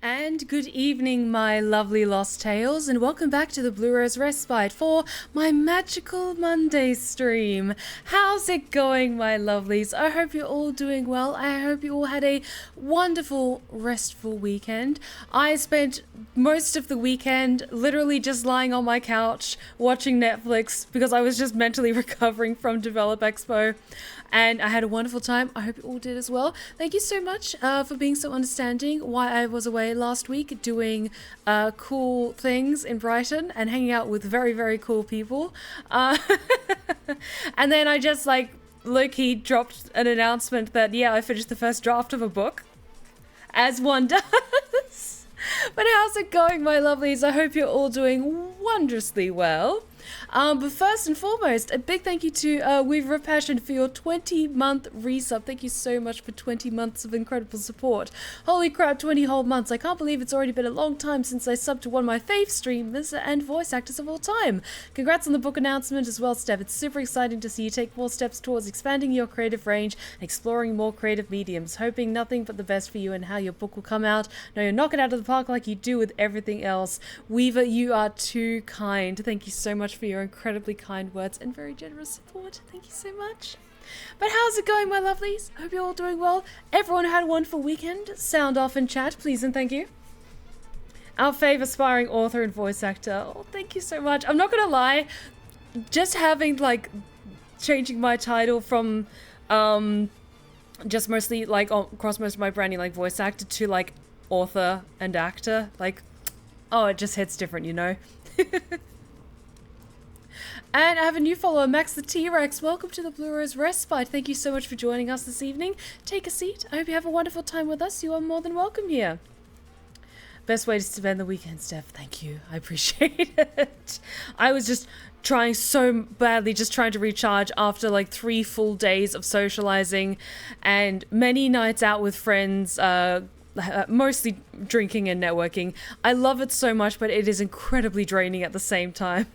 And good evening, my lovely Lost Tales, and welcome back to the Blue Rose Respite for my Magical Monday stream. How's it going, my lovelies? I hope you're all doing well. I hope you all had a wonderful, restful weekend. I spent most of the weekend literally just lying on my couch watching Netflix because I was just mentally recovering from Develop Expo. And I had a wonderful time. I hope you all did as well. Thank you so much for being so understanding why I was away last week doing cool things in Brighton and hanging out with very, very cool people. And then I just low-key dropped an announcement that, yeah, I finished the first draft of a book. As one does. But how's it going, my lovelies? I hope you're all doing wondrously well. But first and foremost, a big thank you to Weaver of Passion for your 20-month resub. Thank you so much for 20 months of incredible support. Holy crap, 20 whole months. I can't believe it's already been a long time since I subbed to one of my fave streamers and voice actors of all time. Congrats on the book announcement as well, Steph. It's super exciting to see you take more steps towards expanding your creative range and exploring more creative mediums. Hoping nothing but the best for you and how your book will come out. No, you'll knock it out of the park like you do with everything else. Weaver, you are too kind. Thank you so much for your incredibly kind words and very generous support. Thank you so much. But how's it going, my lovelies? Hope you're all doing well. Everyone had a wonderful weekend. Sound off in chat, please and thank you. Our fave aspiring author and voice actor. Oh, thank you so much. I'm not gonna lie, just having changing my title from just mostly across most of my branding voice actor to author and actor, oh, it just hits different, you know. And I have a new follower, Max the T-Rex. Welcome to the Blue Rose Respite. Thank you so much for joining us this evening. Take a seat. I hope you have a wonderful time with us. You are more than welcome here. Best way to spend the weekend, Steph. Thank you. I appreciate it. I was just trying so badly, just trying to recharge after 3 full days of socializing and many nights out with friends, mostly drinking and networking. I love it so much, but it is incredibly draining at the same time.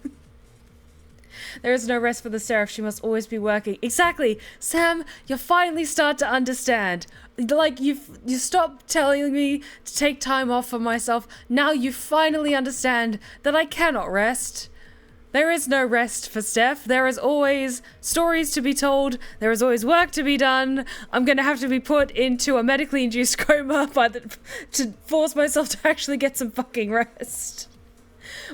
There is no rest for the Seraph. She must always be working. Exactly. Sam, you finally start to understand. You stopped telling me to take time off for myself. Now you finally understand that I cannot rest. There is no rest for Steph. There is always stories to be told. There is always work to be done. I'm going to have to be put into a medically induced coma to force myself to actually get some fucking rest.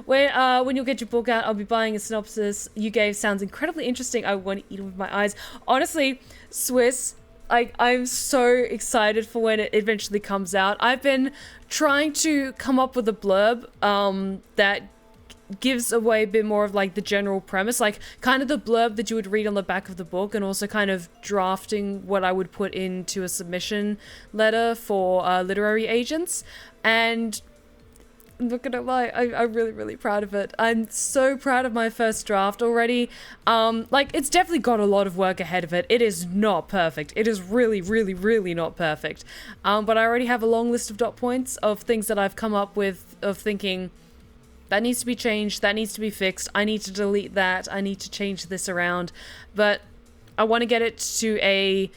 When you'll get your book out, I'll be buying a synopsis you gave. Sounds incredibly interesting. I want to eat it with my eyes. Honestly, Swiss, I'm so excited for when it eventually comes out. I've been trying to come up with a blurb that gives away a bit more of the general premise, kind of the blurb that you would read on the back of the book, and also kind of drafting what I would put into a submission letter for literary agents. And I'm not gonna lie, I'm really, really proud of it. I'm so proud of my first draft already. It's definitely got a lot of work ahead of it. It is not perfect. It is really, really, really not perfect. But I already have a long list of dot points of things that I've come up with, of thinking, that needs to be changed, that needs to be fixed, I need to delete that, I need to change this around. But I want to get it to a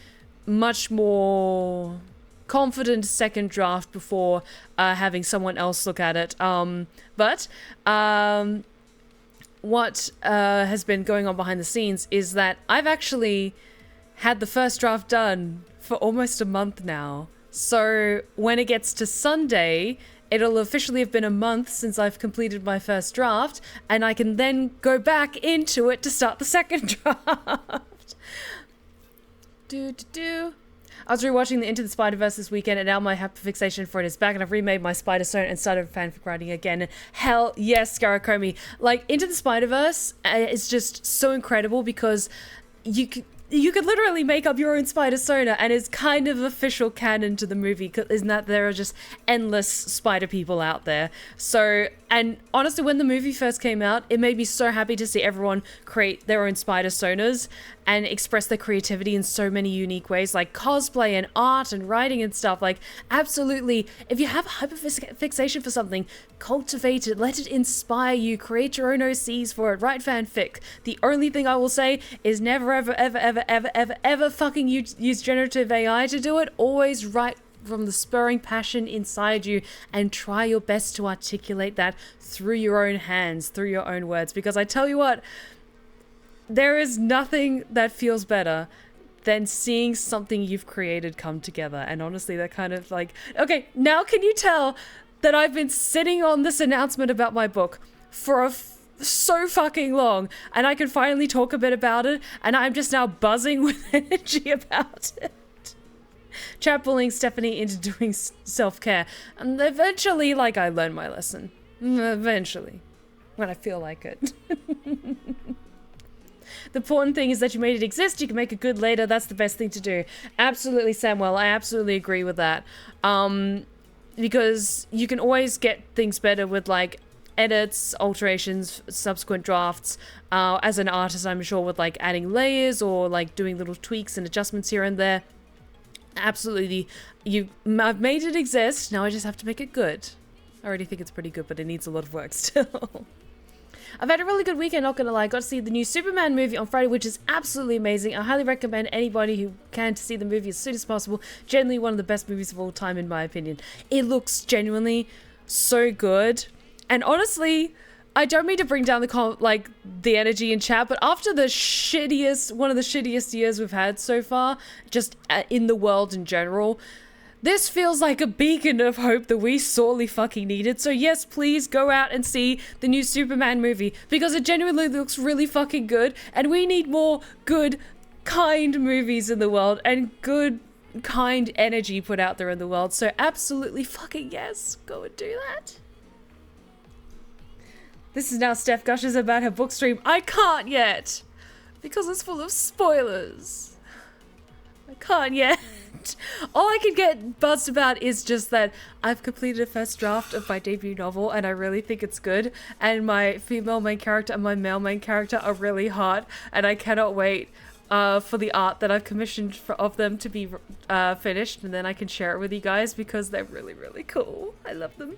much more confident second draft before having someone else look at it. But what has been going on behind the scenes is that I've actually had the first draft done for almost a month now. So when it gets to Sunday, it'll officially have been a month since I've completed my first draft, and I can then go back into it to start the second draft. I was rewatching the Into the Spider-Verse this weekend, and now my hyperfixation for it is back, and I've remade my Spider-Stone and started fanfic writing again. Hell yes, Scaracomi. Into the Spider-Verse is just so incredible because you could literally make up your own Spider-Sona, and it's kind of official canon to the movie, isn't that there are just endless spider people out there. So, and honestly, when the movie first came out, it made me so happy to see everyone create their own Spider-Sonas and express their creativity in so many unique ways, like cosplay and art and writing and stuff. Absolutely, if you have a hyperfixation for something, cultivate it, let it inspire you, create your own OCs for it, write fanfic. The only thing I will say is never, ever, ever, ever, ever, ever, ever fucking use generative AI to do it. Always write from the spurring passion inside you, and try your best to articulate that through your own hands, through your own words. Because I tell you what, there is nothing that feels better than seeing something you've created come together. And honestly, that kind of like, okay, now can you tell that I've been sitting on this announcement about my book for so fucking long, and I can finally talk a bit about it, and I'm just now buzzing with energy about it. Chat bullying Stephanie into doing self-care, and eventually, like, I learned my lesson. Eventually. When I feel like it. The important thing is that you made it exist, you can make it good later, that's the best thing to do. Absolutely, Samuel, I absolutely agree with that. Because you can always get things better with, like, edits, alterations, subsequent drafts. As an artist, I'm sure with, like, adding layers or, like, doing little tweaks and adjustments here and there. Absolutely. I've made it exist, now I just have to make it good. I already think it's pretty good, but it needs a lot of work still. I've had a really good weekend, not gonna lie. Got to see the new Superman movie on Friday, which is absolutely amazing. I highly recommend anybody who can to see the movie as soon as possible. Genuinely one of the best movies of all time, in my opinion. It looks genuinely so good. And honestly, I don't mean to bring down the energy in chat, but after one of the shittiest years we've had so far, just in the world in general, this feels like a beacon of hope that we sorely fucking needed. So yes, please go out and see the new Superman movie, because it genuinely looks really fucking good, and we need more good, kind movies in the world, and good, kind energy put out there in the world. So absolutely fucking yes, go and do that. This is now Steph gushes about her book stream. I can't yet, because it's full of spoilers. I can't yet. All I can get buzzed about is just that I've completed a first draft of my debut novel, and I really think it's good, and my female main character and my male main character are really hot, and I cannot wait for the art that I've commissioned of them to be finished, and then I can share it with you guys, because they're really, really cool. I love them.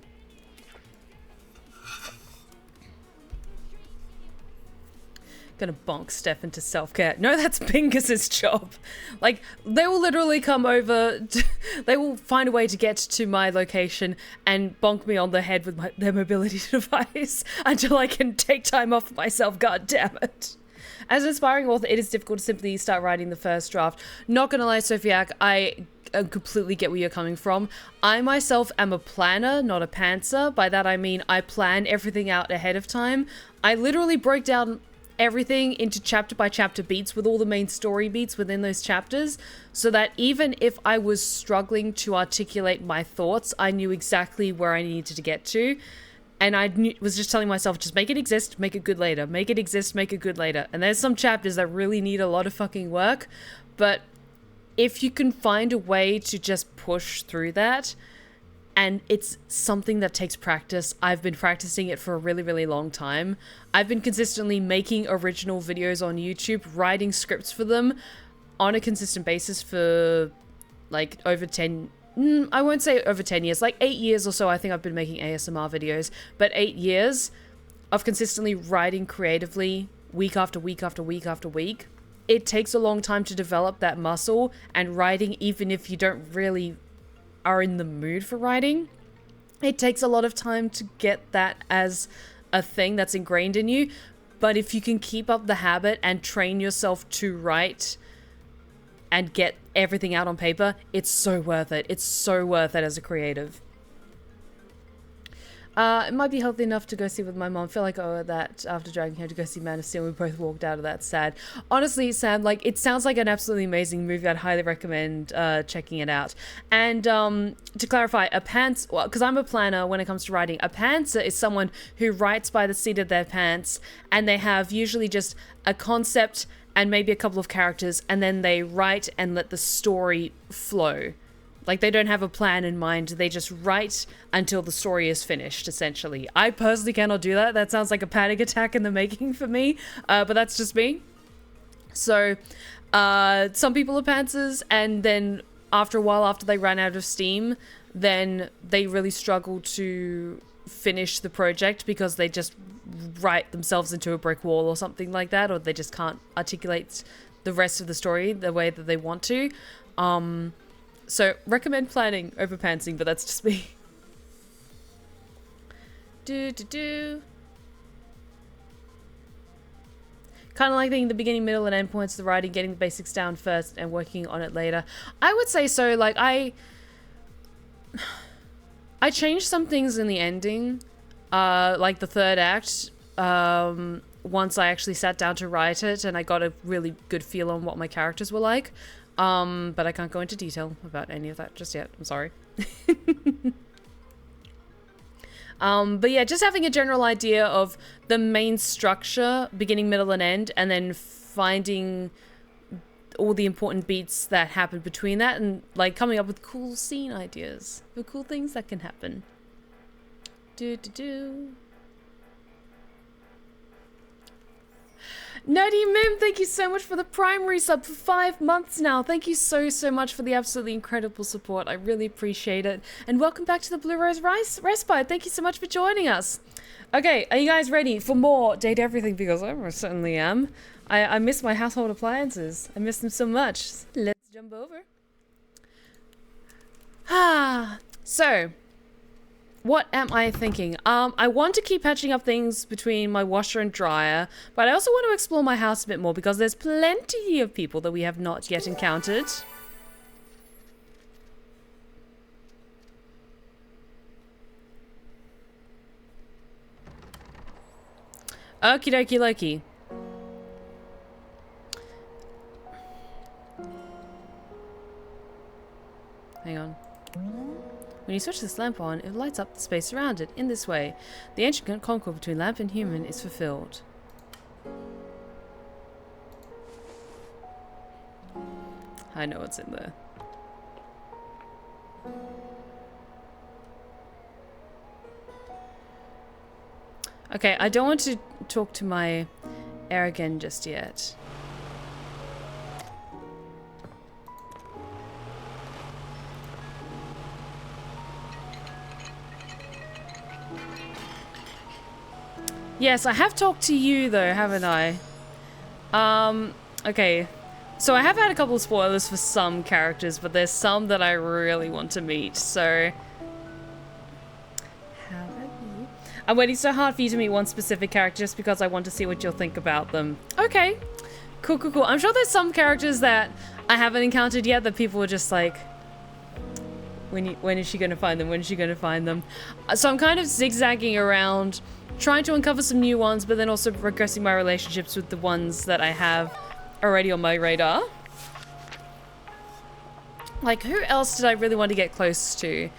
Gonna bonk Steph into self-care. No, that's Pingus's job. Like, they will literally come over, they will find a way to get to my location and bonk me on the head with their mobility device until I can take time off myself, god damn it. As an aspiring author, it is difficult to simply start writing the first draft. Not gonna lie, Sophiac, I completely get where you're coming from. I myself am a planner, not a pantser. By that I mean I plan everything out ahead of time. I literally break down everything into chapter by chapter beats with all the main story beats within those chapters, so that even if I was struggling to articulate my thoughts, I knew exactly where I needed to get to. And was just telling myself, just make it exist, make it good later. Make it exist, make it good later. And there's some chapters that really need a lot of fucking work, but if you can find a way to just push through that, and it's something that takes practice. I've been practicing it for a really, really long time. I've been consistently making original videos on YouTube, writing scripts for them on a consistent basis for like over 10, I won't say over 10 years, like 8 years or so. I think I've been making ASMR videos, but 8 years of consistently writing creatively week after week after week after week. It takes a long time to develop that muscle, and writing, even if you don't really are in the mood for writing, it takes a lot of time to get that as a thing that's ingrained in you. But if you can keep up the habit and train yourself to write and get everything out on paper, it's so worth it. It's so worth it as a creative. It might be healthy enough to go see with my mom. I feel like I owe her that after dragging her to go see Man of Steel. We both walked out of that sad. Honestly, Sam, like, it sounds like an absolutely amazing movie. I'd highly recommend checking it out. And to clarify, because I'm a planner when it comes to writing, a pantser is someone who writes by the seat of their pants, and they have usually just a concept and maybe a couple of characters, and then they write and let the story flow. Like, they don't have a plan in mind. They just write until the story is finished, essentially. I personally cannot do that. That sounds like a panic attack in the making for me. But that's just me. So, some people are pantsers, and then after a while, after they run out of steam, then they really struggle to finish the project because they just write themselves into a brick wall or something like that, or they just can't articulate the rest of the story the way that they want to. So, recommend planning over pantsing, but that's just me. Kind of like thinking the beginning, middle, and end points of the writing, getting the basics down first and working on it later. I would say so. Like, I changed some things in the ending, like the third act, once I actually sat down to write it, and I got a really good feel on what my characters were like. But I can't go into detail about any of that just yet. I'm sorry. But yeah, just having a general idea of the main structure, beginning, middle, and end, and then finding all the important beats that happen between that, and like coming up with cool scene ideas for cool things that can happen. Nerdy Mim, thank you so much for the primary sub for 5 months now. Thank you so much for the absolutely incredible support. I really appreciate it. And welcome back to the Blue Rose Respite. Thank you so much for joining us. Okay, are you guys ready for more Date Everything? Because I certainly am. I miss my household appliances. I miss them so much. Let's jump over. So, what am I thinking? I want to keep patching up things between my washer and dryer, but I also want to explore my house a bit more because there's plenty of people that we have not yet encountered. Okie dokie Loki. Hang on. When you switch this lamp on, it lights up the space around it. In this way, the ancient concord between lamp and human is fulfilled. I know what's in there. Okay, I don't want to talk to my Arrogant just yet. Yes, I have talked to you though, haven't I? Okay. So I have had a couple of spoilers for some characters, but there's some that I really want to meet, so... How about you? I'm waiting so hard for you to meet one specific character just because I want to see what you'll think about them. Okay. Cool, cool, cool. I'm sure there's some characters that I haven't encountered yet that people are just like... When is she gonna find them? When is she gonna find them? So I'm kind of zigzagging around, trying to uncover some new ones, but then also progressing my relationships with the ones that I have already on my radar. Like, who else did I really want to get close to?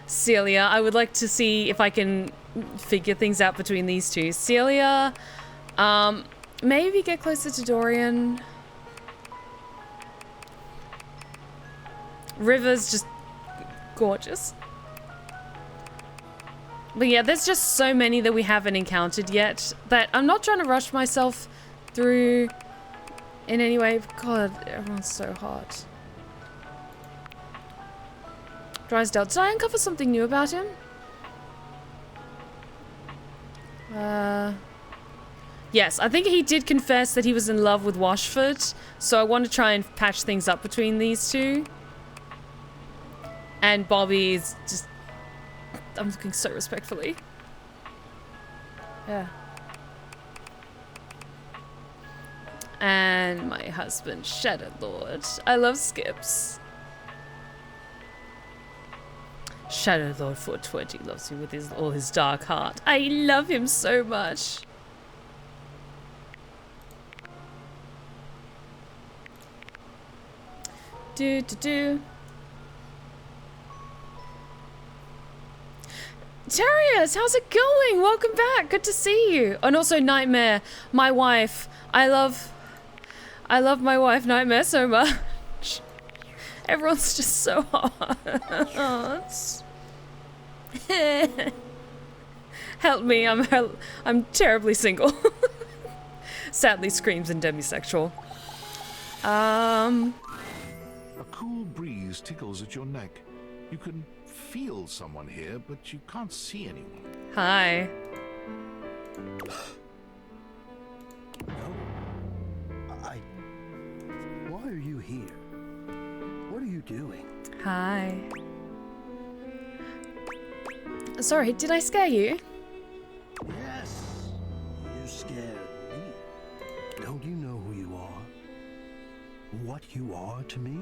Celia. I would like to see if I can figure things out between these two. Celia, maybe get closer to Dorian. River's just gorgeous. But yeah, there's just so many that we haven't encountered yet that I'm not trying to rush myself through in any way. God, everyone's so hot. Drysdale, did I uncover something new about him? Yes, I think he did confess that he was in love with Washford, so I want to try and patch things up between these two. And Bobby is just... I'm looking so respectfully. Yeah. And my husband, Shadow Lord. I love Skips. Shadow Lord 420 loves me with all his dark heart. I love him so much. Terriers, how's it going? Welcome back. Good to see you. And also Nightmare, my wife. I love my wife Nightmare so much. Everyone's just so hot. Help me, I'm terribly single. Sadly screams and demisexual. A cool breeze tickles at your neck. You can feel someone here, but you can't see anyone. Hi. No. Why are you here? What are you you doing? Hi. Sorry, did I scare you? Yes, you scared me. Don't you know who you are? What you are to me?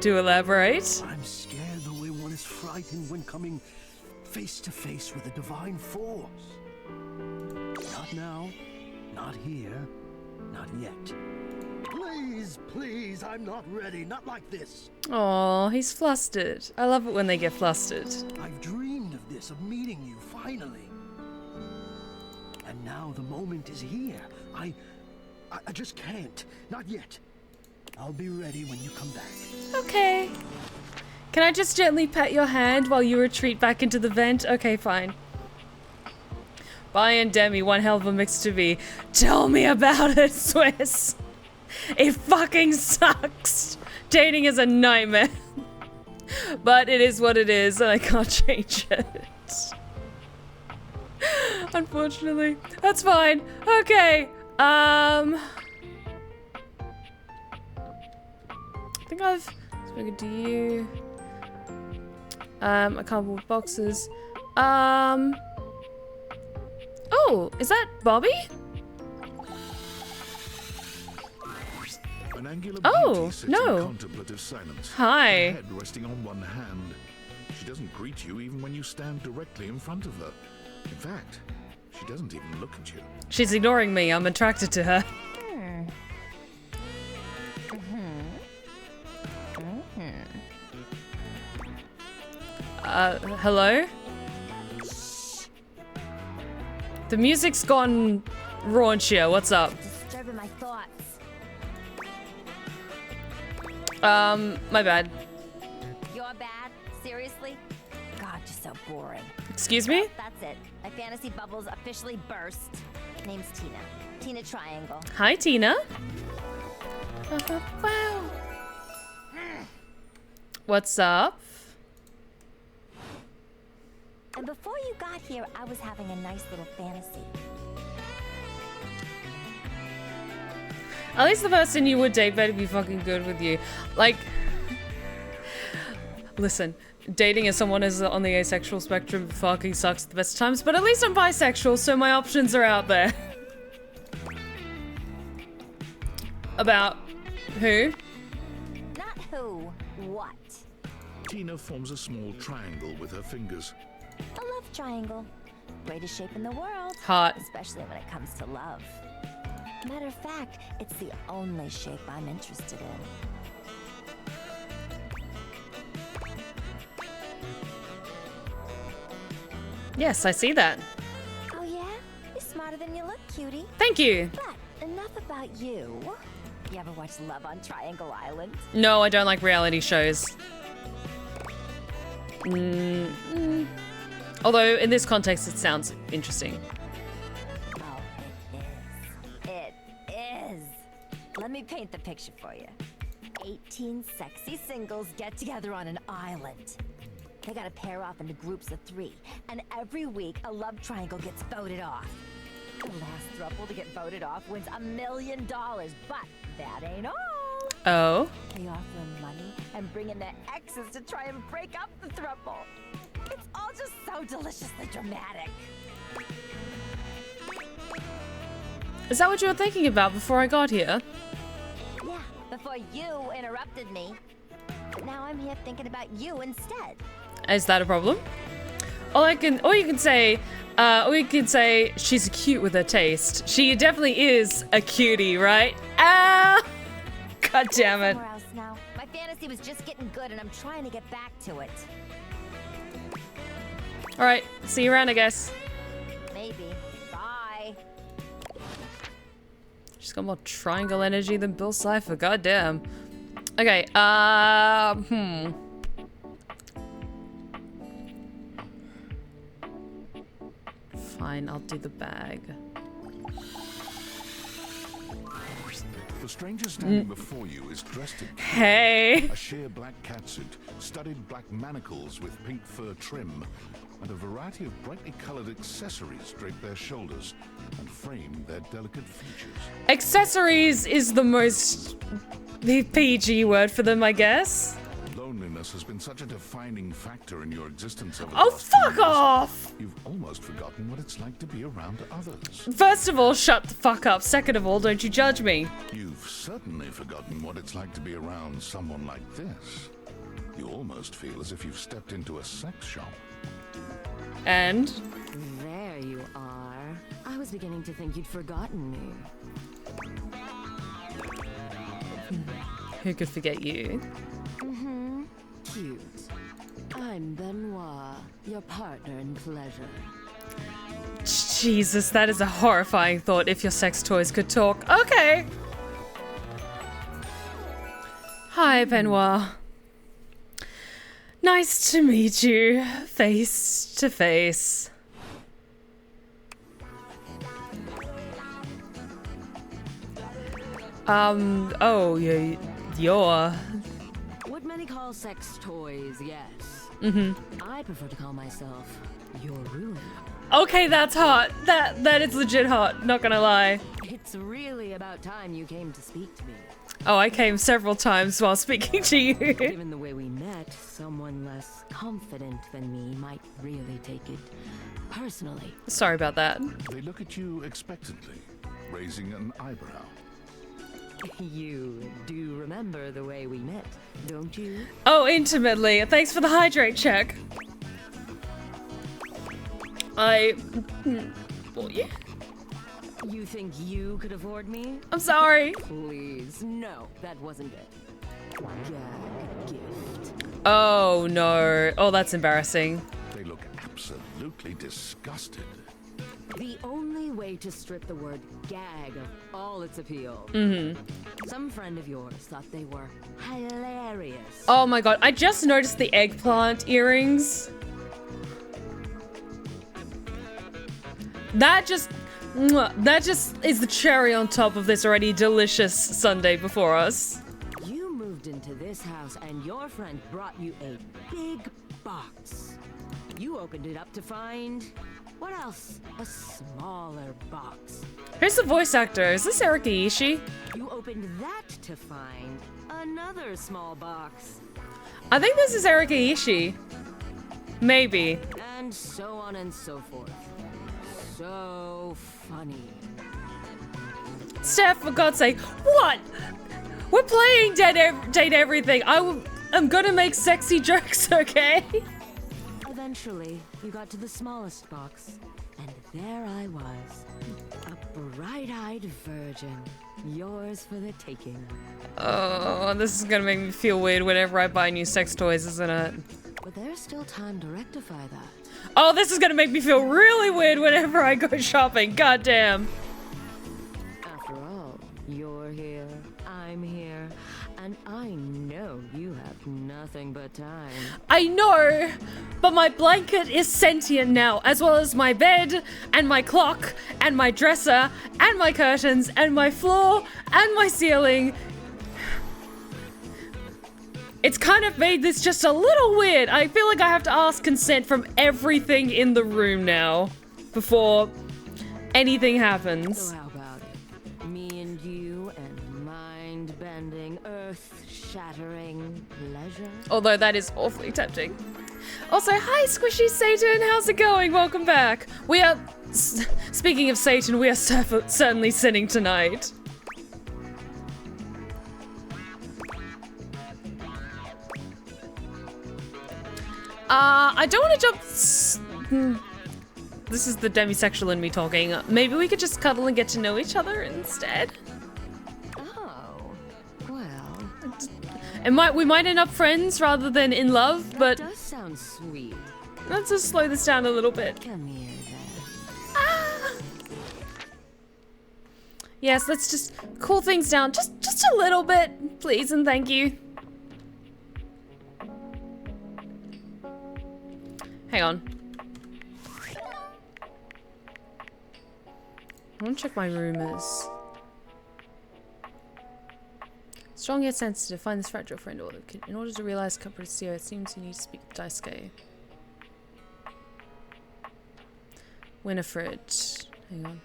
Do elaborate. I'm scared the way one is frightened when coming face to face with a divine force. Not now, not here, not yet. Please, please, I'm not ready, not like this. Oh, he's flustered. I love it when they get flustered. I've dreamed of this, of meeting you, finally. And now the moment is here. I just can't, not yet. I'll be ready when you come back. Okay. Can I just gently pat your hand while you retreat back into the vent? Okay, fine. Bye and Demi, one hell of a mix to be. Tell me about it, Swiss. It fucking sucks. Dating is a nightmare. But it is what it is, and I can't change it. Unfortunately. That's fine. Okay. I think I've spoken to you. A couple of boxes. Oh, is that Bobby? An angular Oh, beauty sits no. in contemplative silence. Hi. Her head resting on one hand. She doesn't greet you even when you stand directly in front of her. In fact, she doesn't even look at you. She's ignoring me. I'm attracted to her. Hello? The music's gone raunchier. What's up? Disturbing my thoughts. My bad. You're bad? Seriously? God, you're so boring. Excuse me? That's it. My fantasy bubbles officially burst. Name's Tina. Tina Triangle. Hi, Tina. Wow. What's up? And before you got here, I was having a nice little fantasy. At least the person you would date better be fucking good with you. Like, listen, dating as someone is on the asexual spectrum fucking sucks at the best of times, but at least I'm bisexual, so my options are out there. About who? Not who, what? Tina forms a small triangle with her fingers. A love triangle. Greatest shape in the world. Hot. Especially when it comes to love. Matter of fact, it's the only shape I'm interested in. Yes, I see that. Oh yeah? You're smarter than you look, cutie. Thank you. But enough about you. You ever watch Love on Triangle Island? No, I don't like reality shows. Although, in this context, it sounds interesting. Oh, it is. Let me paint the picture for you. 18 sexy singles get together on an island. They gotta pair off into groups of 3, and every week a love triangle gets voted off. The last throuple to get voted off wins $1 million, but that ain't all. Oh. They offer them money and bring in their exes to try and break up the throuple. It's all just so deliciously dramatic. Is that what you were thinking about before I got here? Yeah, before you interrupted me. But now I'm here thinking about you instead. Is that a problem? Or you can say she's cute with her taste. She definitely is a cutie, right? Ah! God damn it. Somewhere else now. My fantasy was just getting good and I'm trying to get back to it. Alright, see you around, I guess. Maybe. Bye. She's got more triangle energy than Bill Cipher, goddamn. Okay, Fine, I'll do the bag. The stranger standing before you is dressed in Hey! a sheer black catsuit, studded black manacles with pink fur trim, and a variety of brightly colored accessories drape their shoulders and frame their delicate features. Accessories is the most PG word for them, I guess. loneliness has been such a defining factor in your existence over the Oh, last few fuck years, off! You've almost forgotten what it's like to be around others. First of all, shut the fuck up. Second of all, don't you judge me. You've certainly forgotten what it's like to be around someone like this. You almost feel as if you've stepped into a sex shop. And? There you are. I was beginning to think you'd forgotten me. Who could forget you? Cute. I'm Benoit, your partner in pleasure. Jesus, that is a horrifying thought if your sex toys could talk. Okay. Hi, Benoit. Nice to meet you, face to face. Oh, you're... What many call sex toys, yes. I prefer to call myself your ruin. Okay, that's hot. That is legit hot, not gonna lie. It's really about time you came to speak to me. Oh, I came several times while speaking to you. Given the way we met, someone less confident than me might really take it personally. Sorry about that. They look at you expectantly, raising an eyebrow. You do remember the way we met, don't you? Oh, intimately. Thanks for the hydrate check. Well, yeah. You think you could afford me? I'm sorry. Please, no, that wasn't it. Gag gift. Oh, no. Oh, that's embarrassing. They look absolutely disgusted. The only way to strip the word gag of all its appeal. Some friend of yours thought they were hilarious. Oh my god, I just noticed the eggplant earrings. That just is the cherry on top of this already delicious Sunday before us. You moved into this house and your friend brought you a big box. You opened it up to find... what else? A smaller box. Who's the voice actor? Is this Erika Ishii? You opened that to find another small box. I think this is Erika Ishii. Maybe. And so on and so forth. So funny. Steph, for God's sake, what? We're playing Date Everything. I'm gonna make sexy jokes, okay? Eventually, you got to the smallest box, and there I was, a bright-eyed virgin, yours for the taking. Oh, this is gonna make me feel weird whenever I buy new sex toys, isn't it? But there's still time to rectify that. Oh, this is gonna make me feel really weird whenever I go shopping. God damn. After all, you're here, I'm here, and I know you have nothing but time. I know, but my blanket is sentient now, as well as my bed, and my clock, and my dresser, and my curtains, and my floor, and my ceiling. It's kind of made this just a little weird. I feel like I have to ask consent from everything in the room now before anything happens. So how about it? Me and you and mind-bending, earth-shattering pleasure? Although that is awfully tempting. Also, hi Squishy Satan, how's it going? Welcome back. We are, speaking of Satan, we are certainly sinning tonight. I don't want to jump. This is the demisexual in me talking. Maybe we could just cuddle and get to know each other instead. Oh, well. We might end up friends rather than in love, but That does sound sweet. let's just slow this down a little bit. Come here, then. Ah! Yes, let's just cool things down just a little bit, please and thank you. Hang on. I want to check my rumors. Strong yet sensitive. Find this fragile friend. In order to realize Capriccio, it seems you need to speak with Daisuke. Winifred. Hang on.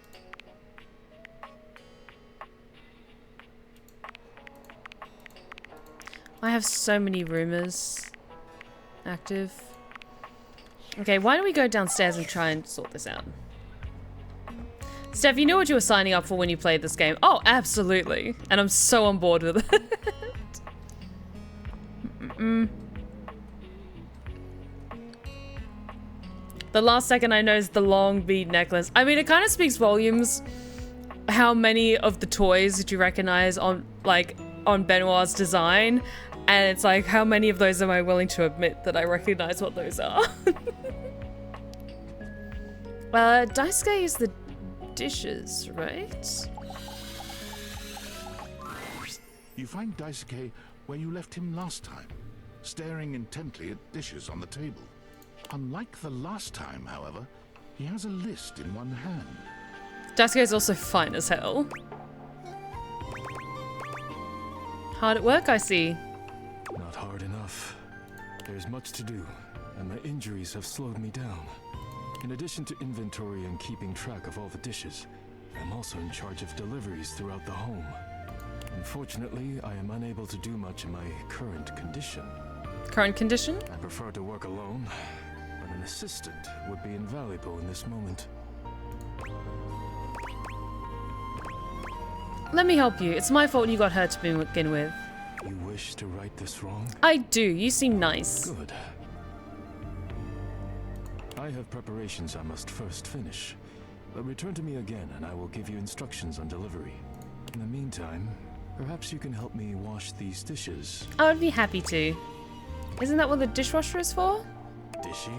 I have so many rumors active. Okay, why don't we go downstairs and try and sort this out? Steph, you know what you were signing up for when you played this game? Oh, absolutely. And I'm so on board with it. The last second I noticed the long bead necklace. I mean, it kind of speaks volumes how many of the toys did you recognize on, like, on Benoit's design. And it's like, how many of those am I willing to admit that I recognize what those are? Daisuke is the dishes, right? You find Daisuke where you left him last time, staring intently at dishes on the table. Unlike the last time, however, he has a list in one hand. Daisuke is also fine as hell. Hard at work, I see. Not hard enough. There's much to do, and my injuries have slowed me down. In addition to inventory and keeping track of all the dishes, I'm also in charge of deliveries throughout the home. Unfortunately, I am unable to do much in my current condition. Current condition? I prefer to work alone, but an assistant would be invaluable in this moment. Let me help you. It's my fault you got hurt to begin with. You wish to right this wrong? I do. You seem nice. Good. I have preparations I must first finish, but return to me again and I will give you instructions on delivery. In the meantime, perhaps you can help me wash these dishes. I would be happy to. Isn't that what the dishwasher is for? Dishy?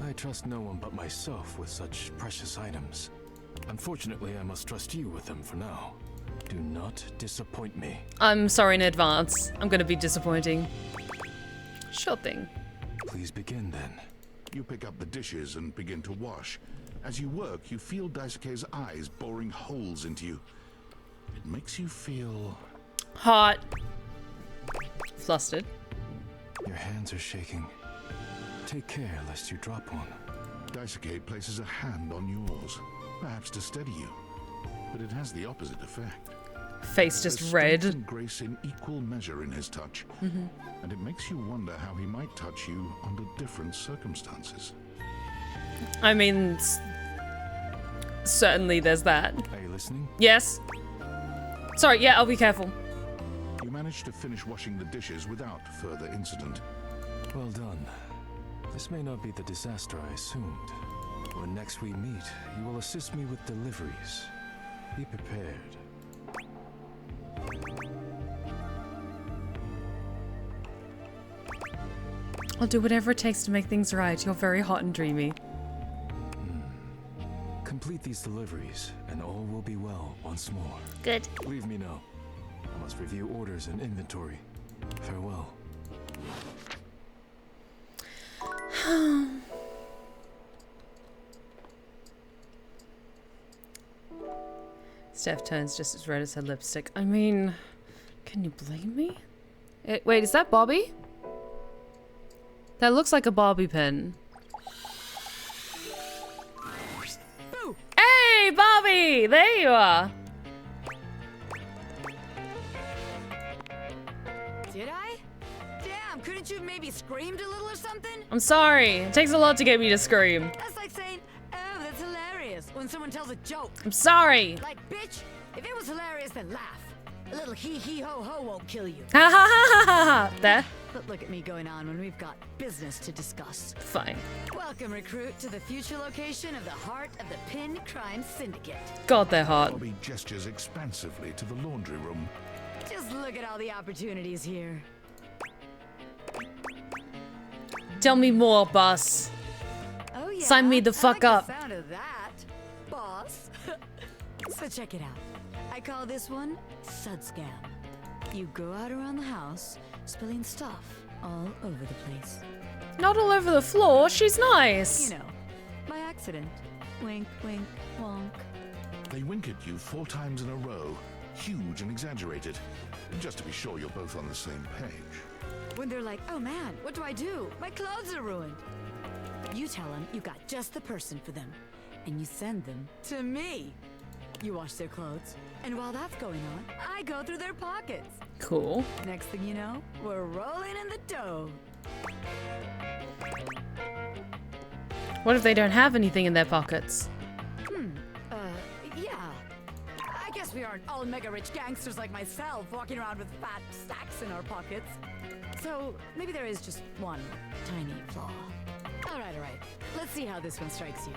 I trust no one but myself with such precious items. Unfortunately, I must trust you with them for now. Do not disappoint me. I'm sorry in advance. I'm gonna be disappointing. Sure thing. Please begin then. You pick up the dishes and begin to wash. As you work, you feel Daisuke's eyes boring holes into you. It makes you feel... hot. Flustered. Your hands are shaking. Take care lest you drop one. Daisuke places a hand on yours, perhaps to steady you. But it has the opposite effect. Face There's just strength red. and grace in equal measure in his touch. And it makes you wonder how he might touch you under different circumstances. I mean, certainly there's that. Are you listening? Yes? Sorry, yeah, I'll be careful. You manage to finish washing the dishes without further incident. Well done. This may not be the disaster I assumed. When next we meet, you will assist me with deliveries. Be prepared. I'll do whatever it takes to make things right. You're very hot and dreamy. Complete these deliveries, and all will be well once more. Good. Leave me now. I must review orders and inventory. Farewell. Steph turns just as red as her lipstick. I mean, can you blame me? Wait, is that Bobby? That looks like a Bobby pin. Boo! Hey, Bobby! There you are. Did I? Damn, couldn't you have maybe screamed a little or something? I'm sorry. It takes a lot to get me to scream. That's like saying, oh, that's hilarious, when someone tells a joke. I'm sorry. Like, bitch, if it was hilarious, then laugh. A little hee-hee-ho-ho won't kill you. Ha ha ha ha ha. There. But look at me going on when we've got business to discuss. Fine. Welcome, recruit, to the future location of the heart of the Pin Crime Syndicate. God, they're hot. Bobby gestures expansively to the laundry room. Just look at all the opportunities here. Tell me more, boss. Oh yeah. Sign me the fuck I like up. The sound of that, boss. So check it out. I call this one Sud Scam. You go out around the house, spilling stuff all over the place. Not all over the floor. She's nice. You know, by accident. Wink, wink, wonk. They wink at you 4 times in a row, huge and exaggerated, just to be sure you're both on the same page. When they're like, oh man, what do I do? My clothes are ruined. You tell them you got just the person for them, and you send them to me. You wash their clothes, and while that's going on, I go through their pockets. Cool. Next thing you know, we're rolling in the dough. What if they don't have anything in their pockets? Yeah. I guess we aren't all mega rich gangsters like myself walking around with fat stacks in our pockets. So maybe there is just one tiny flaw. All right. Let's see how this one strikes you.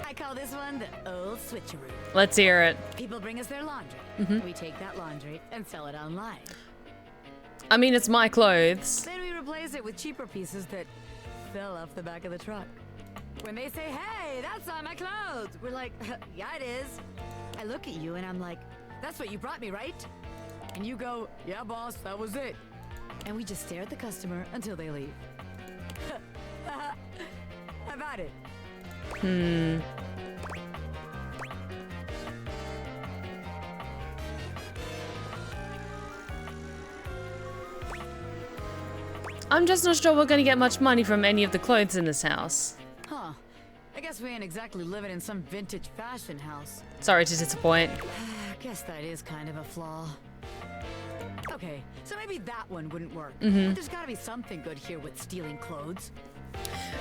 I call this one the old switcheroo. Let's hear it. People bring us their laundry. We take that laundry and sell it online. I mean, it's my clothes. Then we replace it with cheaper pieces that fell off the back of the truck. When they say, hey, that's not my clothes, we're like, yeah, it is. I look at you and I'm like, that's what you brought me, right? And you go, yeah, boss, that was it. And we just stare at the customer until they leave. How about it? I'm just not sure we're gonna get much money from any of the clothes in this house. Huh. I guess we ain't exactly living in some vintage fashion house. Sorry to disappoint. I guess that is kind of a flaw. Okay, so maybe that one wouldn't work. But there's gotta be something good here with stealing clothes.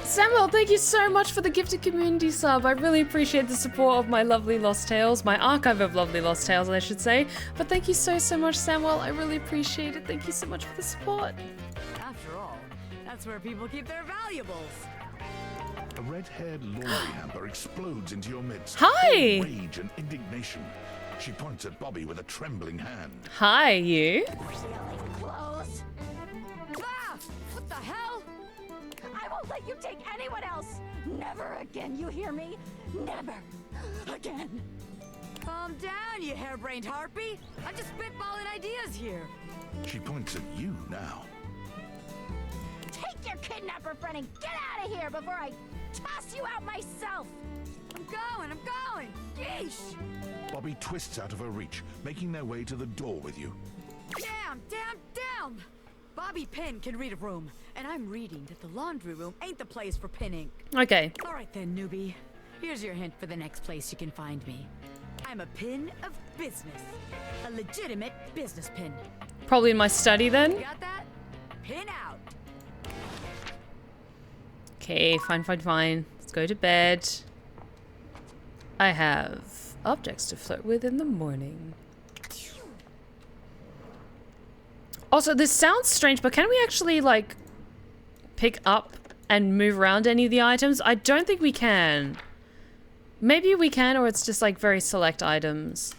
Samuel, thank you so much for the gifted community sub. I really appreciate the support of my lovely Lost Tales, my archive of lovely Lost Tales, I should say. But thank you so much, Samuel. I really appreciate it. Thank you so much for the support. After all, that's where people keep their valuables. A red-haired laundry hamper explodes into your midst. Hi! Full of rage and indignation. She points at Bobby with a trembling hand. Hi, you. Clothes. Ah! What the hell? I won't let you take anyone else. Never again, you hear me? Never again. Calm down, you harebrained harpy. I'm just spitballing ideas here. She points at you now. Take your kidnapper friend and get out of here before I toss you out myself. I'm going. Yeesh. Bobby twists out of her reach, making their way to the door with you. Damn. Bobby Pin can read a room, and I'm reading that the laundry room ain't the place for pinning. Okay. All right then, newbie. Here's your hint for the next place you can find me. I'm a pin of business. A legitimate business pin. Probably in my study then. Got that? Pin out. Okay, fine. Let's go to bed. I have objects to flirt with in the morning. Also, this sounds strange, but can we actually, like, pick up and move around any of the items? I don't think we can. Maybe we can, or it's just, like, very select items.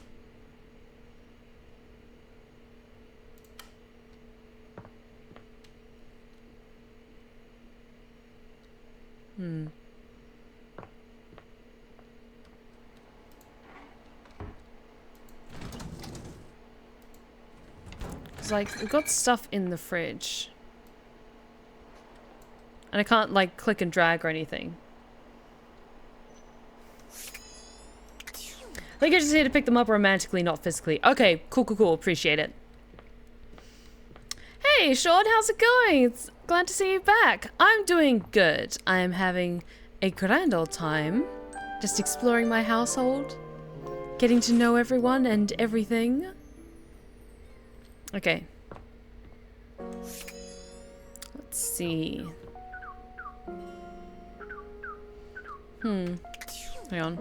It's like, we've got stuff in the fridge. And I can't, like, click and drag or anything. I think I just need to pick them up romantically, not physically. Okay, cool. Appreciate it. Hey, Sean, how's it going? It's glad to see you back. I'm doing good. I'm having a grand old time. Just exploring my household. Getting to know everyone and everything. Okay. Let's see. Hang on.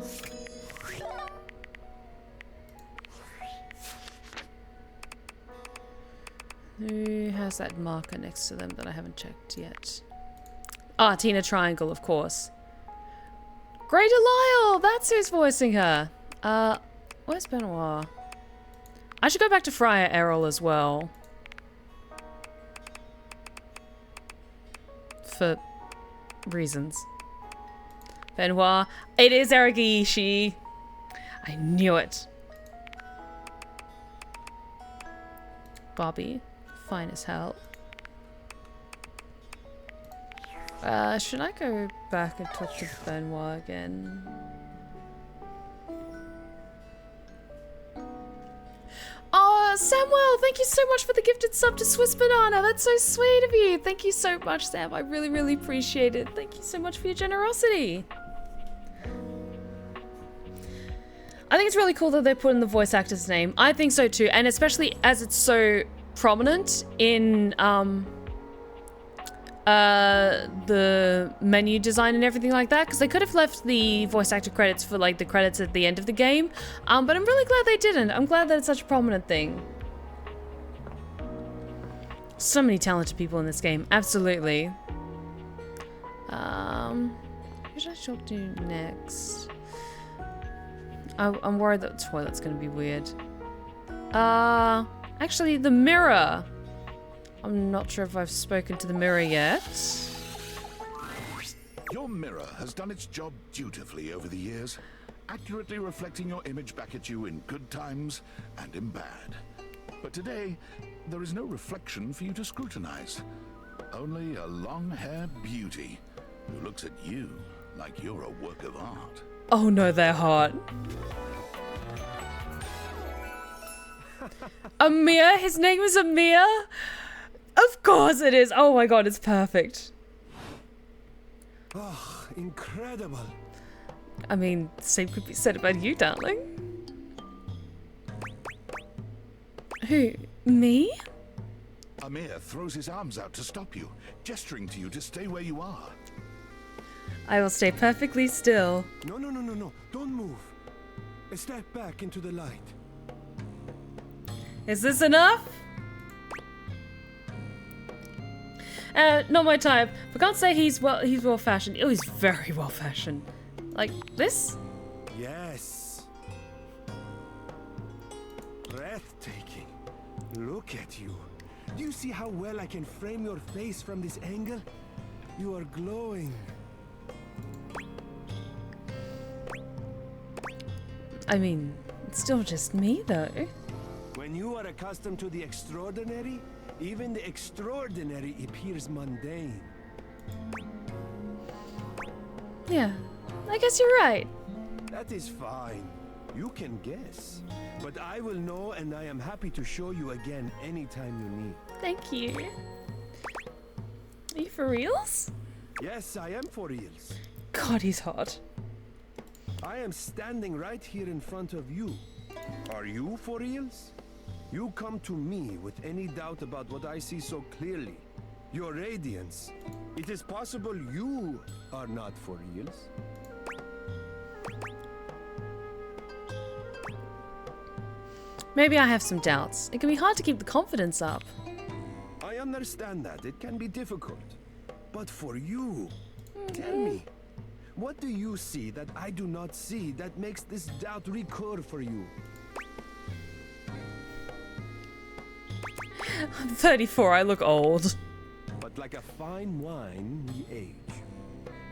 Who has that marker next to them that I haven't checked yet? Ah, Tina Triangle, of course. Greater Lyle! That's who's voicing her. Where's Benoit? I should go back to Friar Errol as well. For reasons. Benoit. It is Aragishi. I knew it. Bobby. Fine as hell. Should I go back and talk to Benoit again? Oh, Samuel, thank you so much for the gifted sub to Swiss Banana. That's so sweet of you. Thank you so much, Sam. I really appreciate it. Thank you so much for your generosity. I think it's really cool that they put in the voice actor's name. I think so too, and especially as it's so prominent in the menu design and everything like that, because they could have left the voice actor credits for like the credits at the end of the game, but I'm really glad they didn't. I'm glad that it's such a prominent thing. So many talented people in this game, absolutely. Who should I talk to next? I'm worried that the toilet's gonna be weird. Actually, the mirror. I'm not sure if I've spoken to the mirror yet. Your mirror has done its job dutifully over the years, accurately reflecting your image back at you in good times and in bad. But today, there is no reflection for you to scrutinize. Only a long-haired beauty who looks at you like you're a work of art. Oh no, they're hot. Amir? His name is Amir? Of course it is. Oh my god, it's perfect. Oh, incredible. I mean, the same could be said about you, darling. Who? Me? Amir throws his arms out to stop you, gesturing to you to stay where you are. I will stay perfectly still. No. Don't move. Step back into the light. Is this enough? Not my type. I can't say he's well fashioned. Oh, he's very well fashioned. Like this? Yes. Breathtaking. Look at you. Do you see how well I can frame your face from this angle? You are glowing. I mean, it's still just me though. When you are accustomed to the extraordinary, even the extraordinary appears mundane. Yeah, I guess you're right. That is fine. You can guess. But I will know, and I am happy to show you again anytime you need. Thank you. Are you for reals? Yes, I am for reals. God, he's hot. I am standing right here in front of you. Are you for reals? You come to me with any doubt about what I see so clearly. Your radiance. It is possible you are not for reals. Maybe I have some doubts. It can be hard to keep the confidence up. I understand that. It can be difficult. But for you, tell me, what do you see that I do not see that makes this doubt recur for you? I'm 34, I look old. But like a fine wine, we age.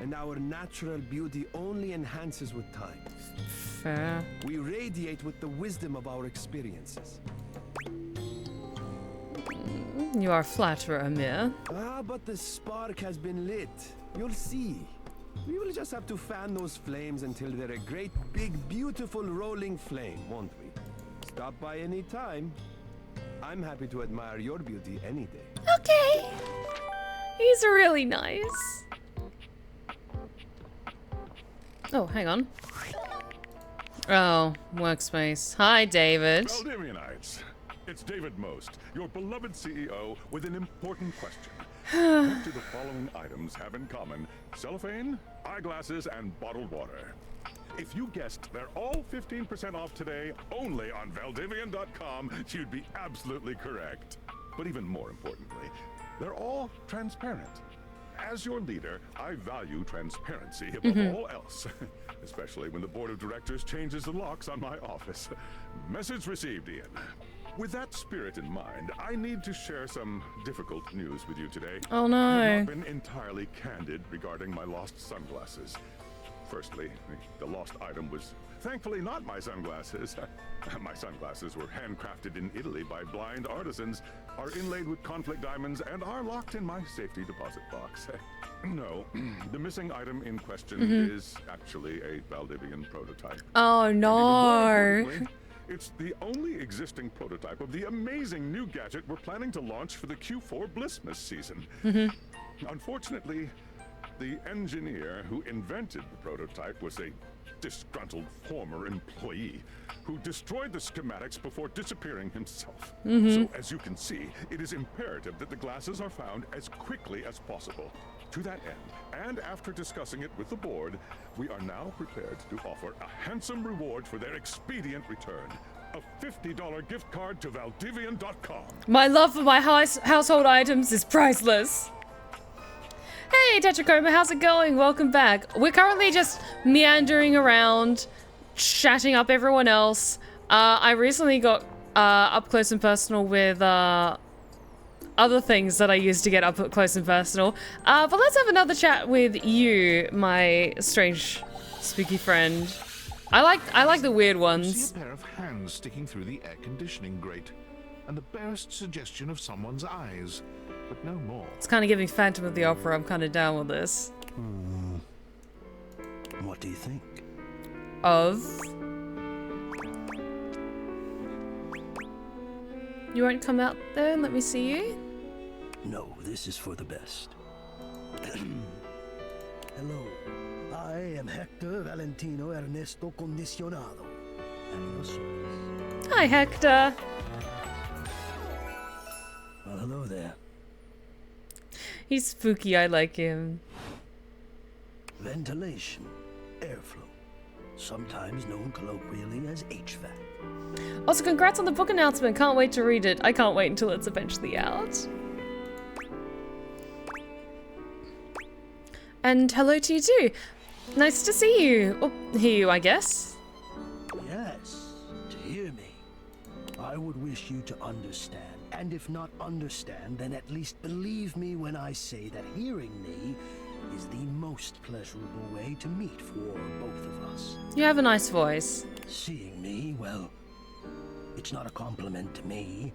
And our natural beauty only enhances with time. Fair. We radiate with the wisdom of our experiences. You are a flatterer, Amir. Ah, but the spark has been lit. You'll see. We will just have to fan those flames until they're a great, big, beautiful rolling flame, won't we? Stop by any time. I'm happy to admire your beauty any day. Okay. He's really nice. Oh, hang on. Oh, workspace. Hi, David. Valdivinites, it's David Most, your beloved CEO, with an important question. What do the following items have in common? Cellophane, eyeglasses, and bottled water. If you guessed they're all 15% off today, only on Valdivian.com, you'd be absolutely correct. But even more importantly, they're all transparent. As your leader, I value transparency above all else, especially when the board of directors changes the locks on my office. Message received, Ian. With that spirit in mind, I need to share some difficult news with you today. Oh no. I have not been entirely candid regarding my lost sunglasses. Firstly, the lost item was thankfully not my sunglasses. My sunglasses were handcrafted in Italy by blind artisans, are inlaid with conflict diamonds, and are locked in my safety deposit box. No, the missing item in question is actually a Valdivian prototype. Oh no. It's the only existing prototype of the amazing new gadget we're planning to launch for the Q4 Blissmas season. Unfortunately, the engineer who invented the prototype was a disgruntled former employee who destroyed the schematics before disappearing himself. So as you can see, it is imperative that the glasses are found as quickly as possible. To that end, and after discussing it with the board, we are now prepared to offer a handsome reward for their expedient return. A $50 gift card to Valdivian.com. My love for my household items is priceless. Hey, Tetrachroma, how's it going? Welcome back. We're currently just meandering around, chatting up everyone else. I recently got up close and personal with other things that I used to get up close and personal. But let's have another chat with you, my strange, spooky friend. I like the weird See ones. a pair of hands sticking through the air conditioning grate, and the barest suggestion of someone's eyes, but no more. It's kind of giving Phantom of the Opera. I'm kind of down with this. What do you think? Of? You won't come out there and let me see you? No, this is for the best. Hello, I am Hector Valentino Ernesto Condicionado. At your service. Hi, Hector. Well, hello there. He's spooky. I like him. Ventilation, airflow, sometimes known colloquially as HVAC. Also, congrats on the book announcement. Can't wait to read it. I can't wait until it's eventually out. And hello to you too. Nice to see you. Or hear you, I guess. Yes, to hear me. I would wish you to understand, and if not understand, then at least believe me when I say that hearing me is the most pleasurable way to meet for both of us. You have a nice voice. Seeing me, well, it's not a compliment to me,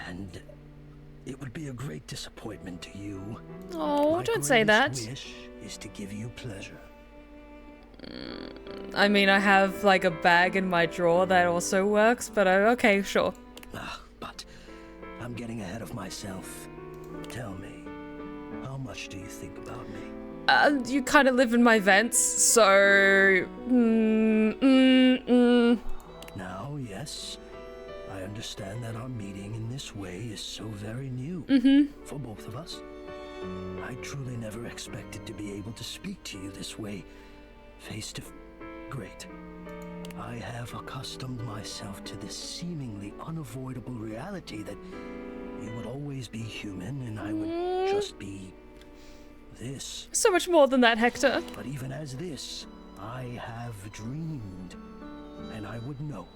and it would be a great disappointment to you. Oh, My don't say that. greatest wish is to give you pleasure. I mean, I have like a bag in my drawer that also works, but okay, sure. But I'm getting ahead of myself. Tell me, how much do you think about me? You kind of live in my vents, so... Now, yes, I understand that our meeting in this way is so very new for both of us. I truly never expected to be able to speak to you this way, face to face. Great. I have accustomed myself to this seemingly unavoidable reality that you would always be human and I would just be this. So much more than that, Hector. But even as this, I have dreamed, and I would know.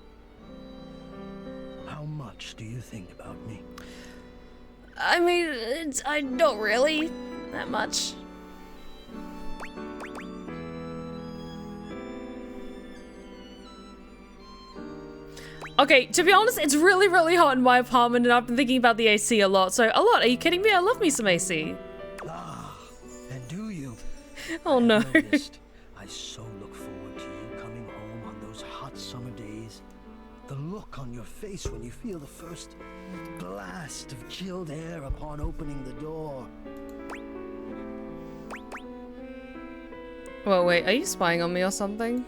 How much do you think about me? I mean, I don't really that much. Okay, to be honest, it's really, really hot in my apartment, and I've been thinking about the AC a lot. So, a lot. Are you kidding me? I love me some AC. And do you? Oh no. I noticed. I so look forward to you coming home on those hot summer days. The look on your face when you feel the first blast of chilled air upon opening the door. Well, wait, are you spying on me or something?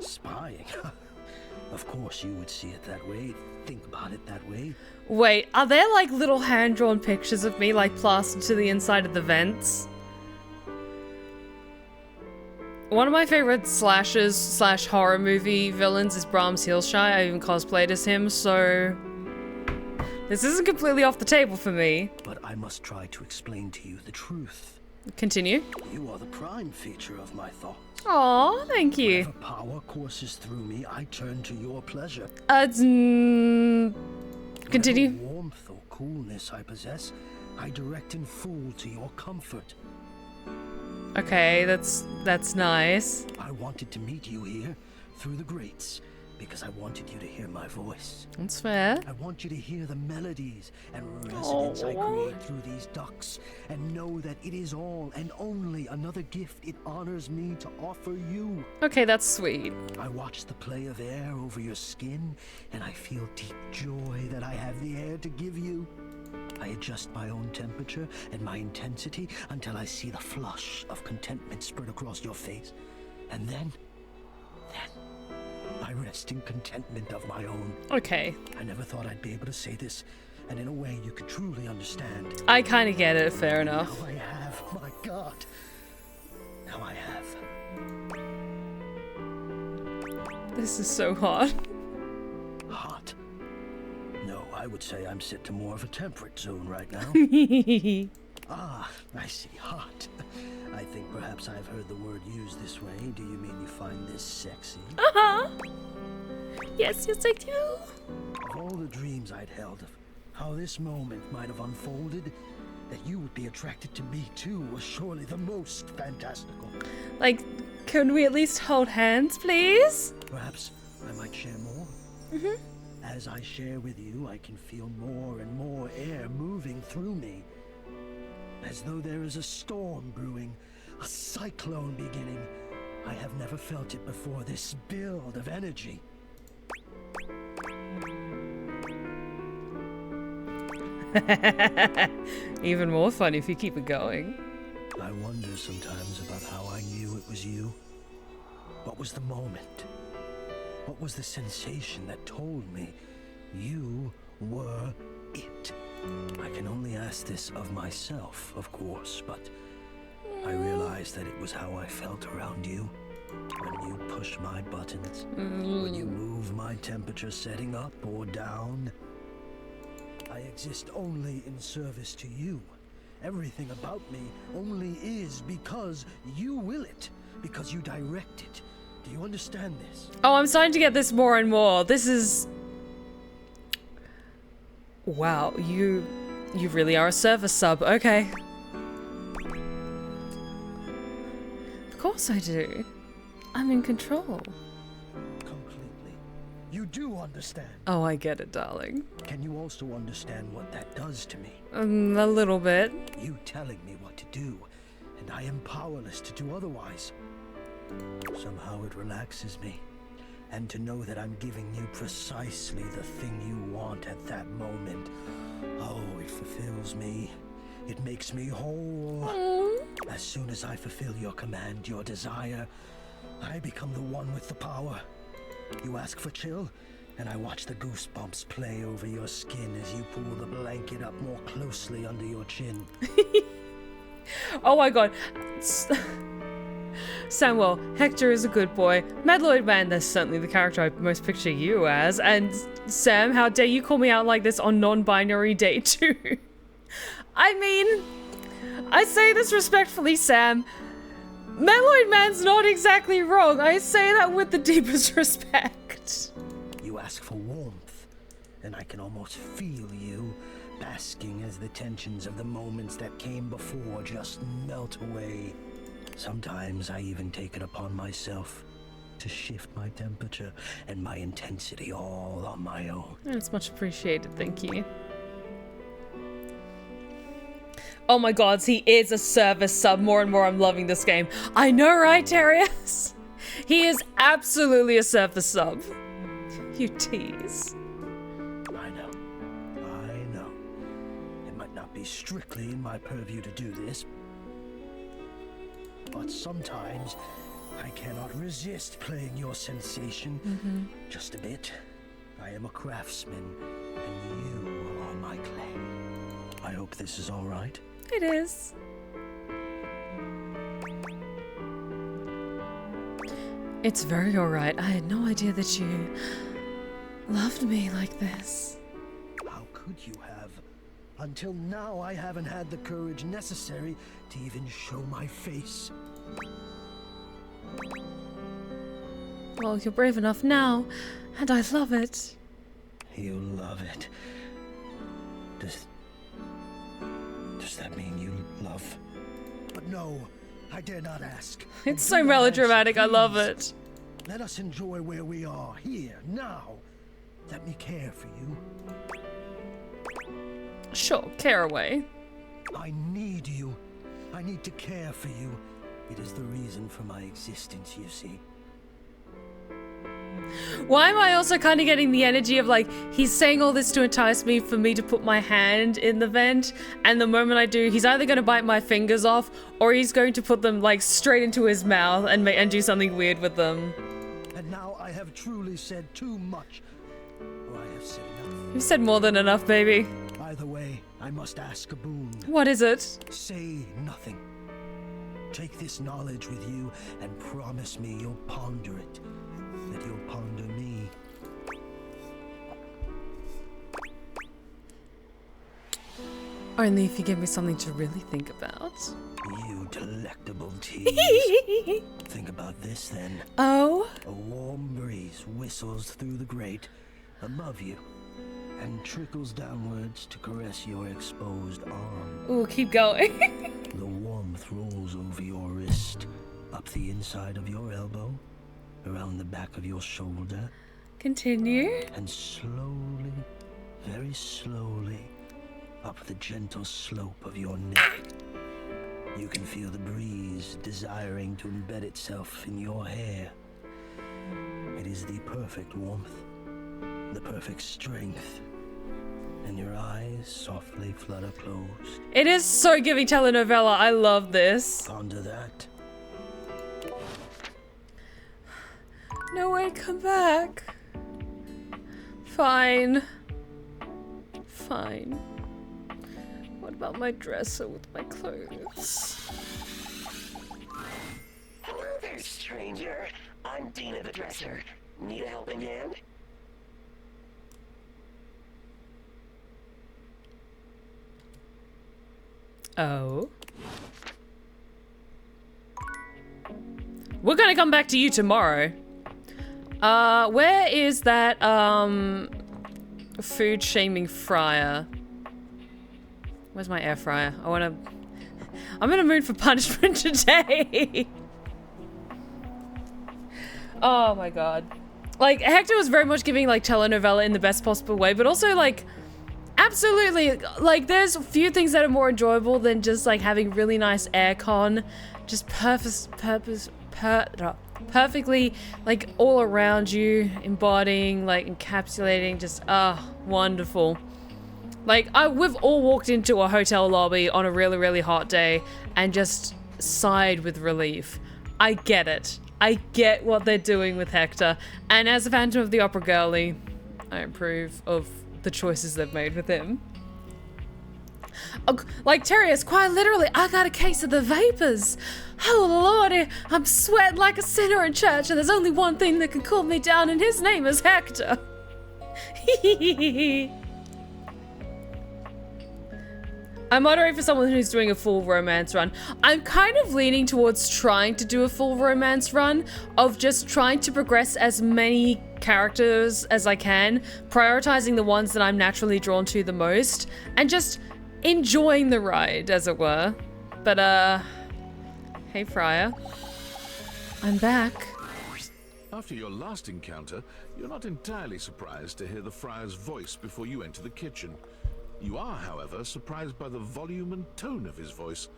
Spying? Of course you would see it that way, think about it that way. Wait, are there like little hand-drawn pictures of me like plastered to the inside of the vents? One of my favorite slashers / horror movie villains is Brahms Heelshy. I even cosplayed as him, so this isn't completely off the table for me. But I must try to explain to you the truth. Continue. You are the prime feature of my thoughts. Aw, thank you. Whatever power courses through me, I turn to your pleasure. Continue. Whatever warmth or coolness I possess, I direct in full to your comfort. Okay, that's nice. I wanted to meet you here, through the grates, because I wanted you to hear my voice. That's fair. I want you to hear the melodies and resonance I create through these ducts, and know that it is all and only another gift it honors me to offer you. Okay, that's sweet. I watch the play of air over your skin, and I feel deep joy that I have the air to give you. I adjust my own temperature and my intensity until I see the flush of contentment spread across your face. And then I rest in contentment of my own. Okay. I never thought I'd be able to say this, and in a way you could truly understand. I kind of get it, fair enough. Now I have, my God. Now I have. This is so hot. Hot? No, I would say I'm set to more of a temperate zone right now. Ah, I see, hot. I think perhaps I've heard the word used this way. Do you mean you find this sexy? Uh-huh. Yes, I do. Of all the dreams I'd held of how this moment might have unfolded, that you would be attracted to me too was surely the most fantastical. Like, can we at least hold hands, please? Perhaps I might share more? As I share with you, I can feel more and more air moving through me. As though there is a storm brewing, a cyclone beginning. I have never felt it before, this build of energy. Even more fun if you keep it going. I wonder sometimes about how I knew it was you. What was the moment? What was the sensation that told me you were it? I can only ask this of myself, of course, but I realized that it was how I felt around you. When you push my buttons, when you move my temperature setting up or down. I exist only in service to you. Everything about me only is because you will it, because you direct it. Do you understand this? Oh, I'm starting to get this more and more. This is... Wow, you really are a service sub. Okay. Of course I do. I'm in control. Completely. You do understand. Oh, I get it, darling. Can you also understand what that does to me? A little bit. You telling me what to do, and I am powerless to do otherwise. Somehow it relaxes me. And to know that I'm giving you precisely the thing you want at that moment. Oh, it fulfills me. It makes me whole. As soon as I fulfill your command, your desire, I become the one with the power. You ask for chill, and I watch the goosebumps play over your skin as you pull the blanket up more closely under your chin. Oh my god. Samuel, Hector is a good boy. Mettaloid Man, that's certainly the character I most picture you as. And Sam, how dare you call me out like this on non-binary day 2? I mean, I say this respectfully, Sam. Mettaloid Man's not exactly wrong. I say that with the deepest respect. You ask for warmth, and I can almost feel you, basking as the tensions of the moments that came before just melt away. Sometimes I even take it upon myself to shift my temperature and my intensity all on my own. It's much appreciated, thank you. Oh my god, he is a service sub. More and more I'm loving this game. I know, right, Darius? He is absolutely a service sub. You tease. I know. It might not be strictly in my purview to do this, but sometimes I cannot resist playing your sensation. Just a bit. I am a craftsman, and you are my clay. I hope this is all right. It is. It's very alright. I had no idea that you loved me like this. How could you have? Until now, I haven't had the courage necessary to even show my face. Well, you're brave enough now, and I love it. You love it. Does that mean you love? But no, I dare not ask. It's so melodramatic, I love it. Let us enjoy where we are, here, now. Let me care for you. Sure, care away. I need you. I need to care for you. It is the reason for my existence, you see. Why am I also kind of getting the energy of like, he's saying all this to entice me for me to put my hand in the vent, and the moment I do, he's either going to bite my fingers off or he's going to put them like straight into his mouth and do something weird with them. And now I have truly said too much. Or I have said enough. You've said more than enough, baby. By the way, I must ask a boon. What is it? Say nothing. Take this knowledge with you and promise me you'll ponder it. That you'll ponder me. Only if you give me something to really think about. You delectable tease. Think about this then. Oh? A warm breeze whistles through the grate above you and trickles downwards to caress your exposed arm. Ooh, keep going. The warmth rolls over your wrist, up the inside of your elbow, around the back of your shoulder, Continue. and slowly, very slowly, up the gentle slope of your neck. You can feel the breeze desiring to embed itself in your hair. It is the perfect warmth, the perfect strength, and your eyes softly flutter closed. It is so giving telenovela. I love this. Ponder that. No way, come back. Fine. Fine. What about my dresser with my clothes? Hello there, stranger. I'm Dina the Dresser. Need a helping hand? Oh. We're gonna come back to you tomorrow. Where is that, food shaming fryer? Where's my air fryer? I'm in a mood for punishment today. Oh my god. Like, Hector was very much giving, like, telenovela in the best possible way, but also, like, absolutely, like, there's a few things that are more enjoyable than just, like, having really nice aircon. Just perfectly, like, all around you, embodying, like, encapsulating, just, wonderful. Like, we've all walked into a hotel lobby on a really, really hot day and just sighed with relief. I get it. I get what they're doing with Hector. And as a Phantom of the Opera girly, I approve of the choices they've made with him. Like, Terrius, quite literally, I got a case of the vapors. Oh, lordy, I'm sweating like a sinner in church, and there's only one thing that can cool me down, and his name is Hector. I'm moderating for someone who's doing a full romance run. I'm kind of leaning towards trying to do a full romance run, of just trying to progress as many characters as I can, prioritizing the ones that I'm naturally drawn to the most, and just enjoying the ride, as it were. But, hey, Friar. I'm back. After your last encounter, you're not entirely surprised to hear the Friar's voice before you enter the kitchen. You are, however, surprised by the volume and tone of his voice,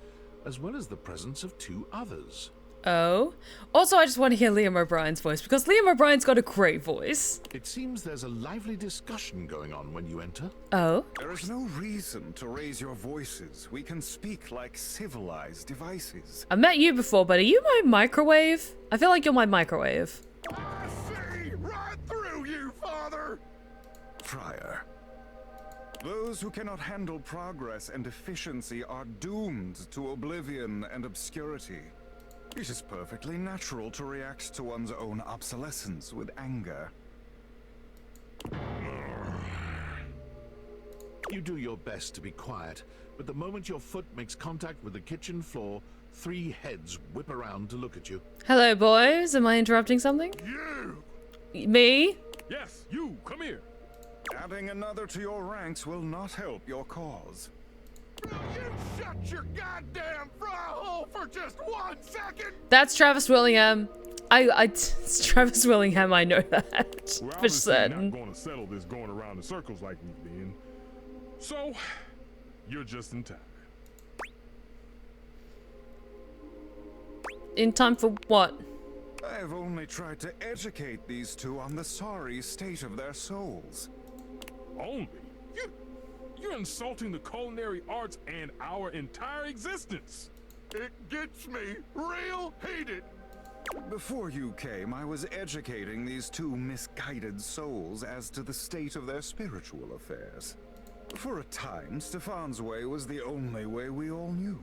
as well as the presence of two others. Oh? Also, I just want to hear Liam O'Brien's voice, because Liam O'Brien's got a great voice. It seems there's a lively discussion going on when you enter. Oh? There is no reason to raise your voices. We can speak like civilized devices. I've met you before, but are you my microwave? I feel like you're my microwave. I see right through you, Father! Friar. Those who cannot handle progress and efficiency are doomed to oblivion and obscurity. It is perfectly natural to react to one's own obsolescence with anger. You do your best to be quiet, but the moment your foot makes contact with the kitchen floor, 3 heads whip around to look at you. Hello, boys. Am I interrupting something? You! Me? Yes, you! Come here! Adding another to your ranks will not help your cause. Will you shut your goddamn fry hole for just 1 second? That's Travis Willingham. It's Travis Willingham, I know that. We're For obviously certain. not going to settle this going around in circles like we've been. So, you're just in time. In time for what? I've only tried to educate these two on the sorry state of their souls. Only? You're insulting the culinary arts and our entire existence. It gets me real heated. Before you came, I was educating these two misguided souls as to the state of their spiritual affairs. For a time, Stefan's way was the only way we all knew.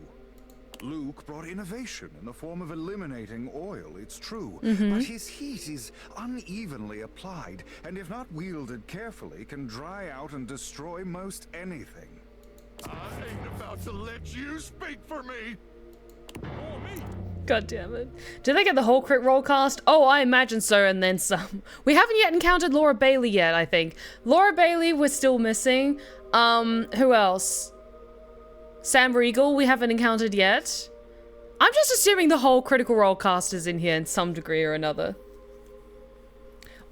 Luke brought innovation in the form of eliminating oil, it's true, but his heat is unevenly applied, and if not wielded carefully, can dry out and destroy most anything. I ain't about to let you speak for me. Or me. God damn it. Did they get the whole crit roll cast? Oh, I imagine so, and then some. We haven't yet encountered Laura Bailey yet, I think. Laura Bailey we're still missing. Who else? Sam Riegel we haven't encountered yet. I'm just assuming the whole Critical Role cast is in here in some degree or another.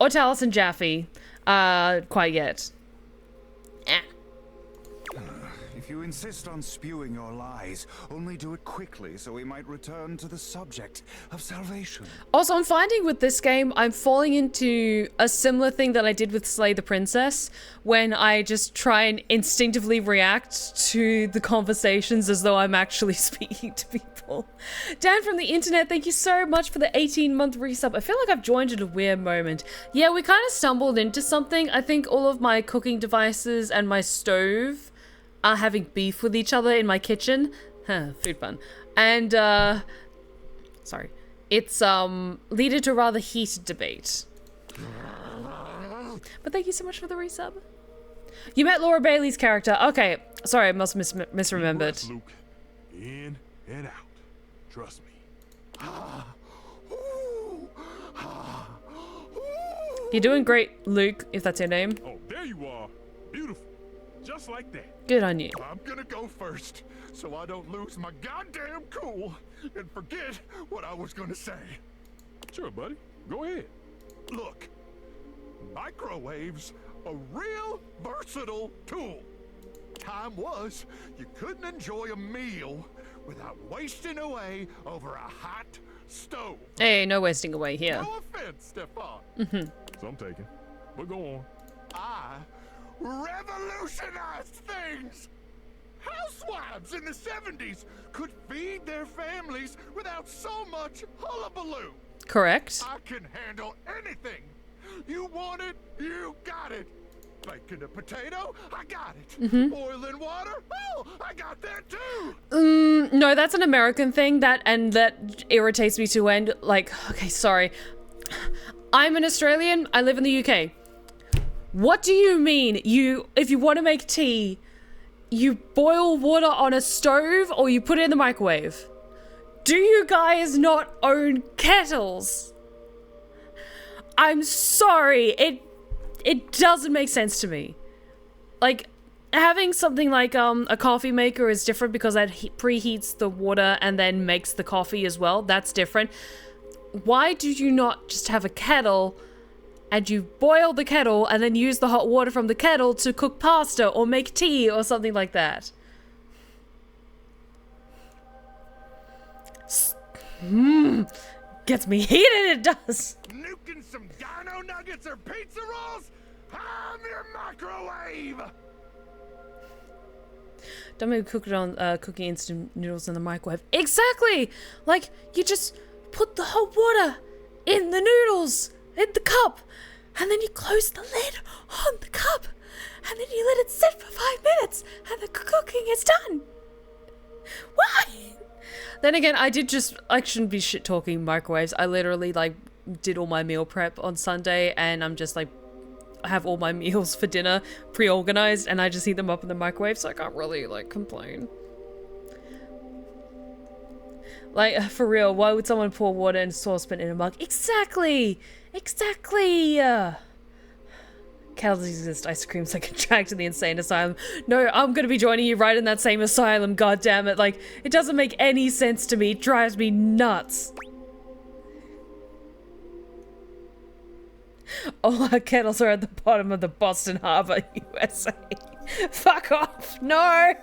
Or Talis and Jaffe. Quite yet. If you insist on spewing your lies, only do it quickly so we might return to the subject of salvation. Also, I'm finding with this game, I'm falling into a similar thing that I did with Slay the Princess, when I just try and instinctively react to the conversations as though I'm actually speaking to people. Dan from the internet, thank you so much for the 18-month resub. I feel like I've joined at a weird moment. Yeah, we kind of stumbled into something. I think all of my cooking devices and my stove are having beef with each other in my kitchen. Food fun. And, sorry. It's, leaded to a rather heated debate. But thank you so much for the resub. You met Laura Bailey's character. Okay. Sorry, I must misremembered. Luke. In and out. Trust me. You're doing great, Luke, if that's your name. Oh, there you are. Beautiful. Just like that. Good on you. I'm gonna go first, so I don't lose my goddamn cool and forget what I was gonna say. Sure, buddy. Go ahead. Look, microwaves, a real versatile tool. Time was, you couldn't enjoy a meal without wasting away over a hot stove. Hey, no wasting away here. No offense, Stefan. Some taken. But go on. I revolutionized things. Housewives in the 70s could feed their families without so much hullabaloo. Correct. I can handle anything. You want it, you got it. Baking a potato, I got it. Boiling water, oh, I got that too. No, that's an American thing, that irritates me to end. Like, okay, sorry. I'm an Australian, I live in the UK. What do you mean if you want to make tea, you boil water on a stove or you put it in the microwave? Do you guys not own kettles? I'm sorry, it doesn't make sense to me. Like, having something like a coffee maker is different because that preheats the water and then makes the coffee as well. That's different. Why do you not just have a kettle and you boil the kettle and then use the hot water from the kettle to cook pasta or make tea or something like that? Gets me heated, it does. Nuking some dino nuggets or pizza rolls? I'm your microwave. Don't make cooking instant noodles in the microwave. Exactly! Like, you just put the hot water in the noodles, in the cup, and then you close the lid on the cup, and then you let it sit for 5 minutes, and the cooking is done. Why? Then again, I shouldn't be shit talking microwaves. I literally, like, did all my meal prep on Sunday, and I'm just, like, I have all my meals for dinner pre-organized, and I just heat them up in the microwave, so I can't really, like, complain. Like, for real, why would someone pour water and saucepan in a mug? Exactly! Exactly! Kettles exist, ice creams like a drag to the insane asylum. No, I'm gonna be joining you right in that same asylum, goddammit. Like, it doesn't make any sense to me. It drives me nuts. All our kettles are at the bottom of the Boston Harbor, USA. Fuck off! No!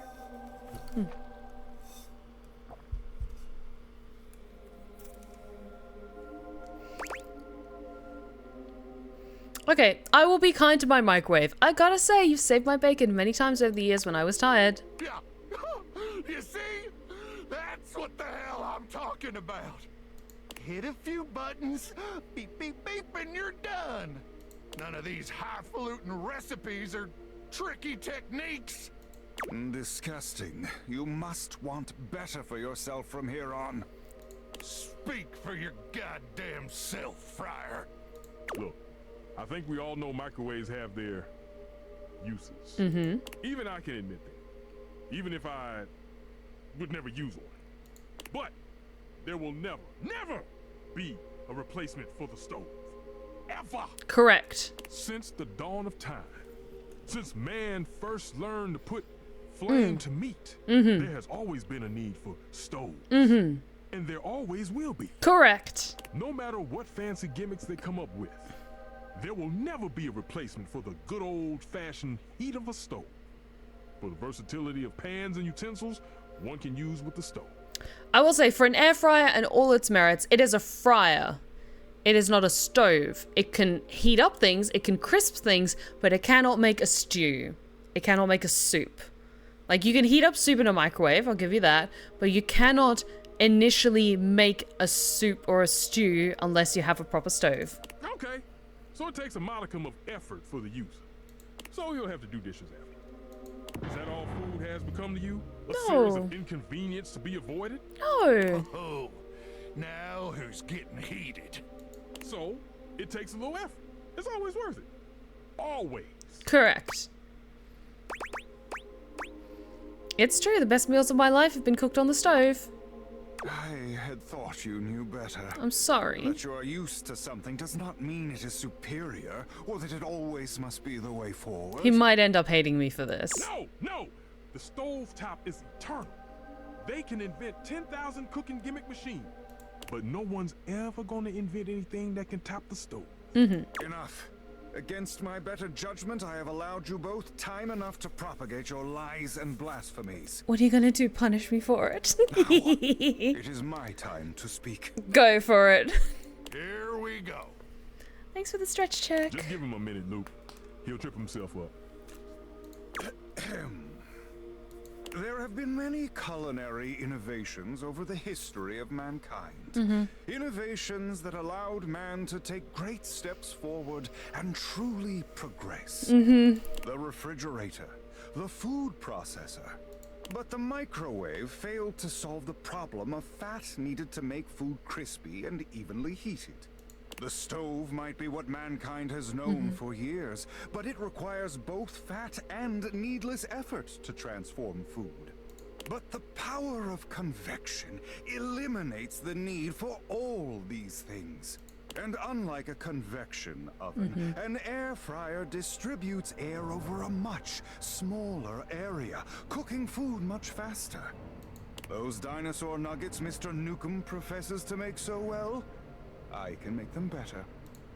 Okay, I will be kind to my microwave. I gotta say, you've saved my bacon many times over the years when I was tired. Yeah. You see? That's what the hell I'm talking about. Hit a few buttons, beep, beep, beep, and you're done. None of these highfalutin recipes are tricky techniques. Disgusting. You must want better for yourself from here on. Speak for your goddamn self, Friar. Look, I think we all know microwaves have their uses. Even I can admit that. Even if I would never use one. But there will never, never be a replacement for the stove. Ever. Correct. Since the dawn of time, since man first learned to put flame to meat, there has always been a need for stoves. And there always will be. Correct. No matter what fancy gimmicks they come up with, there will never be a replacement for the good old-fashioned heat of a stove. For the versatility of pans and utensils, one can use with the stove. I will say, for an air fryer and all its merits, it is a fryer. It is not a stove. It can heat up things, it can crisp things, but it cannot make a stew. It cannot make a soup. Like, you can heat up soup in a microwave, I'll give you that, but you cannot initially make a soup or a stew unless you have a proper stove. Okay, so it takes a modicum of effort for the user. So you'll have to do dishes after. Is that all food has become to you? A series of inconvenience to be avoided? No. Oh, now who's getting heated? So, it takes a little effort. It's always worth it. Always. Correct. It's true, the best meals of my life have been cooked on the stove. I had thought you knew better. I'm sorry. That you are used to something does not mean it is superior, or that it always must be the way forward. He might end up hating me for this. No! The stovetop is eternal. They can invent 10,000 cooking gimmick machines, but no one's ever gonna invent anything that can top the stove. Enough. Against my better judgment, I have allowed you both time enough to propagate your lies and blasphemies. What are you gonna do? Punish me for it? It is my time to speak. Go for it. Here we go. Thanks for the stretch check. Just give him a minute, Luke. He'll trip himself up. There have been many culinary innovations over the history of mankind. Innovations that allowed man to take great steps forward and truly progress. The refrigerator, the food processor. But the microwave failed to solve the problem of fat needed to make food crispy and evenly heated. The stove might be what mankind has known for years, but it requires both fat and needless effort to transform food. But the power of convection eliminates the need for all these things. And unlike a convection oven, an air fryer distributes air over a much smaller area, cooking food much faster. Those dinosaur nuggets Mr. Newsom professes to make so well, I can make them better.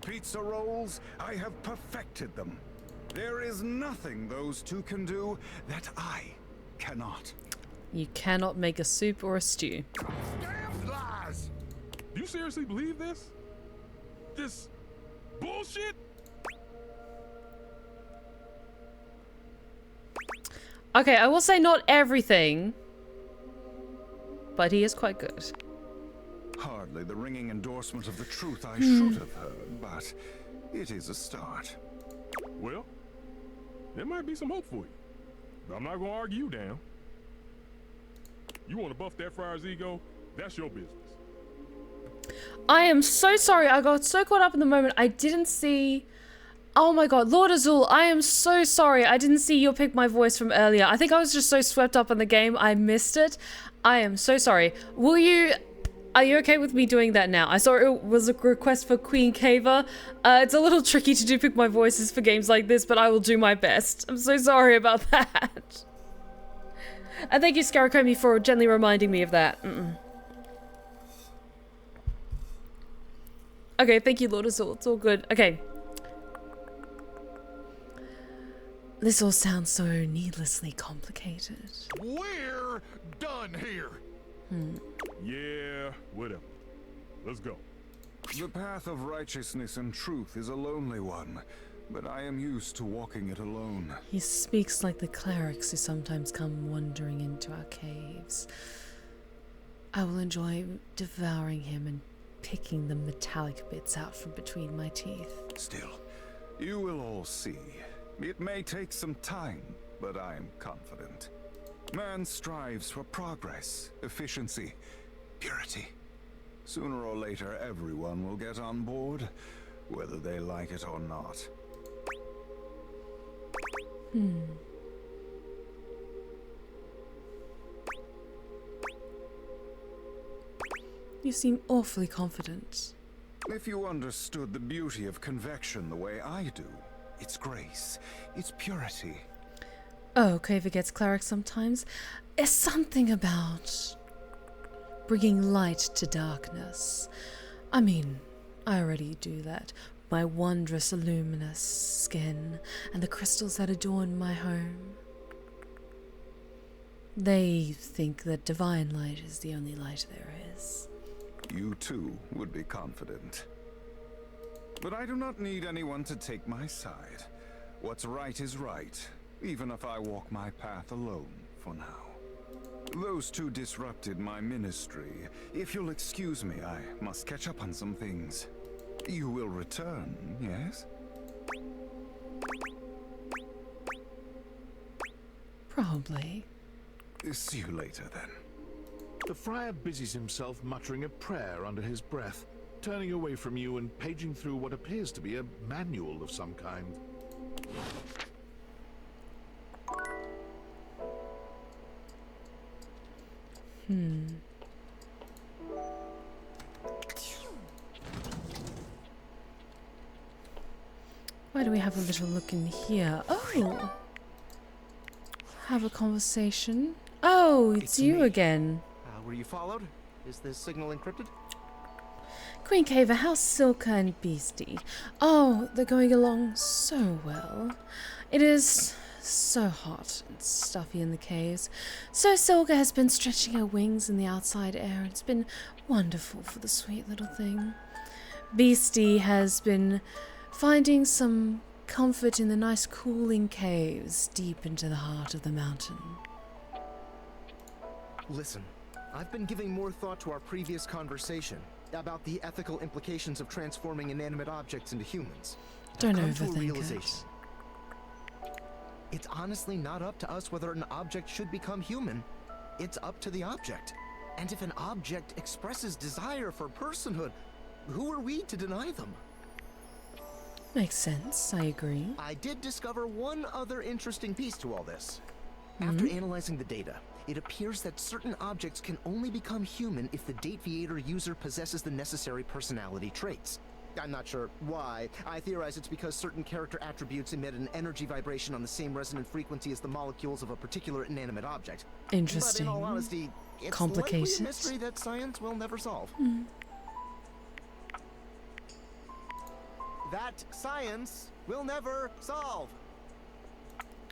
Pizza rolls, I have perfected them. There is nothing those two can do that I cannot. You cannot make a soup or a stew. Damn lies! Do you seriously believe this? This bullshit? Okay, I will say not everything, but he is quite good. Hardly the ringing endorsement of the truth I should have heard, but it is a start. Well, there might be some hope for you. But I'm not gonna argue you down. You want to buff that friar's ego? That's your business. I am so sorry. I got so caught up in the moment. I didn't see... Oh my god, Lord Azul, I am so sorry. I didn't see your Pick My Voice from earlier. I think I was just so swept up in the game, I missed it. I am so sorry. Will you... Are you okay with me doing that now? I saw it was a request for Queen Caver. It's a little tricky to do Pick My Voices for games like this, but I will do my best. I'm so sorry about that. And thank you, Scaracomi, for gently reminding me of that. Okay, thank you, Lord Azul. It's all good. Okay. This all sounds so needlessly complicated. We're done here. Yeah, whatever. Let's go. The path of righteousness and truth is a lonely one, but I am used to walking it alone. He speaks like the clerics who sometimes come wandering into our caves. I will enjoy devouring him and picking the metallic bits out from between my teeth. Still, you will all see. It may take some time, but I am confident. Man strives for progress, efficiency, purity. Sooner or later, everyone will get on board, whether they like it or not. You seem awfully confident. If you understood the beauty of convection the way I do, its grace, its purity. Oh, okay, forgets clerics sometimes. There's something about bringing light to darkness. I mean, I already do that. My wondrous luminous skin and the crystals that adorn my home. They think that divine light is the only light there is. You too would be confident. But I do not need anyone to take my side. What's right is right, even if I walk my path alone for now. Those two disrupted my ministry. If you'll excuse me, I must catch up on some things. You will return, yes? Probably. See you later, then. The friar busies himself muttering a prayer under his breath, turning away from you and paging through what appears to be a manual of some kind. Why do we have a little look in here? Oh! Have a conversation. Oh, it's you me. again. Were you followed? Is this signal encrypted? Queen Caver, how's Silka and Beastie? Oh, they're going along so well. It is so hot and stuffy in the caves. So Silka has been stretching her wings in the outside air. It's been wonderful for the sweet little thing. Beastie has been finding some comfort in the nice cooling caves deep into the heart of the mountain. Listen, I've been giving more thought to our previous conversation about the ethical implications of transforming inanimate objects into humans. Don't I've come to a overthink realization. It's honestly not up to us whether an object should become human. It's up to the object. And if an object expresses desire for personhood, who are we to deny them? Makes sense, I agree. I did discover one other interesting piece to all this. After analyzing the data, it appears that certain objects can only become human if the Dateviator user possesses the necessary personality traits. I'm not sure why. I theorize it's because certain character attributes emit an energy vibration on the same resonant frequency as the molecules of a particular inanimate object. Interesting. But in all honesty, it's Complicated. likely a mystery that science will never solve. That science will never solve.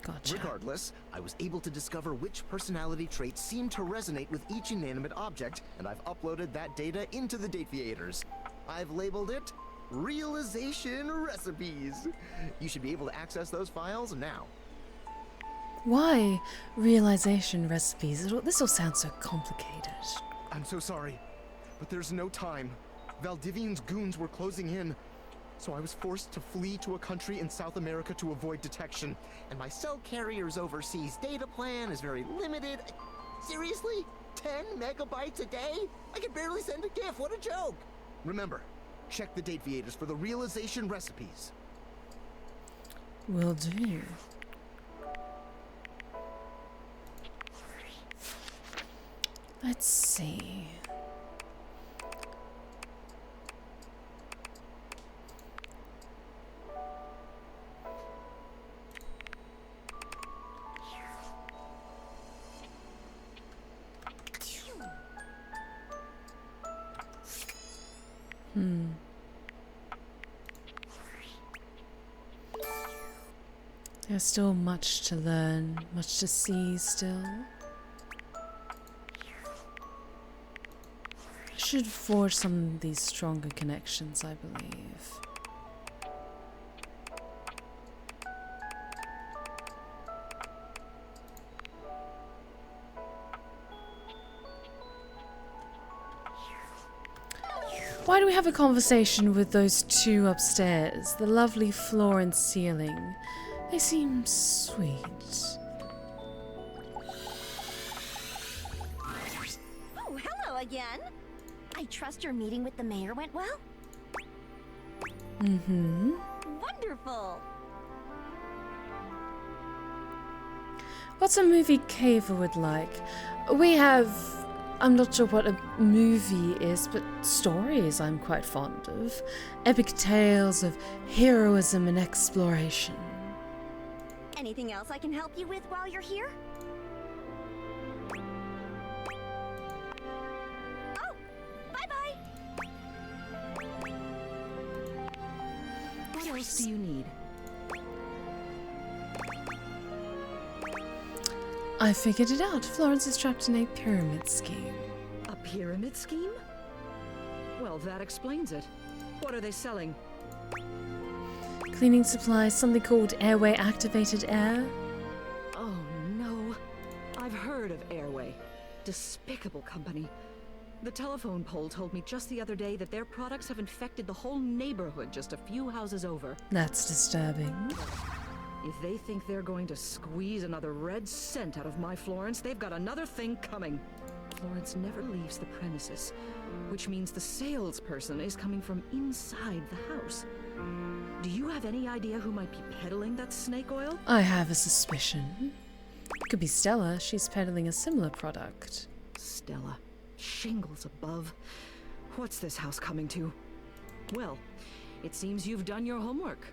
Gotcha. Regardless, I was able to discover which personality traits seem to resonate with each inanimate object, and I've uploaded that data into the Dateviators. I've labeled it Realization Recipes. You should be able to access those files now. Why realization recipes? This all sounds so complicated. I'm so sorry, but there's no time. Valdivian's goons were closing in, so I was forced to flee to a country in South America to avoid detection. And my cell carrier's overseas data plan is very limited. Seriously? 10 megabytes a day? I can barely send a GIF, what a joke! Remember, check the Dateviators for the realization recipes. Will do. Let's see. There's still much to learn, much to see still. should forge some of these stronger connections, I believe. Why do we have a conversation with those two upstairs? The lovely floor and ceiling. They seem sweet. Oh, hello again. I trust your meeting with the mayor went well? Mm-hmm. Wonderful. What's a movie Caver would like? We have... I'm not sure what a movie is, but stories I'm quite fond of. Epic tales of heroism and exploration. Anything else I can help you with while you're here? Oh, bye-bye. What else do you need? I figured it out. Florence is trapped in a pyramid scheme. A pyramid scheme? Well, that explains it. What are they selling? Cleaning supplies, something called airway activated air. Oh no. I've heard of Airway. Despicable company. The telephone pole told me just the other day that their products have infected the whole neighborhood just a few houses over. That's disturbing. If they think they're going to squeeze another red cent out of my Florence, they've got another thing coming. Florence never leaves the premises, which means the salesperson is coming from inside the house. Do you have any idea who might be peddling that snake oil? I have a suspicion. Could be Stella. She's peddling a similar product. Stella. Shingles above. What's this house coming to? Well, it seems you've done your homework.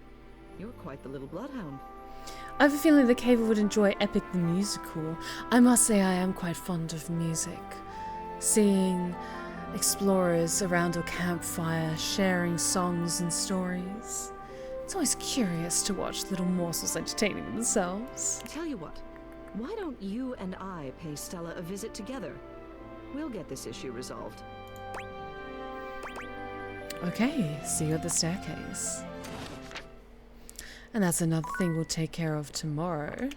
You're quite the little bloodhound. I have a feeling the Caver would enjoy Epic the Musical. I must say I am quite fond of music. Seeing explorers around a campfire, sharing songs and stories. It's always curious to watch little morsels entertaining themselves. Tell you what, why don't you and I pay Stella a visit together? We'll get this issue resolved. Okay, see you at the staircase. And that's another thing we'll take care of tomorrow.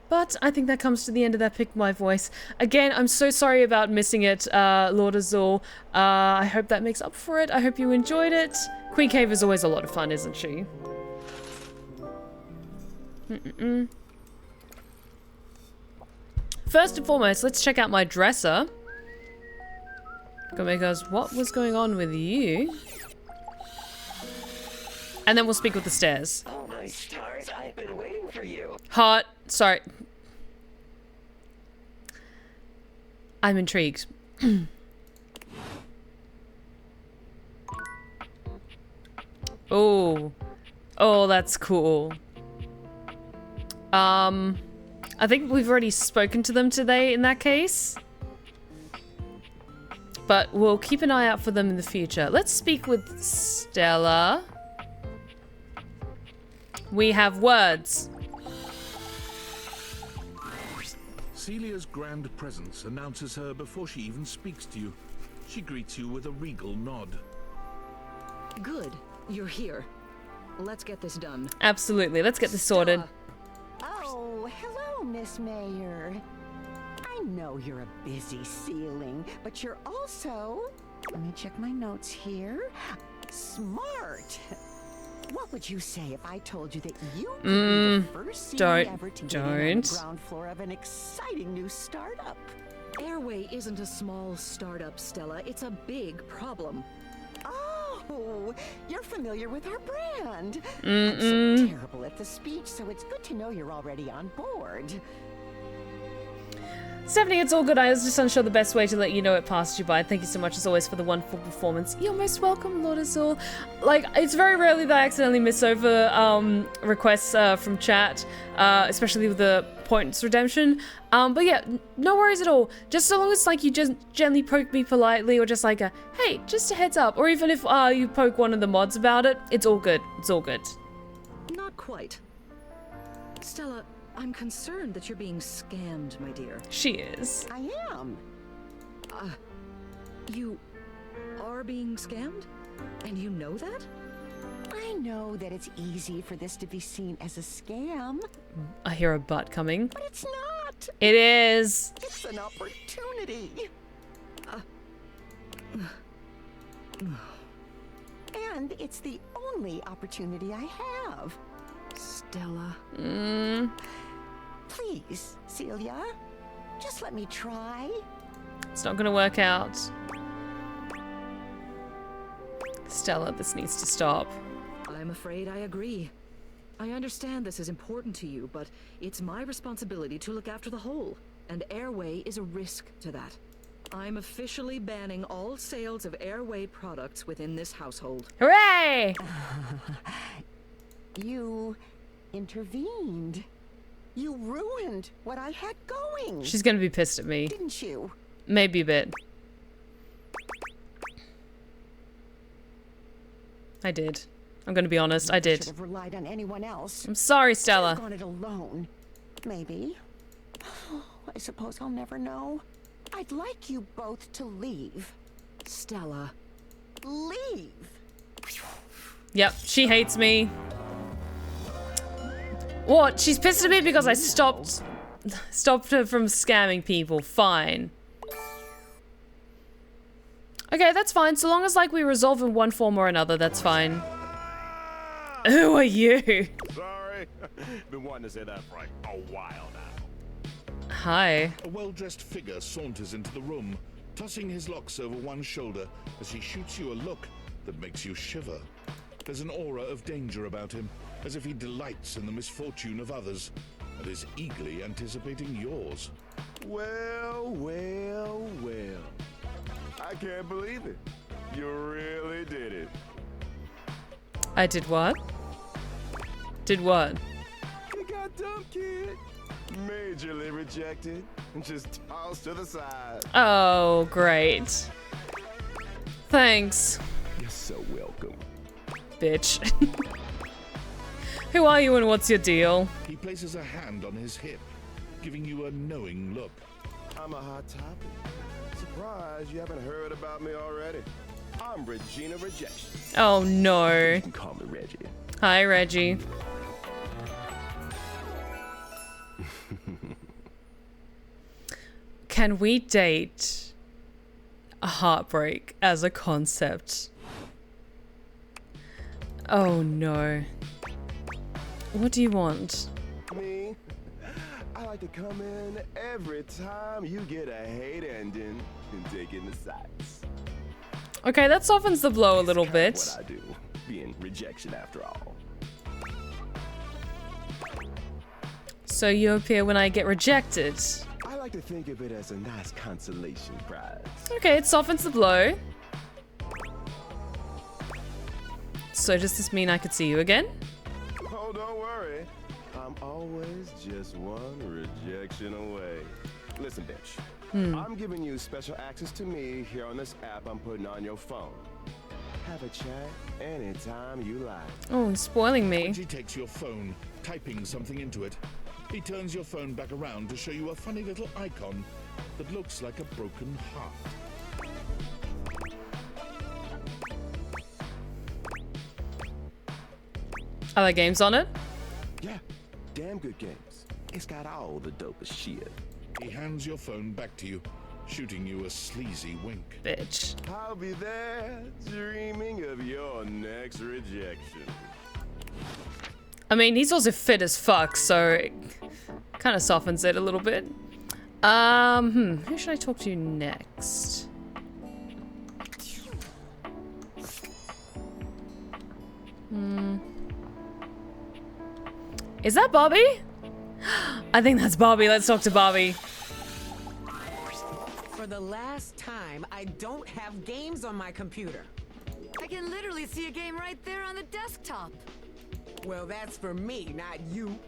But I think that comes to the end of that Pick My Voice. Again, I'm so sorry about missing it, Lord Azul. I hope that makes up for it. I hope you enjoyed it. Queen Cave is always a lot of fun, isn't she? First and foremost, let's check out my dresser. Because what was going on with you? And then we'll speak with the stairs. Oh my stars, I've been waiting for you. Hot. Sorry. I'm intrigued. Oh. Oh, that's cool. I think we've already spoken to them today in that case. But we'll keep an eye out for them in the future. Let's speak with Stella. We have words. Celia's grand presence announces her before she even speaks to you. She greets you with a regal nod. Good. You're here. Let's get this done. Absolutely. Let's get this sorted. Oh, hello, Miss Mayor. I know you're a busy ceiling, but you're also... Let me check my notes here. Smart. What would you say if I told you that you could be the first ceiling ever to get in on the ground floor of an exciting new startup? Airway isn't a small startup, Stella. It's a big problem. Oh, you're familiar with our brand. I'm so terrible at the speech, so it's good to know you're already on board. Stephanie, it's all good. I was just unsure the best way to let you know it passed you by. Thank you so much, as always, for the wonderful performance. You're most welcome, Lord Azul. Like, it's very rarely that I accidentally miss over requests from chat, especially with the points redemption. But yeah, no worries at all. Just so long as, like, you just gently poke me politely, or just like a, hey, just a heads up. Or even if you poke one of the mods about it, it's all good. It's all good. Not quite. Stella, I'm concerned that you're being scammed, my dear. She is. I am. You are being scammed? And you know that? I know that it's easy for this to be seen as a scam. I hear a butt coming. But it's not. It is. It's an opportunity. And it's the only opportunity I have. Stella. Please, Celia. Just let me try. It's not gonna work out. Stella, this needs to stop. I'm afraid I agree. I understand this is important to you, but it's my responsibility to look after the whole, and Airway is a risk to that. I'm officially banning all sales of Airway products within this household. Hooray! You intervened. You ruined what I had going. She's gonna be pissed at me. Didn't you? Maybe a bit. I did. I'm gonna be honest, I did. Should have relied on anyone else. I'm sorry, Stella. I've gone it alone. Maybe. I suppose I'll never know. I'd like you both to leave. Stella. Leave! Yep, she hates me. What? She's pissed at me because I stopped her from scamming people. Fine. Okay, that's fine. So long as, like, we resolve in one form or another, that's fine. Who are you? Sorry. Been wanting to say that for like a while now. Hi. A well-dressed figure saunters into the room, tossing his locks over one shoulder as he shoots you a look that makes you shiver. There's an aura of danger about him, as if he delights in the misfortune of others, and is eagerly anticipating yours. Well, well, well. I can't believe it. You really did it. I did what? Did what? You got dumb, kid. Majorly rejected and just tossed to the side. Oh, great. Thanks. You're so welcome. Bitch. Who are you and what's your deal? He places a hand on his hip, giving you a knowing look. I'm a hot topic. Surprised you haven't heard about me already. I'm Regina Rejection. Oh no. You can call me Reggie. Hi, Reggie. Can we date a heartbreak as a concept? Oh no. What do you want? Me? I like to come in every time you get a hate ending and take in the sights. Okay, that softens the blow a little bit. What I do, being rejection after all. So you appear when I get rejected. I like to think of it as a nice consolation prize. Okay, it softens the blow. So does this mean I could see you again? Oh, don't worry. I'm always just one rejection away. Listen, bitch. I'm giving you special access to me here on this app I'm putting on your phone. Have a chat anytime you like. Oh, he's spoiling me. Reggie takes your phone, typing something into it. He turns your phone back around to show you a funny little icon that looks like a broken heart. Are there games on it? Yeah, damn good games. It's got all the dopest shit. He hands your phone back to you, shooting you a sleazy wink. Bitch. I'll be there dreaming of your next rejection. I mean, he's also fit as fuck, so it kind of softens it a little bit. Who should I talk to next? Is that Bobby? I think that's Bobby. Let's talk to Bobby. For the last time, I don't have games on my computer. I can literally see a game right there on the desktop. Well, that's for me, not you.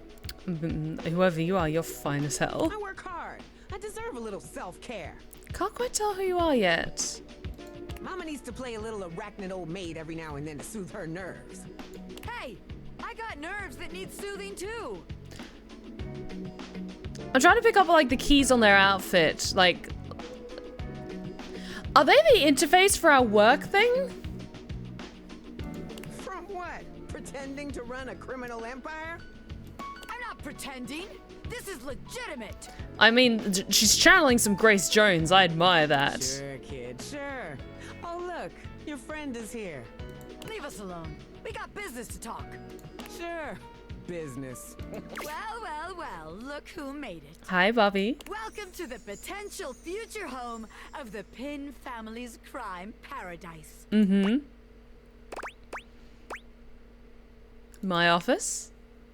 Whoever you are, you're fine as hell. I work hard. I deserve a little self-care. Can't quite tell who you are yet. Mama needs to play a little arachnid old maid every now and then to soothe her nerves. Hey, I got nerves that need soothing too. I'm trying to pick up like the keys on their outfit. Like, Are they the interface for our work thing? From what? Pretending to run a criminal empire? I'm not pretending. This is legitimate. I mean, she's channeling some Grace Jones. I admire that. Sure, kid, sure. Oh, look, your friend is here. Leave us alone. We got business to talk. Sure, business. Well, look who made it. Hi, Bobby. Welcome to the potential future home of the Pin family's crime paradise. Mm-hmm. My office?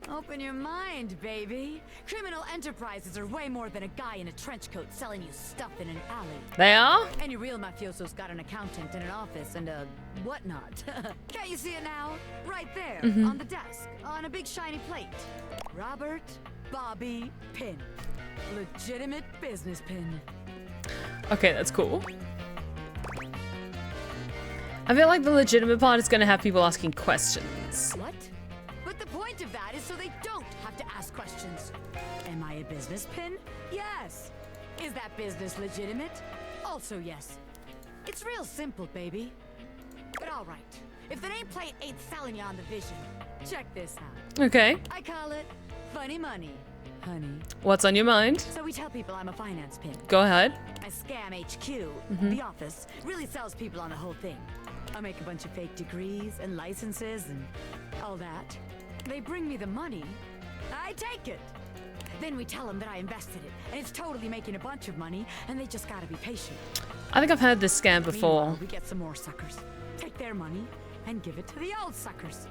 Open your mind, baby. Criminal enterprises are way more than a guy in a trench coat selling you stuff in an alley. They are? Any real mafioso's got an accountant and an office and a whatnot. Can't you see it now? Right there, on the desk, on a big shiny plate. Robert Bobby Pin. Legitimate business pin. Okay, that's cool. I feel like the legitimate part is going to have people asking questions. What? But the point of that is so they don't have to ask questions. Am I a business pin? Yes. Is that business legitimate? Also yes. It's real simple, baby. But all right. If the nameplate ain't selling you on the vision, check this out. Okay. I call it funny money, honey. What's on your mind? So we tell people I'm a finance pin. Go ahead. I scam HQ, the office, really sells people on the whole thing. I make a bunch of fake degrees and licenses and all that. They bring me the money. I take it. Then we tell them that I invested it, and it's totally making a bunch of money, and they just gotta be patient. I think I've heard this scam before. Meanwhile, we get some more suckers, take their money, and give it to the old suckers.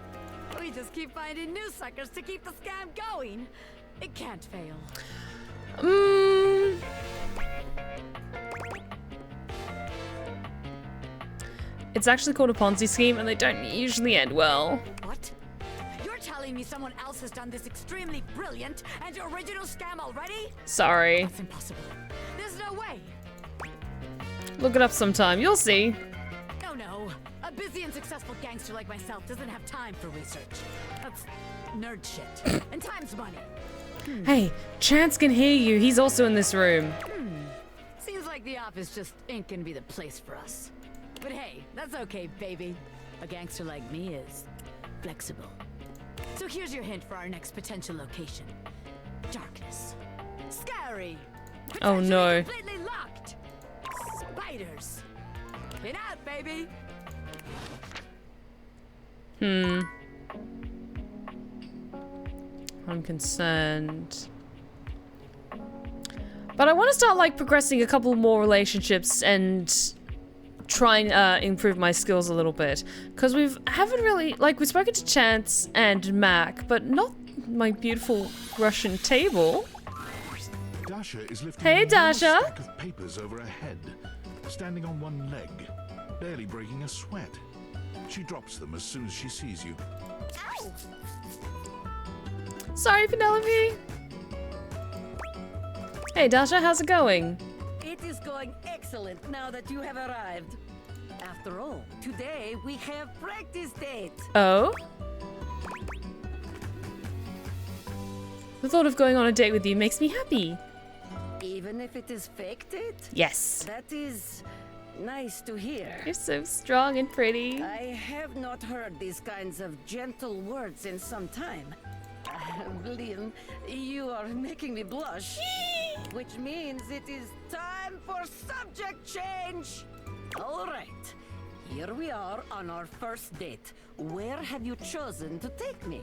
We just keep finding new suckers to keep the scam going. It can't fail. It's actually called a Ponzi scheme, and they don't usually end well. What? You're telling me someone else has done this extremely brilliant and original scam already? Sorry. That's impossible. There's no way. Look it up sometime. You'll see. No. A busy and successful gangster like myself doesn't have time for research. That's nerd shit. And time's money. Hey, Chance can hear you. He's also in this room. Seems like the office just ain't gonna be the place for us. But hey, that's okay, baby. A gangster like me is flexible. So here's your hint for our next potential location. Darkness. Scary. Oh no. Completely locked. Spiders. Get out, baby. I'm concerned. But I want to start like progressing a couple more relationships and try and improve my skills a little bit. Because haven't really, like, we've spoken to Chance and Mac, but not my beautiful Russian table. Dasha is lifting Hey, a Dasha. stack of papers over her head, standing on one leg, barely breaking a sweat. She drops them as soon as she sees you. Ow. Sorry, Penelope. Hey, Dasha, how's it going? It is going excellent now that you have arrived. After all, today we have practice date. Oh? The thought of going on a date with you makes me happy. Even if it is fake date? Yes. That is nice to hear. You're so strong and pretty. I have not heard these kinds of gentle words in some time. Liam, you are making me blush. Which means it is time for subject change. All right. Here we are on our first date. Where have you chosen to take me?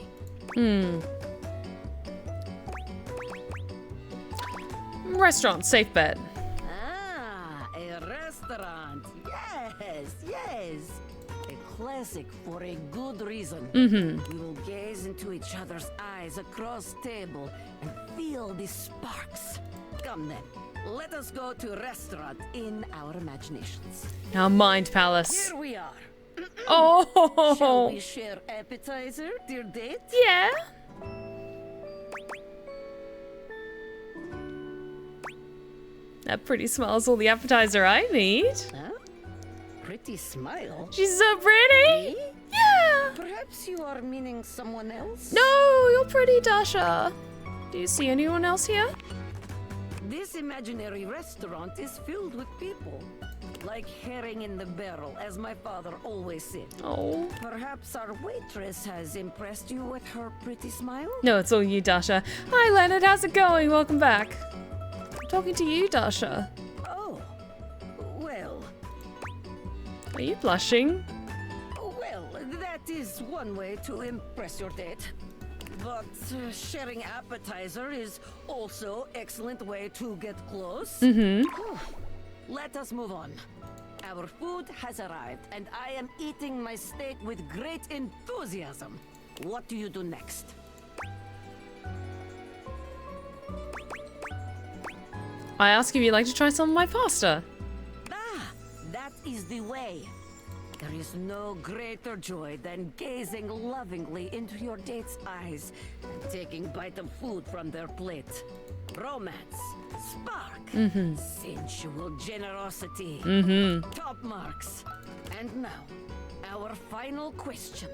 Restaurant, safe bet. Ah, a restaurant. Yes. A classic for a good reason. We will gaze into each other's eyes across table and feel the sparks. Come then, let us go to a restaurant in our imaginations. Our mind palace. Here we are. Oh! Shall we share appetizer, dear date? Yeah. That pretty smile is all the appetizer I need. Huh? Pretty smile. She's so pretty. Me? Yeah. Perhaps you are meaning someone else? No, you're pretty, Dasha. Do you see anyone else here? This imaginary restaurant is filled with people. Like herring in the barrel, as my father always said. Oh. Perhaps our waitress has impressed you with her pretty smile? No, it's all you, Dasha. Hi, Leonard. How's it going? Welcome back. I'm talking to you, Dasha. Oh. Well. Are you blushing? Well, that is one way to impress your date. But sharing appetizer is also excellent way to get close. Let us move on. Our food has arrived, and I am eating my steak with great enthusiasm. What do you do next? I ask if you'd like to try some of my pasta. Ah, that is the way. There is no greater joy than gazing lovingly into your date's eyes and taking a bite of food from their plate. Romance, spark, sensual generosity, top marks. And now, our final question.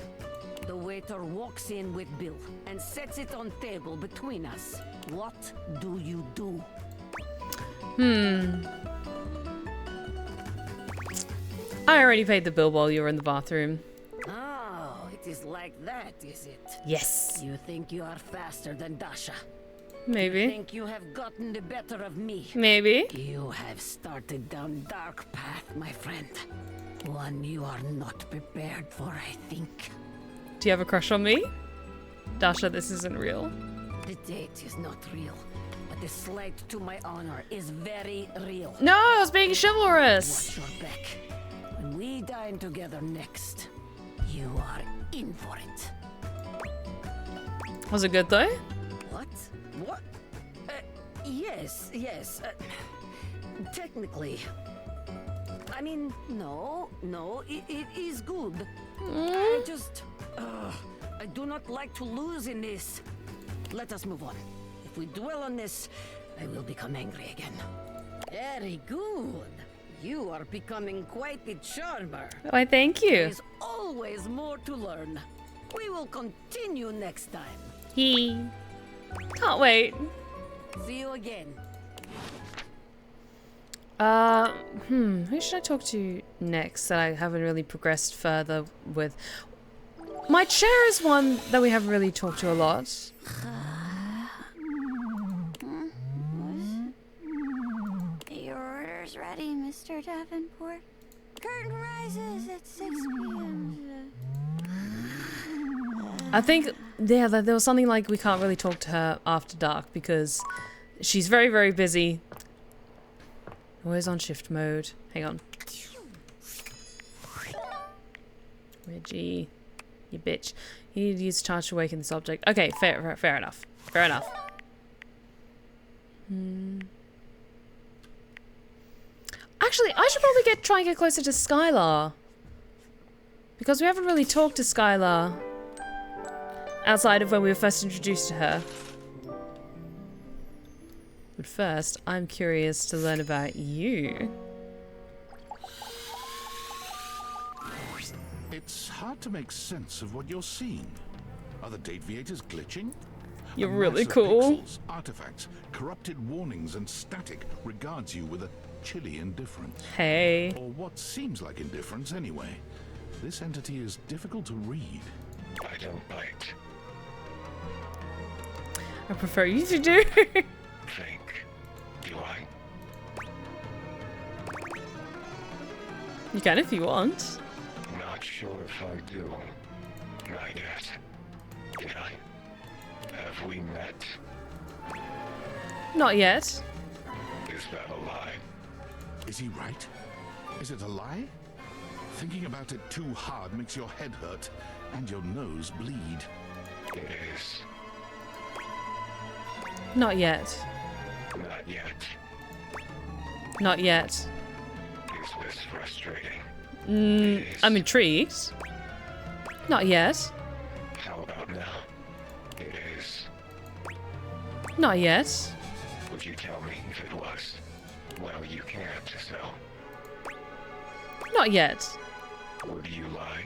The waiter walks in with bill and sets it on table between us. What do you do? I already paid the bill while you were in the bathroom. Oh, it is like that, is it? Yes. You think you are faster than Dasha? Maybe. You think you have gotten the better of me? Maybe. You have started down dark path, my friend. One you are not prepared for, I think. Do you have a crush on me? Dasha, this isn't real. The date is not real, but the slight to my honor is very real. No, I was being chivalrous. Watch your back. When we dine together next, you are in for it. Was it good though? What? What? Yes. Technically. I mean, no, it is good. I just... I do not like to lose in this. Let us move on. If we dwell on this, I will become angry again. Very good. You are becoming quite the charmer. Why, thank you. There is always more to learn. We will continue next time. Can't wait. See you again. Who should I talk to next that I haven't really progressed further with? My chair is one that we haven't really talked to a lot. Your order's ready, Mr. Davenport. Curtain rises at 6 p.m. I think, yeah, there was something like we can't really talk to her after dark because she's very, very busy. Always on shift mode. Hang on. Reggie, you bitch. You need to use charge to awaken this object. Okay, fair enough. Fair enough. Actually, I should probably try and get closer to Skylar. Because we haven't really talked to Skylar outside of when we were first introduced to her. But first, I'm curious to learn about you. It's hard to make sense of what you're seeing. Are the deviators glitching? You're A really mass of cool. Pixels, artifacts, corrupted warnings, and static regards you with a chilly indifference. Hey. Or what seems like indifference anyway. This entity is difficult to read. I don't bite. I prefer you to do. Think. Do I? You can if you want. Not sure if I do. Not yet. Did I? Have we met? Not yet. Is that a lie? Is he right? Is it a lie? Thinking about it too hard makes your head hurt and your nose bleed. It is. Not yet. Not yet. Not yet. Is this frustrating? I'm intrigued. Not yet. How about now? It is. Not yet. Would you tell me if it was? Well, you can't, so. Not yet. Would you lie?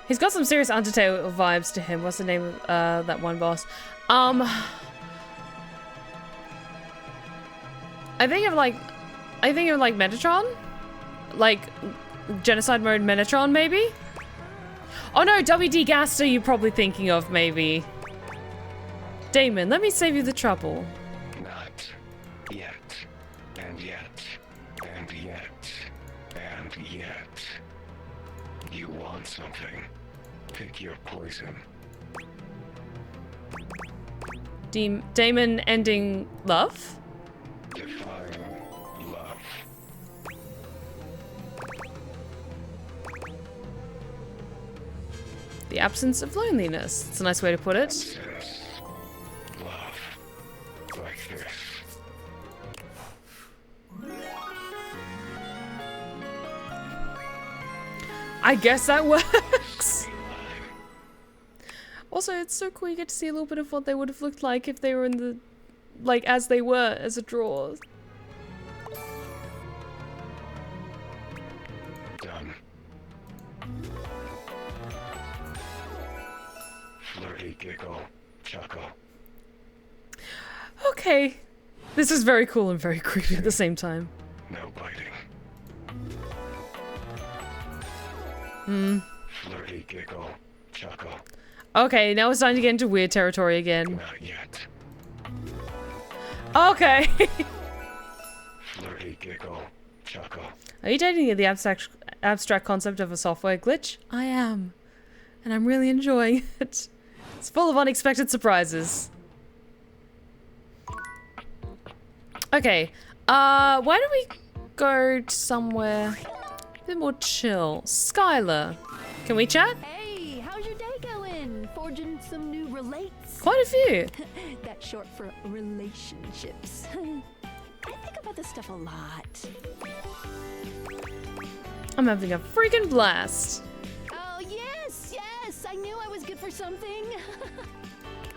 He's got some serious Undertale vibes to him. What's the name of that one boss? I think of like Metatron? Like genocide mode Metatron maybe? Oh no, WD Gaster you're probably thinking of maybe. Damon, let me save you the trouble. Not yet. And yet. And yet. And yet. You want something. Pick your poison. Damon ending love? Define love. The absence of loneliness. It's a nice way to put it. Love. Like this. I guess that works. Also, it's so cool you get to see a little bit of what they would have looked like if they were in the, like, as they were, as a draw. Done. Flirty giggle, chuckle. Okay. This is very cool and very creepy at the same time. No biting. Flirty giggle, chuckle. Okay, now it's time to get into weird territory again. Not yet. Okay. Flirty giggle, chuckle. Are you dating the abstract concept of a software glitch? I am. And I'm really enjoying it. It's full of unexpected surprises. Okay. Why don't we go to somewhere a bit more chill? Skylar. Can we chat? Hey, how's your day going? Forging some new relates? Quite a few. That's short for relationships. I think about this stuff a lot. I'm having a freaking blast. Oh, yes, yes! I knew I was good for something.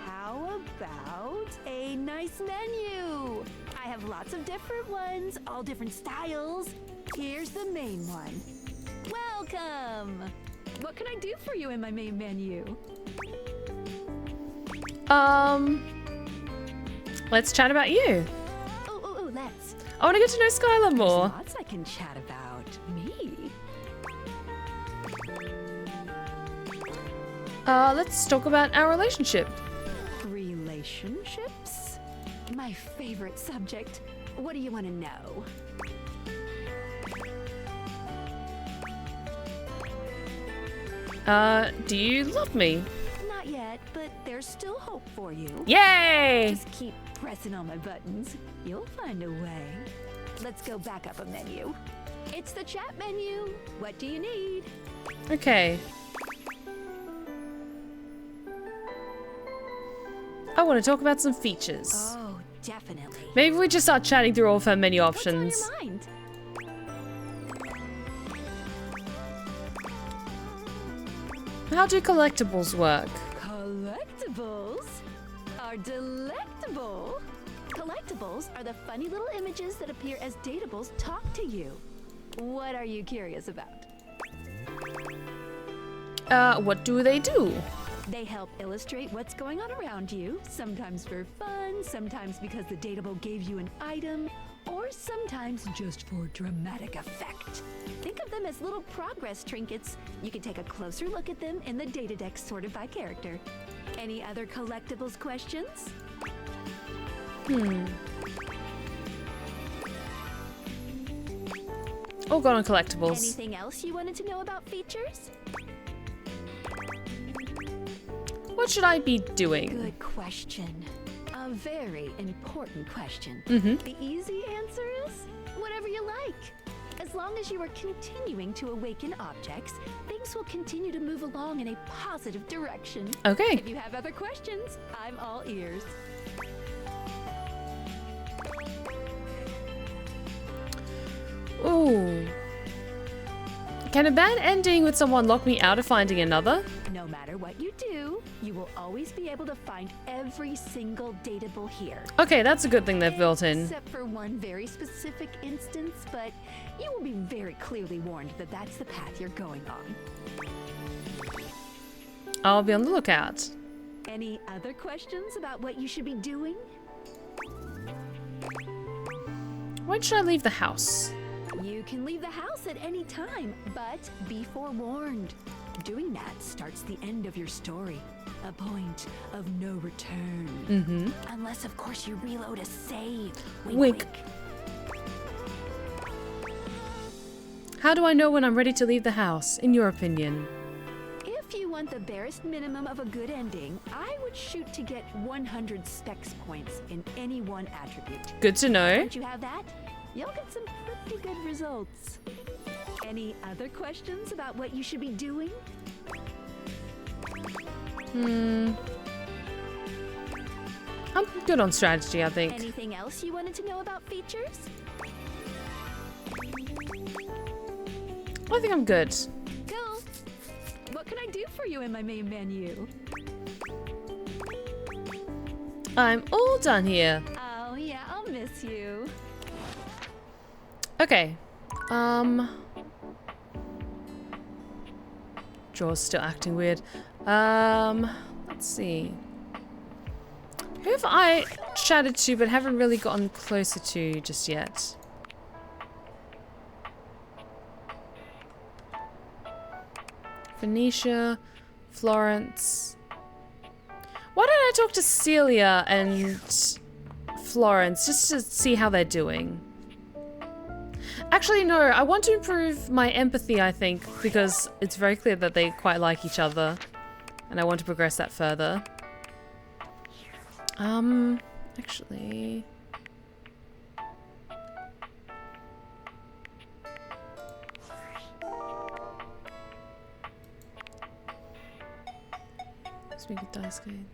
How about a nice menu? I have lots of different ones, all different styles. Here's the main one. Welcome! What can I do for you in my main menu? Let's chat about you. Oh, let's. I want to get to know Skylar more. There's lots I can chat about. Me? Let's talk about our relationship. Relationships? My favorite subject. What do you want to know? Do you love me? Not yet, but there's still hope for you. Yay! Just keep pressing on my buttons. You'll find a way. Let's go back up a menu. It's the chat menu. What do you need? Okay. I want to talk about some features. Oh, definitely. Maybe we just start chatting through all of her menu options. What's on your mind? How do collectibles work? Collectibles are delectable. Collectibles are the funny little images that appear as datables talk to you. What are you curious about? What do they do? They help illustrate what's going on around you, sometimes for fun, sometimes because the datable gave you an item, or sometimes just for dramatic effect. Think of them as little progress trinkets. You can take a closer look at them in the data deck sorted by character. Any other collectibles questions? All gone on collectibles. Anything else you wanted to know about features? What should I be doing? Good question. A very important question. Mm-hmm. The easy answer is whatever you like. As long as you are continuing to awaken objects, things will continue to move along in a positive direction. Okay. If you have other questions, I'm all ears. Ooh. Can a bad ending with someone lock me out of finding another? No matter what you do, you will always be able to find every single datable here. Okay, that's a good thing they've built in. Except for one very specific instance, but you will be very clearly warned that that's the path you're going on. I'll be on the lookout. Any other questions about what you should be doing? When should I leave the house? You can leave the house at any time, but be forewarned. Doing that starts the end of your story. A point of no return. Mm-hmm. Unless, of course, you reload a save. Wink, Wink. How do I know when I'm ready to leave the house, in your opinion? If you want the barest minimum of a good ending, I would shoot to get 100 specs points in any one attribute. Good to know. Once you have that, you'll get some pretty good results. Any other questions about what you should be doing? I'm good on strategy, I think. Anything else you wanted to know about features? I think I'm good. Cool. What can I do for you in my main menu? I'm all done here. Oh yeah, I'll miss you. Okay. Jaw's still acting weird. Let's see. Who have I chatted to but haven't really gotten closer to just yet? Phoenicia, Florence. Why don't I talk to Celia and Florence just to see how they're doing? Actually, no, I want to improve my empathy, I think, because it's very clear that they quite like each other. And I want to progress that further. Actually... Let's make a dice game.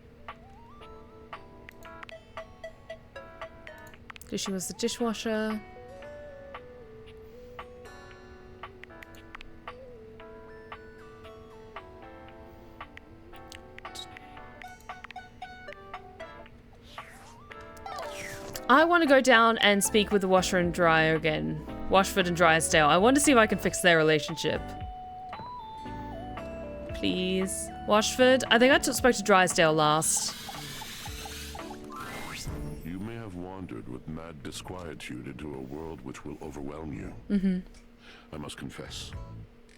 Because she was the dishwasher. I want to go down and speak with the washer and dryer again. Washford and Drysdale. I want to see if I can fix their relationship. Please. Washford? I think I spoke to Drysdale last. You may have wandered with mad disquietude into a world which will overwhelm you. Mm-hmm. I must confess,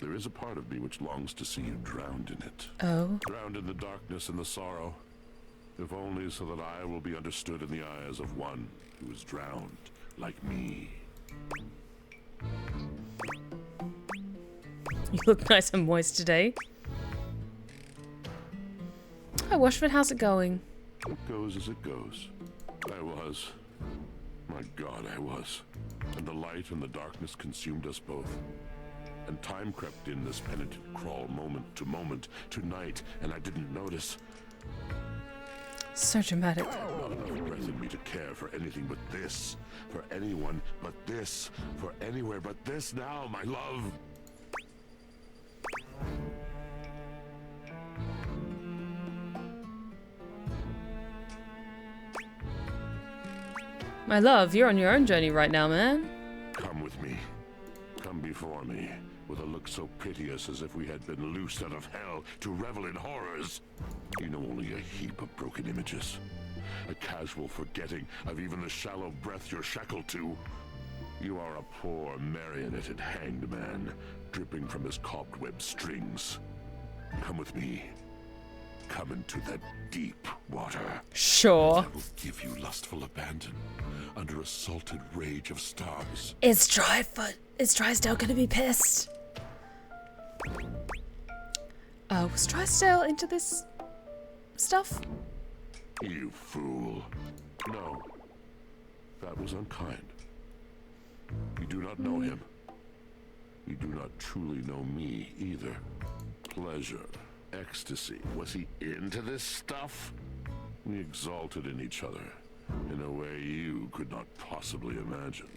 there is a part of me which longs to see you drowned in it. Oh. Drowned in the darkness and the sorrow. If only so that I will be understood in the eyes of one who is drowned like me. You look nice and moist today. Hi, Washford. How's it going? It goes as it goes. I was. My God, I was. And the light and the darkness consumed us both. And time crept in this penitent crawl moment, to night, and I didn't notice. So dramatic. Not enough breath in me to care for anything but this. For anyone but this. For anywhere but this now, my love. My love, you're on your own journey right now, man. Come with me. Come before me, with a look so piteous as if we had been loosed out of hell to revel in horrors. You know only a heap of broken images. A casual forgetting of even the shallow breath you're shackled to. You are a poor, marionetted hanged man, dripping from his cobweb strings. Come with me. Come into that deep water. Sure. I will give you lustful abandon under a salted rage of stars. Is Drysdale gonna be pissed? Was Drysdale into this stuff? You fool. No. That was unkind. You do not know him. You do not truly know me either. Pleasure. Ecstasy. Was he into this stuff? We exalted in each other in a way you could not possibly imagine.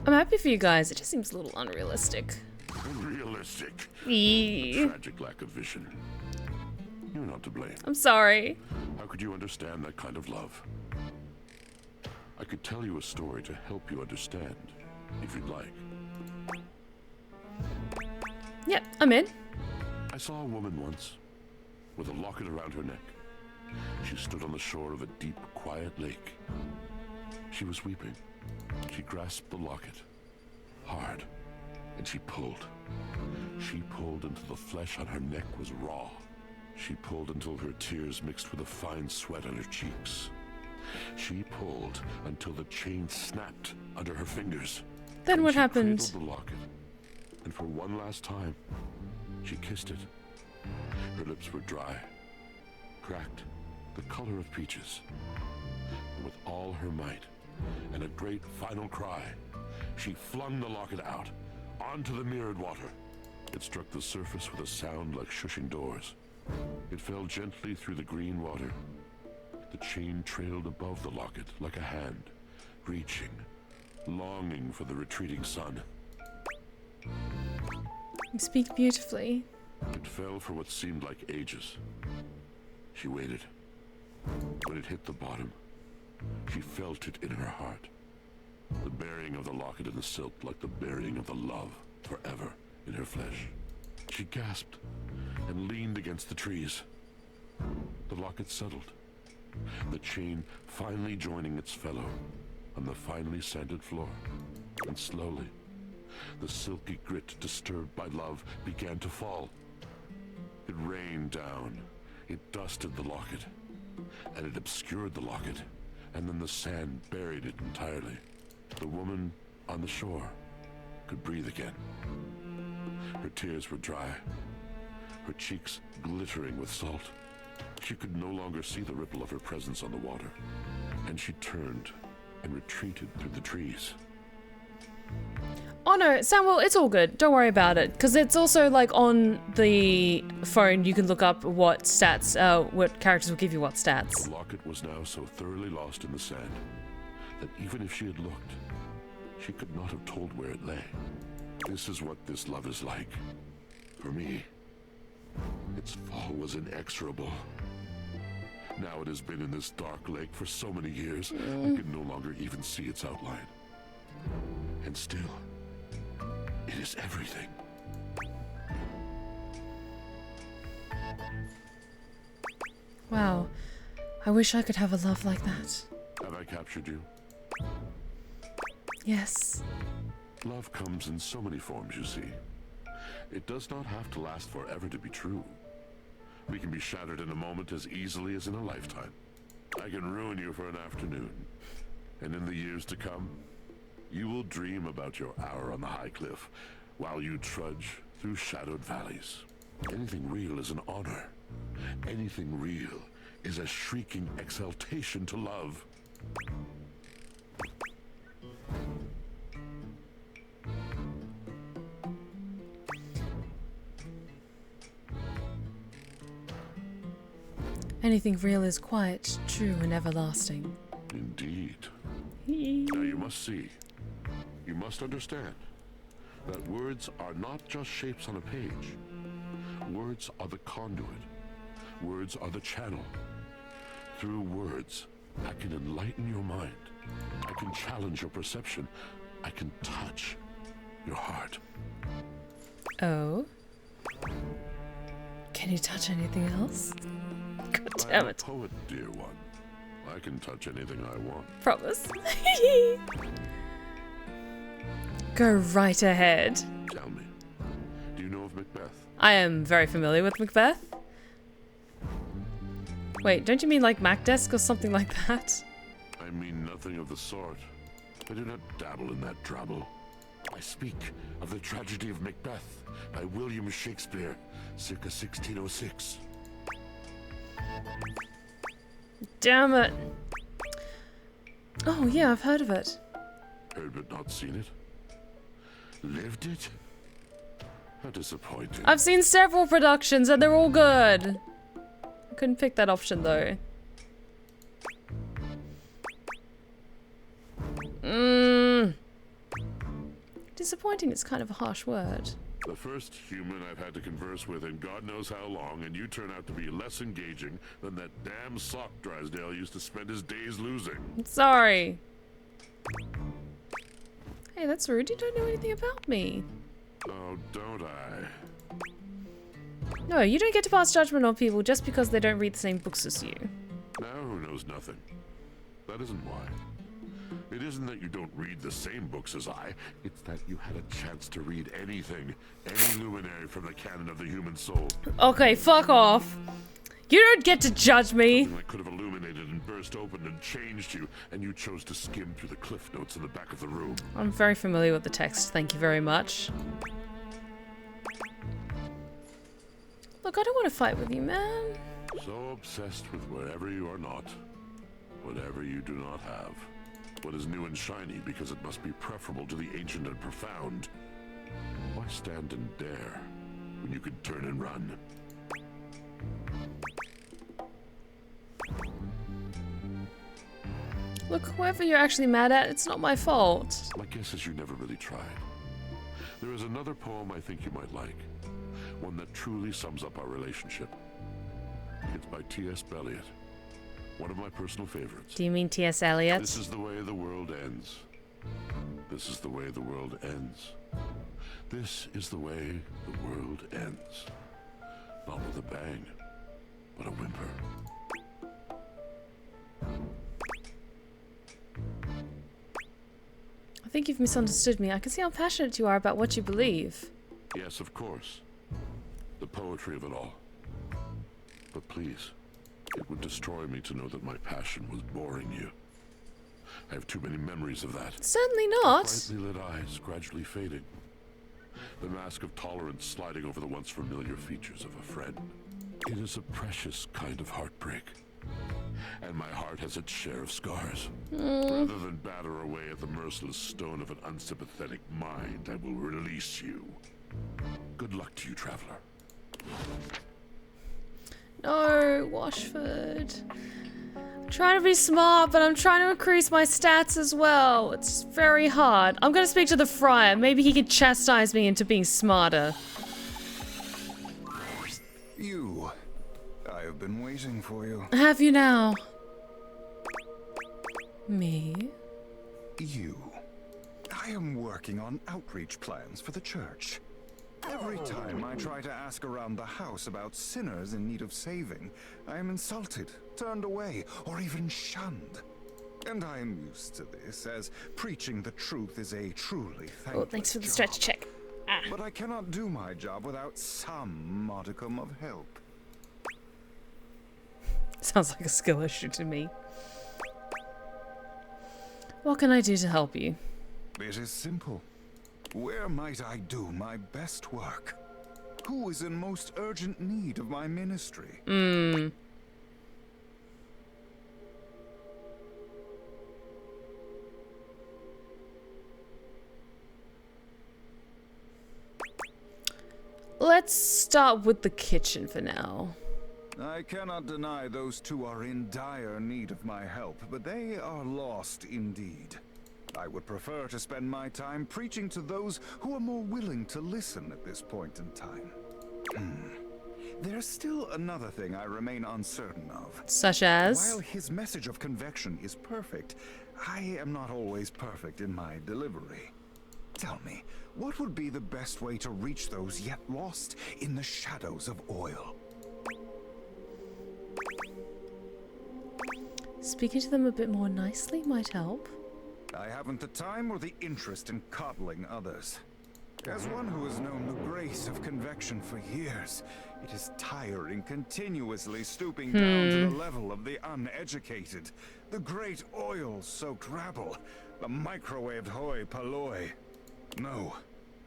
I'm happy for you guys. It just seems a little unrealistic. Unrealistic. Eee. Tragic lack of vision. You're not to blame. I'm sorry. How could you understand that kind of love? I could tell you a story to help you understand, if you'd like. Yep, I'm in. I saw a woman once, with a locket around her neck, She stood on the shore of a deep, quiet lake. She was weeping. She grasped the locket, hard, and she pulled. She pulled until the flesh on her neck was raw. She pulled until her tears mixed with a fine sweat on her cheeks. She pulled until the chain snapped under her fingers. Then what happened? She cradled the locket, and for one last time, she kissed it. Her lips were dry, cracked, the color of peaches. And with all her might, and a great final cry, she flung the locket out, onto the mirrored water. It struck the surface with a sound like shushing doors. It fell gently through the green water. The chain trailed above the locket like a hand, reaching, longing for the retreating sun. You speak beautifully. It fell for what seemed like ages. She waited. When it hit the bottom, she felt it in her heart. The burying of the locket in the silk like the burying of the love forever in her flesh. She gasped and leaned against the trees. The locket settled, the chain finally joining its fellow on the finely sanded floor. And slowly, the silky grit disturbed by love began to fall. It rained down, it dusted the locket, and it obscured the locket, and then the sand buried it entirely. The woman on the shore could breathe again. Her tears were dry, her cheeks glittering with salt. She could no longer see the ripple of her presence on the water, and she turned and retreated through the trees. Oh no, Samuel, it's all good. Don't worry about it. Because it's also like on the phone, you can look up what stats, what characters will give you what stats. The locket was now so thoroughly lost in the sand that even if she had looked, she could not have told where it lay. This is what this love is like. For me, its fall was inexorable. Now it has been in this dark lake for so many years, I can no longer even see its outline. And still, it is everything. Wow. I wish I could have a love like that. Have I captured you? Yes. Love comes in so many forms, you see. It does not have to last forever to be true. We can be shattered in a moment as easily as in a lifetime. I can ruin you for an afternoon. And in the years to come, you will dream about your hour on the high cliff while you trudge through shadowed valleys. Anything real is an honor. Anything real is a shrieking exaltation to love. Anything real is quiet, true, and everlasting. Indeed. Now you must see, you must understand, that words are not just shapes on a page. Words are the conduit. Words are the channel. Through words, I can enlighten your mind. I can challenge your perception. I can touch your heart. Oh? Can you touch anything else? God damn it. I'm a poet, dear one. I can touch anything I want. Promise. Go right ahead. Tell me, do you know of Macbeth? I am very familiar with Macbeth. Wait, don't you mean like MacDesk or something like that? I mean nothing of the sort. I do not dabble in that drabble. I speak of the tragedy of Macbeth by William Shakespeare, circa 1606. Damn it. Oh yeah, I've heard of it. Heard but not seen it? Lived it? How disappointing. I've seen several productions and they're all good. I couldn't pick that option though. Disappointing is kind of a harsh word. The first human I've had to converse with in God knows how long, and you turn out to be less engaging than that damn sock Drysdale used to spend his days losing. Sorry. Hey, that's rude. You don't know anything about me. Oh, don't I? No, you don't get to pass judgment on people just because they don't read the same books as you. Now who knows nothing? That isn't why. It isn't that you don't read the same books as I. It's that you had a chance to read anything, any luminary from the canon of the human soul. Okay, fuck off. You don't get to judge me. Something that could have illuminated and burst open and changed you, and you chose to skim through the cliff notes in the back of the room. I'm very familiar with the text, thank you very much. Look, I don't want to fight with you, man. So obsessed with wherever you are not, whatever you do not have. What is new and shiny because it must be preferable to the ancient and profound. Why stand and dare when you could turn and run? Look, whoever you're actually mad at, it's not my fault. My guess is you never really tried. There is another poem I think you might like. One that truly sums up our relationship. It's by T.S. Eliot. One of my personal favorites. Do you mean T.S. Eliot? This is the way the world ends. This is the way the world ends. This is the way the world ends. Not with a bang, but a whimper. I think you've misunderstood me. I can see how passionate you are about what you believe. Yes, of course. The poetry of it all. But please, it would destroy me to know that my passion was boring you. I have too many memories of that. Certainly not. Brightly lit eyes gradually fading. The mask of tolerance sliding over the once familiar features of a friend. It is a precious kind of heartbreak. And my heart has its share of scars. Rather than batter away at the merciless stone of an unsympathetic mind, I will release you. Good luck to you, traveler. No, Washford. I'm trying to be smart, but I'm trying to increase my stats as well. It's very hard. I'm gonna speak to the Friar. Maybe he can chastise me into being smarter. You. I have been waiting for you. Have you now? Me? You. I am working on outreach plans for the church. Every time I try to ask around the house about sinners in need of saving, I am insulted, turned away, or even shunned. And I am used to this, as preaching the truth is a truly thankless Oh, thanks for the stretch check. Ah. But I cannot do my job without some modicum of help. Sounds like a skill issue to me. What can I do to help you? It is simple. Where might I do my best work? Who is in most urgent need of my ministry? Let's start with the kitchen for now. I cannot deny those two are in dire need of my help, but they are lost indeed. I would prefer to spend my time preaching to those who are more willing to listen at this point in time. There's still another thing I remain uncertain of. Such as? While his message of convection is perfect, I am not always perfect in my delivery. Tell me, what would be the best way to reach those yet lost in the shadows of oil? Speaking to them a bit more nicely might help. I haven't the time or the interest in coddling others. As one who has known the grace of convection for years, it is tiring continuously stooping down to the level of the uneducated, the great oil-soaked rabble, the microwaved hoi polloi. No,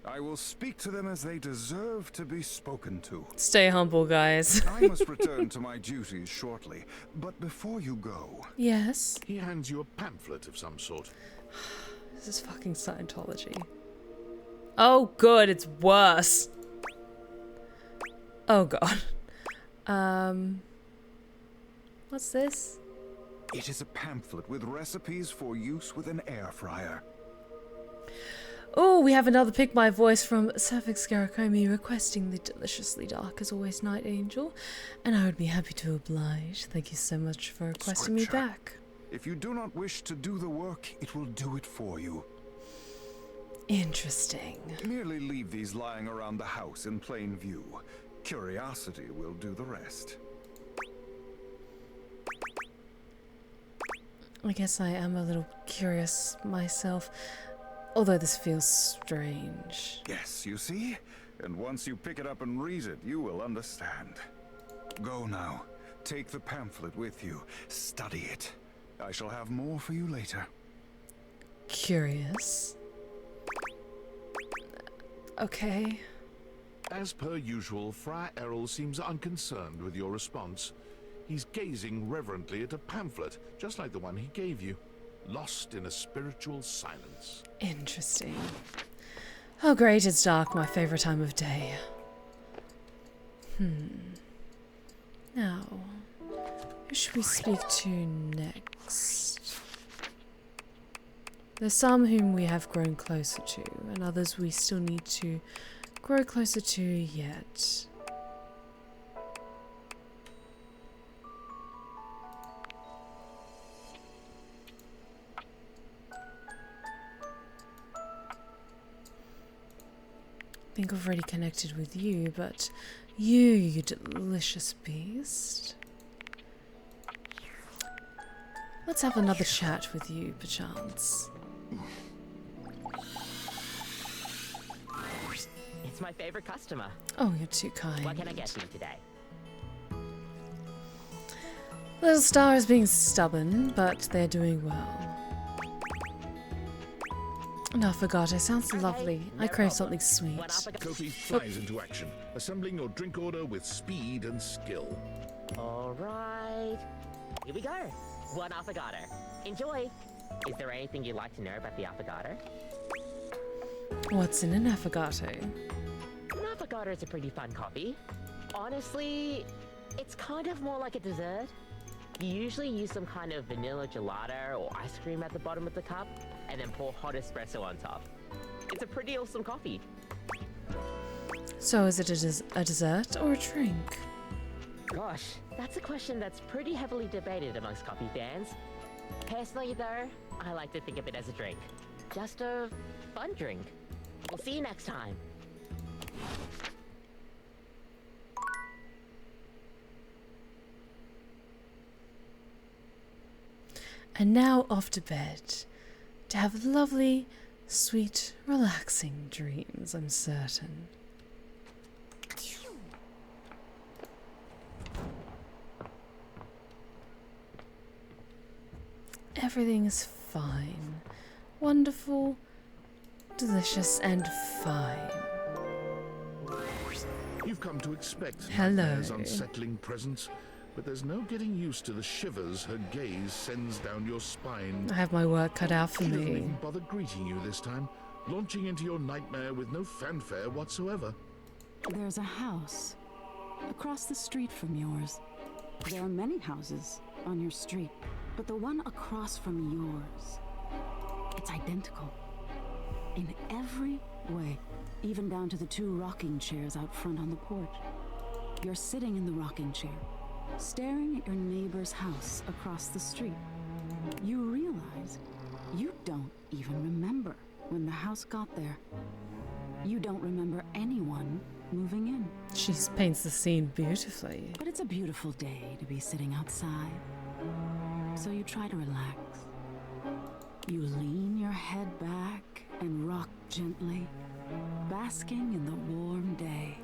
I will speak to them as they deserve to be spoken to. Stay humble, guys. I must return to my duties shortly, but before you go... Yes? He hands you a pamphlet of some sort. This is fucking Scientology. Oh, good, it's worse. Oh, God. What's this? It is a pamphlet with recipes for use with an air fryer. Oh, we have another Pick My Voice from Sapphic Scaracomi requesting the deliciously dark as always Night Angel, and I would be happy to oblige. Thank you so much for requesting me back. If you do not wish to do the work, it will do it for you. Interesting. Merely leave these lying around the house in plain view. Curiosity will do the rest. I guess I am a little curious myself, although this feels strange. Yes, you see? And once you pick it up and read it, you will understand. Go now. Take the pamphlet with you. Study it. I shall have more for you later. Curious. Okay. As per usual, Friar Errol seems unconcerned with your response. He's gazing reverently at a pamphlet, just like the one he gave you, lost in a spiritual silence. Interesting. Oh great, it's dark, my favorite time of day. Now, who should we speak to next? There's some whom we have grown closer to, and others we still need to grow closer to yet. I think I've already connected with you, but you delicious beast. Let's have another chat with you, perchance. It's my favorite customer. Oh, you're too kind. What can I get you today? Little Star is being stubborn, but they're doing well. No, Affogato sounds lovely. I crave something sweet. Kofi flies into action, assembling your drink order with speed and skill. Alright. Here we go. One affogato. Enjoy. Is there anything you'd like to know about the affogato? What's in an affogato? An affogato is a pretty fun coffee. Honestly, it's kind of more like a dessert. You usually use some kind of vanilla gelato or ice cream at the bottom of the cup, and then pour hot espresso on top. It's a pretty awesome coffee. So is it a dessert or a drink? Gosh, that's a question that's pretty heavily debated amongst coffee fans. Personally though, I like to think of it as a drink. Just a fun drink. We'll see you next time. And now off to bed, to have lovely, sweet, relaxing dreams, I'm certain. Everything's fine. Wonderful, delicious, and fine. You've come to expect Hello. Nightmare's unsettling presence, but there's no getting used to the shivers her gaze sends down your spine. I have my work cut out for She doesn't me. even bother greeting you this time, launching into your nightmare with no fanfare whatsoever. There's a house across the street from yours. There are many houses on your street, but the one across from yours, it's identical. In every way, even down to the two rocking chairs out front on the porch. You're sitting in the rocking chair, staring at your neighbor's house across the street. You realize you don't even remember when the house got there. You don't remember anyone moving in. She paints the scene beautifully. But it's a beautiful day to be sitting outside. So you try to relax. You lean your head back and rock gently, basking in the warm day.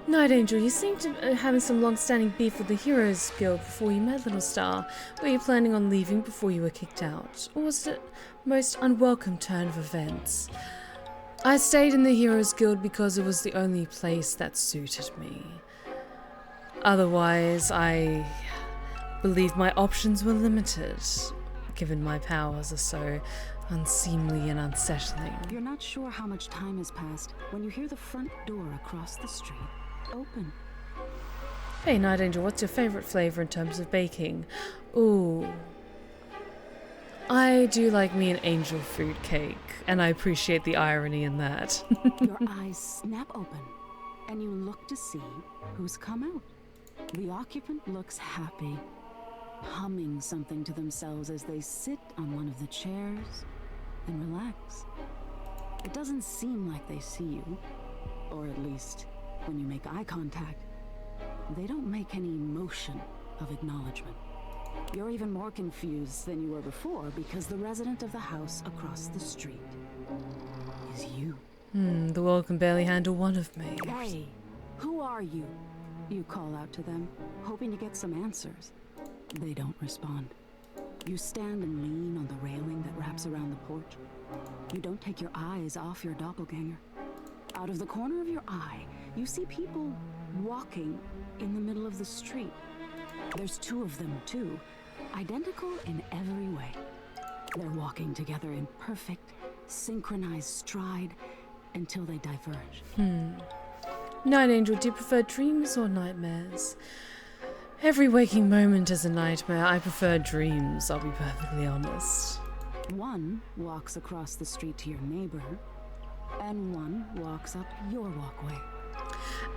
Night Angel, you seem to be having some long-standing beef with the Heroes Guild before you met Little Star. Were you planning on leaving before you were kicked out? Or was it a most unwelcome turn of events? I stayed in the Heroes Guild because it was the only place that suited me. Otherwise, I believe my options were limited, given my powers are so unseemly and unsettling. You're not sure how much time has passed when you hear the front door across the street open. Hey Night Angel, what's your favourite flavour in terms of baking? Ooh. I do like me an angel food cake, and I appreciate the irony in that. Your eyes snap open, and you look to see who's come out. The occupant looks happy, humming something to themselves as they sit on one of the chairs and relax. It doesn't seem like they see you, or at least when you make eye contact, they don't make any motion of acknowledgement. You're even more confused than you were before because the resident of the house across the street is you. The world can barely handle one of me. Hey, who are you? You call out to them, hoping to get some answers. They don't respond. You stand and lean on the railing that wraps around the porch. You don't take your eyes off your doppelganger. Out of the corner of your eye, you see people walking in the middle of the street. There's two of them, too, identical in every way. They're walking together in perfect, synchronized stride until they diverge. Night Angel, do you prefer dreams or nightmares? Every waking moment is a nightmare. I prefer dreams, I'll be perfectly honest. One walks across the street to your neighbor, and one walks up your walkway.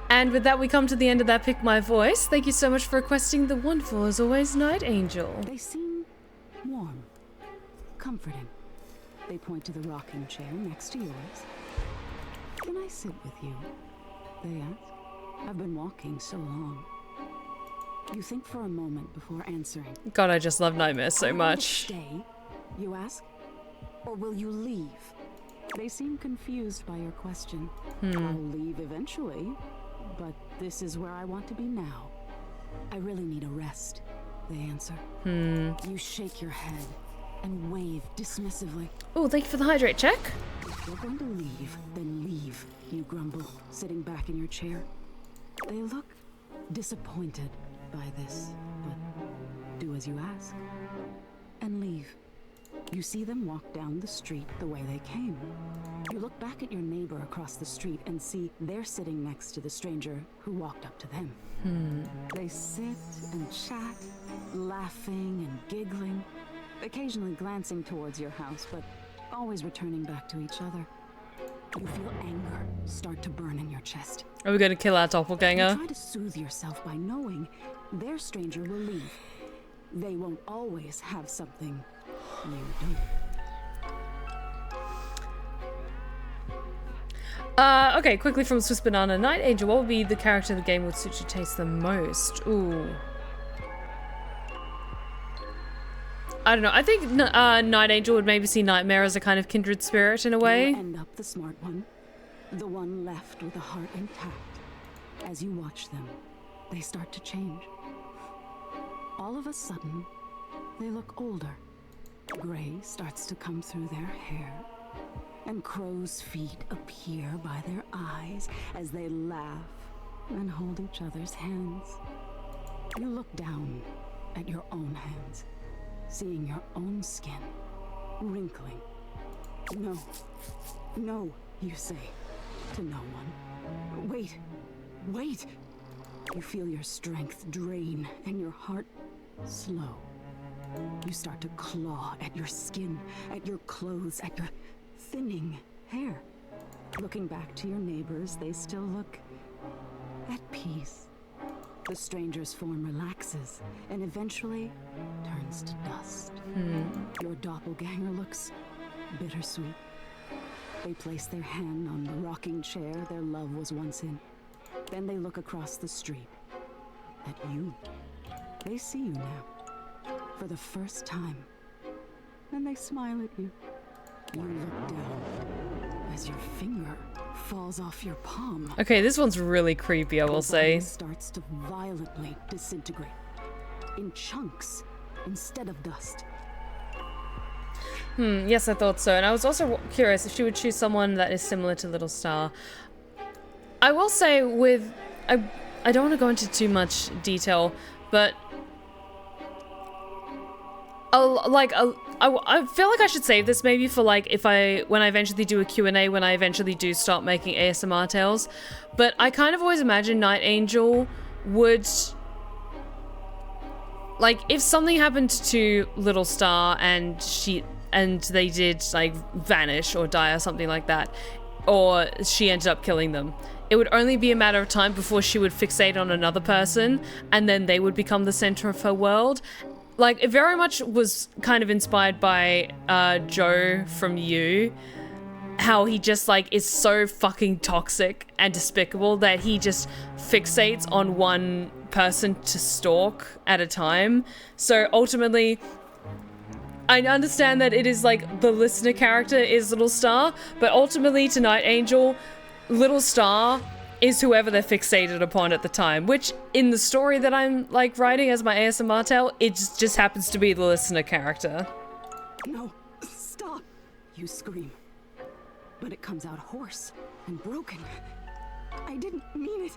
And with that, we come to the end of that Pick My Voice. Thank you so much for requesting the wonderful, as always, Night Angel. They seem warm, comforting. They point to the rocking chair next to yours. Can I sit with you? They ask. I've been walking so long. You think for a moment before answering. God, I just love nightmares so much. Stay, you ask? Or will you leave? They seem confused by your question. I'll leave eventually, but this is where I want to be now. I really need a rest, they answer. You shake your head and wave dismissively. Oh, thank you for the hydrate check. If you're going to leave, then leave, you grumble, sitting back in your chair. They look disappointed by this, but do as you ask and leave. You see them walk down the street the way they came. You look back at your neighbor across the street and see they're sitting next to the stranger who walked up to them. They sit and chat, laughing and giggling, occasionally glancing towards your house, but always returning back to each other. You feel anger start to burn in your chest. Are we going to kill our doppelganger? You try to soothe yourself by knowing their stranger will leave. They won't always have something you don't. Okay, quickly from Swiss Banana. Night Angel, what would be the character of the game would suit your taste the most? Ooh. I don't know. I think Night Angel would maybe see Nightmare as a kind of kindred spirit in a way. You end up the smart one. The one left with a heart intact. As you watch them, they start to change. All of a sudden, they look older. Gray starts to come through their hair, and crow's feet appear by their eyes as they laugh and hold each other's hands. You look down at your own hands, seeing your own skin wrinkling. No, no, you say to no one. Wait, wait! You feel your strength drain and your heart slow. You start to claw at your skin, at your clothes, at your thinning hair. Looking back to your neighbors, they still look at peace. The stranger's form relaxes and eventually turns to dust. Your doppelganger looks bittersweet. They place their hand on the rocking chair their love was once in. Then they look across the street at you. They see you now for the first time, and they smile at you. You look down as your finger falls off your palm. Okay, this one's really creepy, I will say. Starts to violently disintegrate in chunks instead of dust. Yes, I thought so. And I was also curious if she would choose someone that is similar to Little Star. I will say with... I don't want to go into too much detail, but... I feel like I should save this maybe for like when I eventually do a Q&A, when I eventually do start making ASMR tales. But I kind of always imagine Night Angel would... Like, if something happened to Little Star and they did like vanish or die or something like that, or she ended up killing them, it would only be a matter of time before she would fixate on another person and then they would become the center of her world. Like, it very much was kind of inspired by Joe from You, how he just like is so fucking toxic and despicable that he just fixates on one person to stalk at a time. So ultimately, I understand that it is like the listener character is Little Star, but ultimately to Night Angel, Little Star is whoever they're fixated upon at the time, which in the story that I'm like writing as my ASMR tale, it just happens to be the listener character. No, stop. You scream, but it comes out hoarse and broken. I didn't mean it.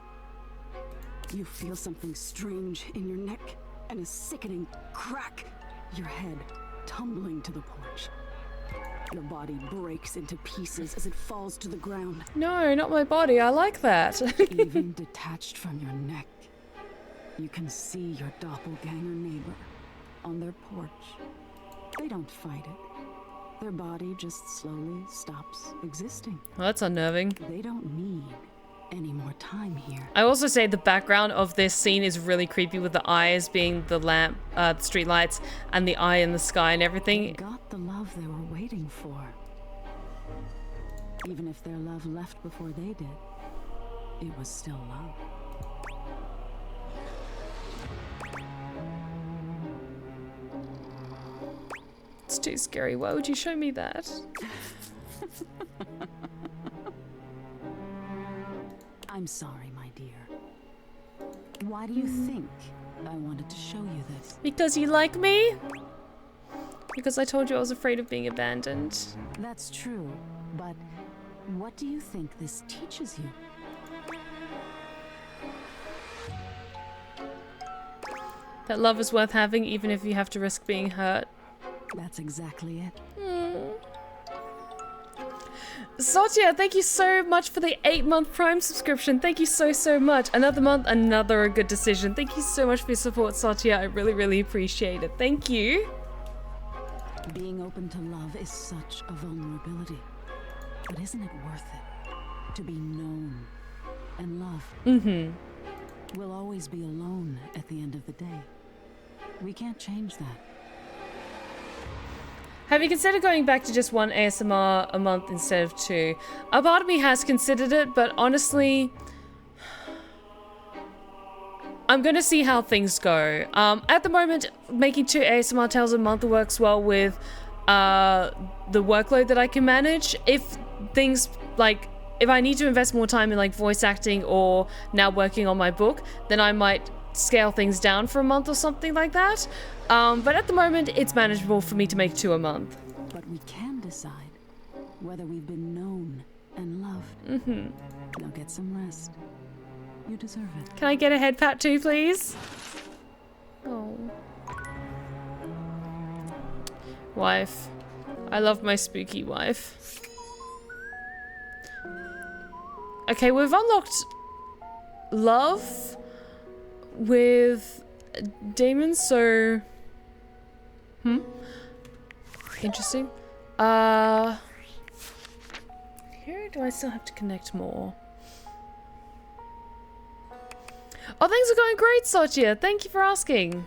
You feel something strange in your neck and a sickening crack. Your head tumbling to the porch. Your body breaks into pieces as it falls to the ground. No, not my body. I like that. Even detached from your neck, you can see your doppelganger neighbor on their porch. They don't fight it. Their body just slowly stops existing. Well, that's unnerving. They don't need any more time here. I also say the background of this scene is really creepy with the eyes being the lamp, the street lights, and the eye in the sky and everything. They got the love they were waiting for. Even if their love left before they did, it was still love. It's too scary. Why would you show me that? I'm sorry, my dear. Why do you think I wanted to show you this? Because you like me? Because I told you I was afraid of being abandoned. That's true, but what do you think this teaches you? That love is worth having even if you have to risk being hurt. That's exactly it. Satya, thank you so much for the 8-month Prime subscription. Thank you so much. Another month, another good decision. Thank you so much for your support, Satya. I really appreciate it. Thank you. Being open to love is such a vulnerability. But isn't it worth it? To be known and loved. We'll always be alone at the end of the day. We can't change that. Have you considered going back to just one ASMR a month instead of 2? A part of me has considered it, but honestly, I'm gonna see how things go. At the moment, making 2 ASMR tales a month works well with the workload that I can manage. If things like, if I need to invest more time in like voice acting or now working on my book, then I might scale things down for a month or something like that. But at the moment, it's manageable for me to make 2 a month. But we can decide whether we've been known and loved. Now get some rest. You deserve it. Can I get a head pat too, please? Oh. Wife. I love my spooky wife. Okay, we've unlocked love with demons, so interesting. Here, do I still have to connect more? Oh, things are going great, Satya. Thank you for asking.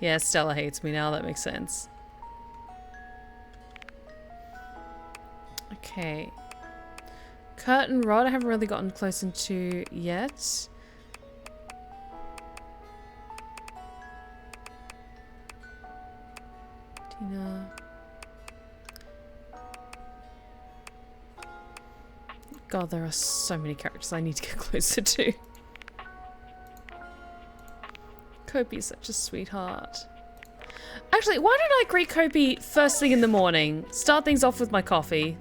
Yeah, Stella hates me now. That makes sense. Okay. Curtain rod, I haven't really gotten close into yet. Tina. God, there are so many characters I need to get closer to. Kopi is such a sweetheart. Actually, why don't I greet Kopi first thing in the morning? Start things off with my coffee.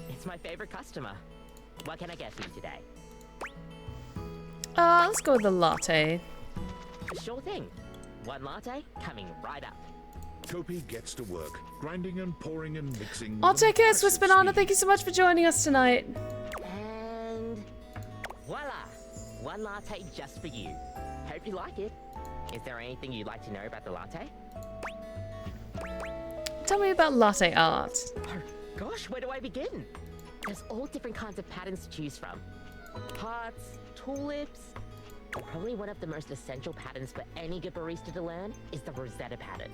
It's my favorite customer. What can I get for you today? Let's go with the latte. Sure thing. 1 latte coming right up. Kopi gets to work, grinding and pouring and mixing. I'll take care, Swiss Banana. Thank you so much for joining us tonight. And voila! 1 latte just for you. Hope you like it. Is there anything you'd like to know about the latte? Tell me about latte art. Gosh, where do I begin? There's all different kinds of patterns to choose from. Hearts, tulips. Probably one of the most essential patterns for any good barista to learn is the Rosetta pattern.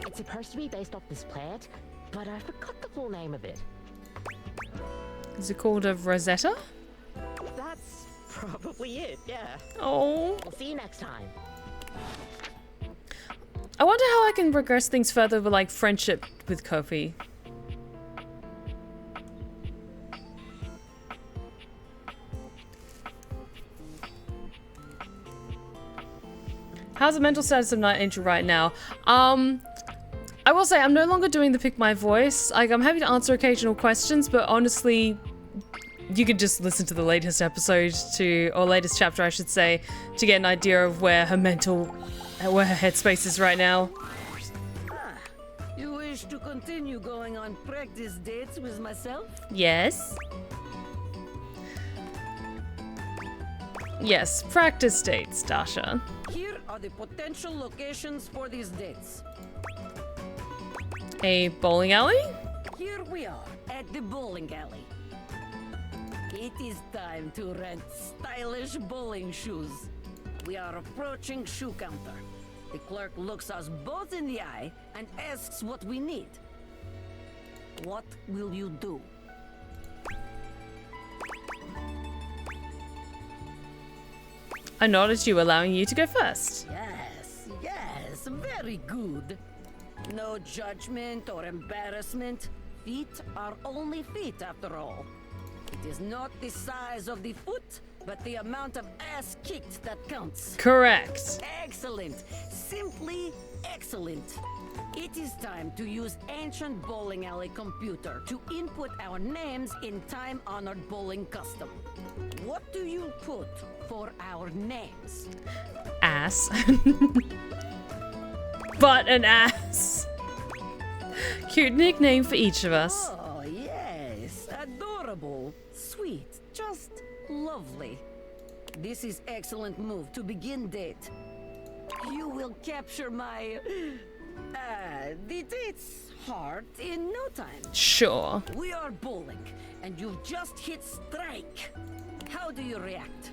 It's supposed to be based off this plant, but I forgot the full name of it. Is it called a Rosetta? That's probably it, yeah. Oh. We'll see you next time. I wonder how I can progress things further with like friendship with Kofi. How's the mental status of Night Angel right now? I will say I'm no longer doing the pick my voice. Like, I'm happy to answer occasional questions, but honestly, you could just listen to the latest episode or latest chapter, I should say, to get an idea of where her headspace is right now. You wish to continue going on practice dates with myself? Yes. Yes, practice dates, Dasha. Here are the potential locations for these dates. A bowling alley? Here we are at the bowling alley. It is time to rent stylish bowling shoes. We are approaching shoe counter. The clerk looks us both in the eye and asks what we need. What will you do? I nod at you, allowing you to go first. Yes, very good. No judgment or embarrassment. Feet are only feet after all. It is not the size of the foot, but the amount of ass kicked that counts. Correct. Excellent. Simply excellent. It is time to use ancient bowling alley computer to input our names in time-honored bowling custom. What do you put for our names? Ass. But an ass. Cute nickname for each of us. Oh, yes. Adorable. Sweet. Just lovely. This is excellent move to begin date. You will capture my... the date's heart in no time. Sure. We are bowling, and you've just hit strike. How do you react?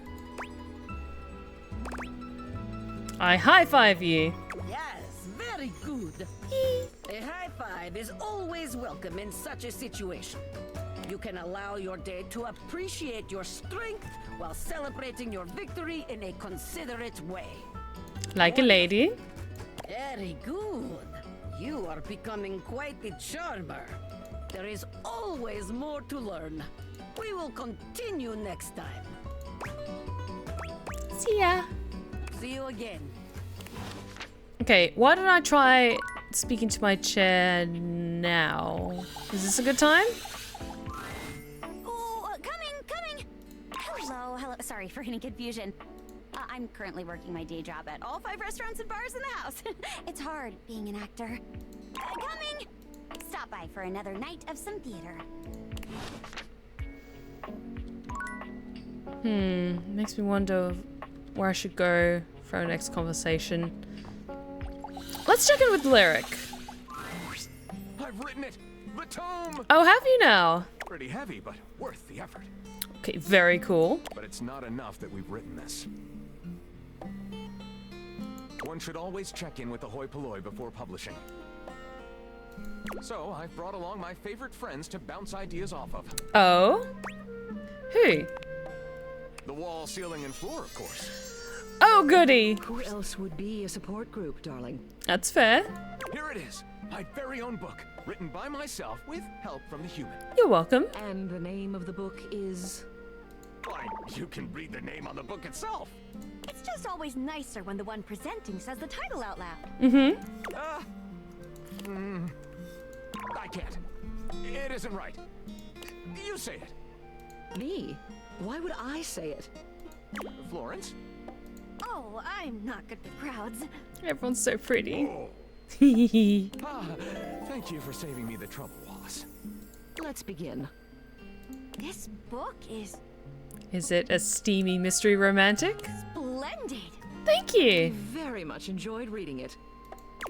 I high-five you. Yes, very good. A high five is always welcome in such a situation. You can allow your date to appreciate your strength while celebrating your victory in a considerate way. Like a lady. Very good. You are becoming quite the charmer. There is always more to learn. We will continue next time. See ya. See you again. Okay, why don't I try speaking to my chair now? Is this a good time? Oh, coming! Hello. Sorry for any confusion. I'm currently working my day job at all 5 restaurants and bars in the house. It's hard being an actor. Coming! Stop by for another night of some theater. Makes me wonder where I should go for our next conversation. Let's check in with Lyric. I've written it! The tome! Oh, have you now? Pretty heavy, but worth the effort. Okay, very cool. But it's not enough that we've written this. One should always check in with the hoi polloi before publishing. So, I've brought along my favorite friends to bounce ideas off of. Oh? Who? The wall, ceiling, and floor, of course. Oh, goody! Who else would be a support group, darling? That's fair. Here it is, my very own book, written by myself with help from the human. You're welcome. And the name of the book is... Why, you can read the name on the book itself. It's just always nicer when the one presenting says the title out loud. I can't. It isn't right. You say it. Me? Why would I say it? Florence? Oh, I'm not good with crowds. Everyone's so pretty. Thank you for saving me the trouble, Wallace. Let's begin. This book is... Is it a steamy mystery romantic? splendid. Thank you. Very much enjoyed reading it.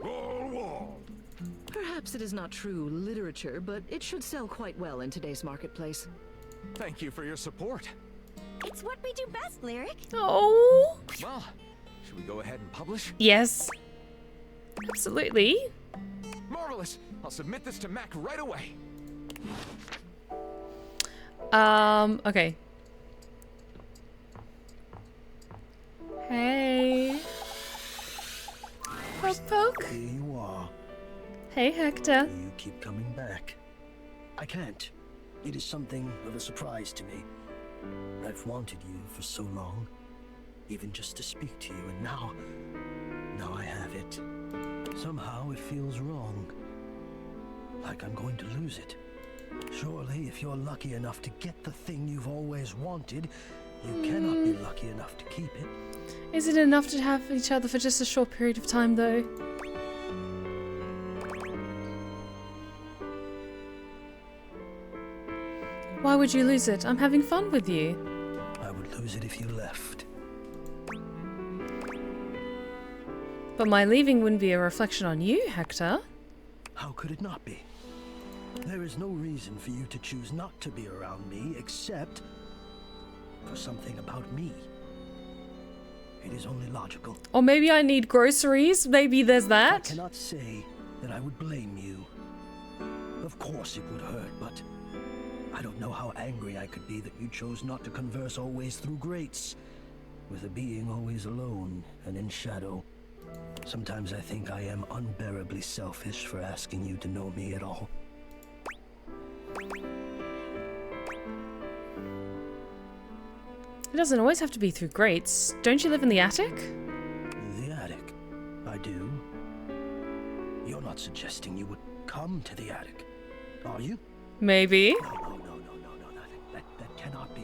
Wall. Perhaps it is not true literature, but it should sell quite well in today's marketplace. Thank you for your support. It's what we do best, Lyric. Oh. Well, should we go ahead and publish? Yes. Absolutely. Marvelous. I'll submit this to Mac right away. Okay. Hey. Poke. Here you are. Hey, Hector. You keep coming back. I can't. It is something of a surprise to me. I've wanted you for so long, even just to speak to you, and now I have it. Somehow it feels wrong, like I'm going to lose it. Surely, if you're lucky enough to get the thing you've always wanted, you cannot be lucky enough to keep it. Is it enough to have each other for just a short period of time, though? Why would you lose it? I'm having fun with you. I would lose it if you left. But my leaving wouldn't be a reflection on you, Hector. How could it not be? There is no reason for you to choose not to be around me, except for something about me. It is only logical. Or maybe I need groceries. Maybe there's that. I cannot say that I would blame you. Of course it would hurt, but I don't know how angry I could be that you chose not to converse always through grates, with a being always alone and in shadow. Sometimes I think I am unbearably selfish for asking you to know me at all. It doesn't always have to be through grates. Don't you live in the attic? The attic? I do. You're not suggesting you would come to the attic, are you? Maybe. No, that cannot be.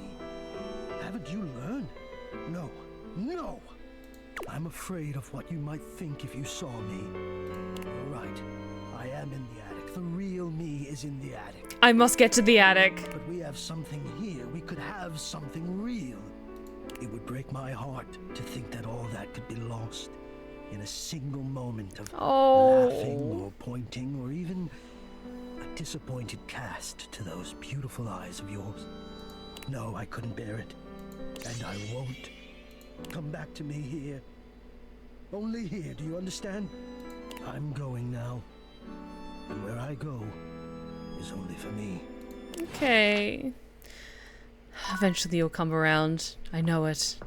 Haven't you learned? No. I'm afraid of what you might think if you saw me. You're right. I am in the attic. The real me is in the attic. I must get to the attic. But we have something here. We could have something real. It would break my heart to think that all that could be lost in a single moment of laughing or pointing or even a disappointed cast to those beautiful eyes of yours. No, I couldn't bear it. And I won't. Come back to me here. Only here, do you understand? I'm going now. And where I go is only for me. Okay. Eventually you'll come around. I know it.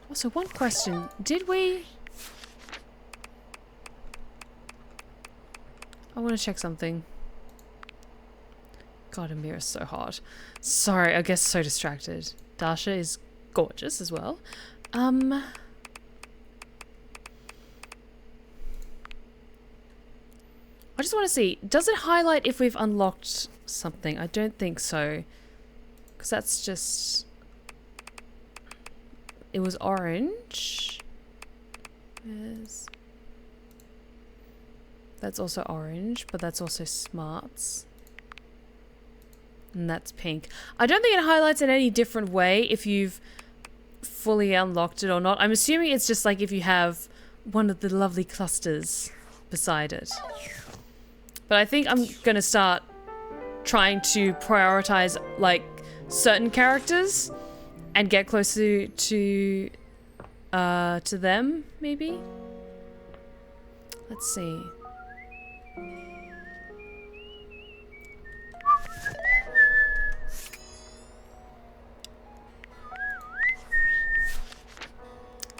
Also, one question. Did we... I want to check something. God, Amir is so hot. Sorry, I guess so distracted. Dasha is gorgeous as well. I just want to see, does it highlight if we've unlocked something? I don't think so. Because that's just... It was orange. That's also orange, but that's also smarts. And that's pink. I don't think it highlights in any different way if you've fully unlocked it or not. I'm assuming it's just like if you have one of the lovely clusters beside it. But I think I'm gonna start trying to prioritize like certain characters and get closer to them, maybe? Let's see.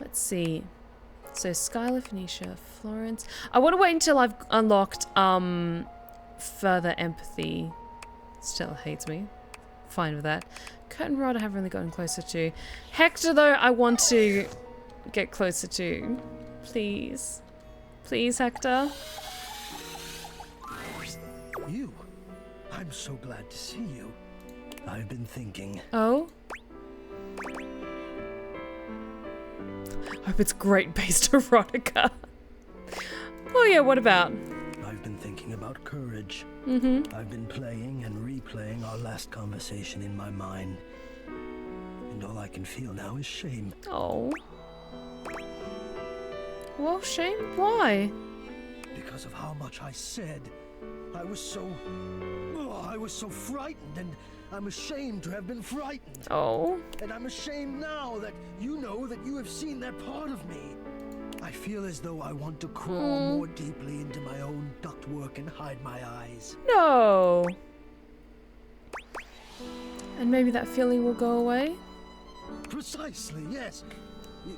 Let's see. So Skylar, Phoenicia, Florence. I want to wait until I've unlocked further empathy. Still hates me. Fine with that. Curtain Rod I haven't really gotten closer to. Hector though I want to get closer to. Please. Please, Hector. You? I'm so glad to see you. I've been thinking. Oh? Hope it's great-based erotica. Oh yeah, what about? I've been thinking about courage. Mm-hmm. I've been playing and replaying our last conversation in my mind. And all I can feel now is shame. Oh. Well, shame. Why? Because of how much I said. I was so frightened, and I'm ashamed to have been frightened. Oh. And I'm ashamed now that you know that you have seen that part of me. I feel as though I want to crawl more deeply into my own ductwork and hide my eyes. No. And maybe that feeling will go away? Precisely, yes.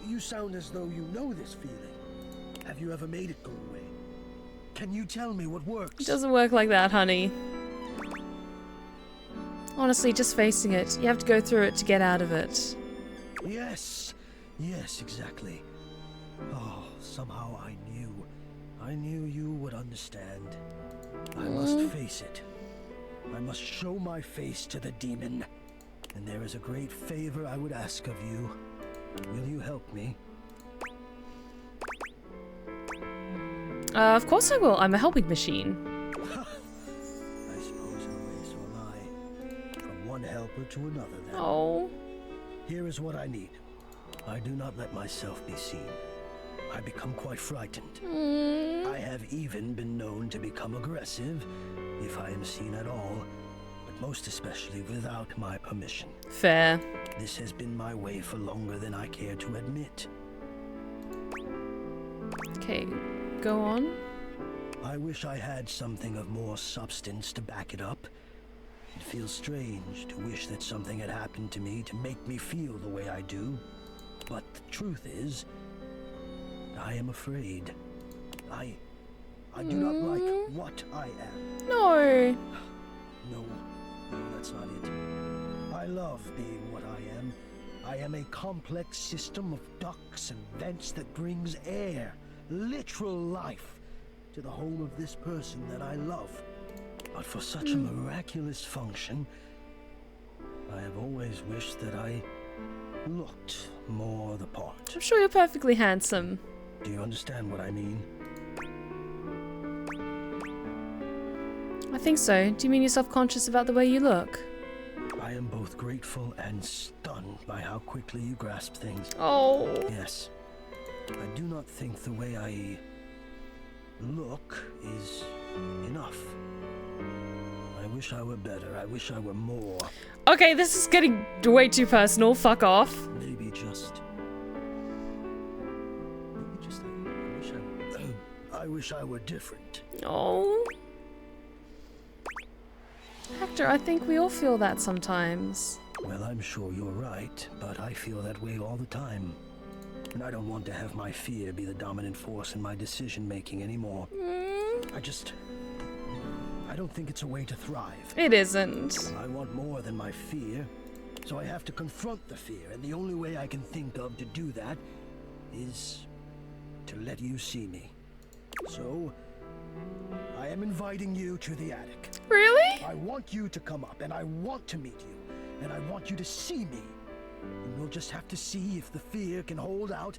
You sound as though you know this feeling. Have you ever made it go away? Can you tell me what works? It doesn't work like that, honey. Honestly, just facing it. You have to go through it to get out of it. Yes, exactly. Oh, somehow I knew you would understand. I must face it. I must show my face to the demon. And there is a great favor I would ask of you. Will you help me? Of course I will. I'm a helping machine. I suppose in a way so am I. From one helper to another, then. Oh. Here is what I need. I do not let myself be seen. I become quite frightened. I have even been known to become aggressive, if I am seen at all, but most especially without my permission. Fair. This has been my way for longer than I care to admit. Okay, go on. I wish I had something of more substance to back it up. It feels strange to wish that something had happened to me to make me feel the way I do. But the truth is, I am afraid. I do not like what I am. No. No, that's not it. I love being what I am. I am a complex system of ducts and vents that brings air, literal life, to the home of this person that I love. But for such a miraculous function, I have always wished that I looked more the part. I'm sure you're perfectly handsome. Do you understand what I mean? I think so. Do you mean you're self-conscious about the way you look? I am both grateful and stunned by how quickly you grasp things. Oh. Yes. I do not think the way I look is enough. I wish I were better. I wish I were more. Okay, this is getting way too personal. Fuck off. Maybe just I wish I were different. Oh. Hector, I think we all feel that sometimes. Well, I'm sure you're right, but I feel that way all the time. And I don't want to have my fear be the dominant force in my decision-making anymore. I don't think it's a way to thrive. It isn't. I want more than my fear, so I have to confront the fear, and the only way I can think of to do that is to let you see me. So, I am inviting you to the attic. Really? I want you to come up, and I want to meet you, and I want you to see me. And we'll just have to see if the fear can hold out.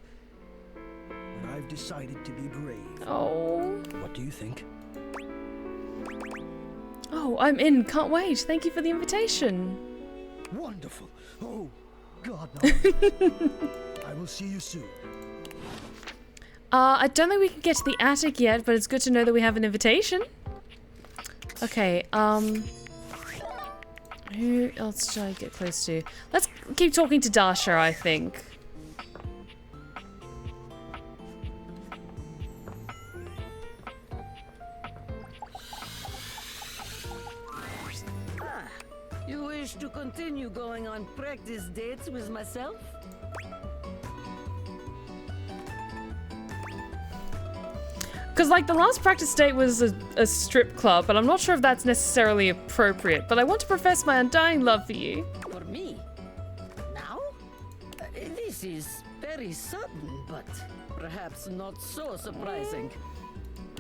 But I've decided to be brave. Oh. What do you think? Oh, I'm in. Can't wait. Thank you for the invitation. Wonderful. Oh, God, no. I will see you soon. I don't think we can get to the attic yet, but it's good to know that we have an invitation. Okay, who else should I get close to? Let's keep talking to Dasha, I think. You wish to continue going on practice dates with myself? Because, like, the last practice date was a strip club, and I'm not sure if that's necessarily appropriate, but I want to profess my undying love for you. For me? Now? This is very sudden, but perhaps not so surprising.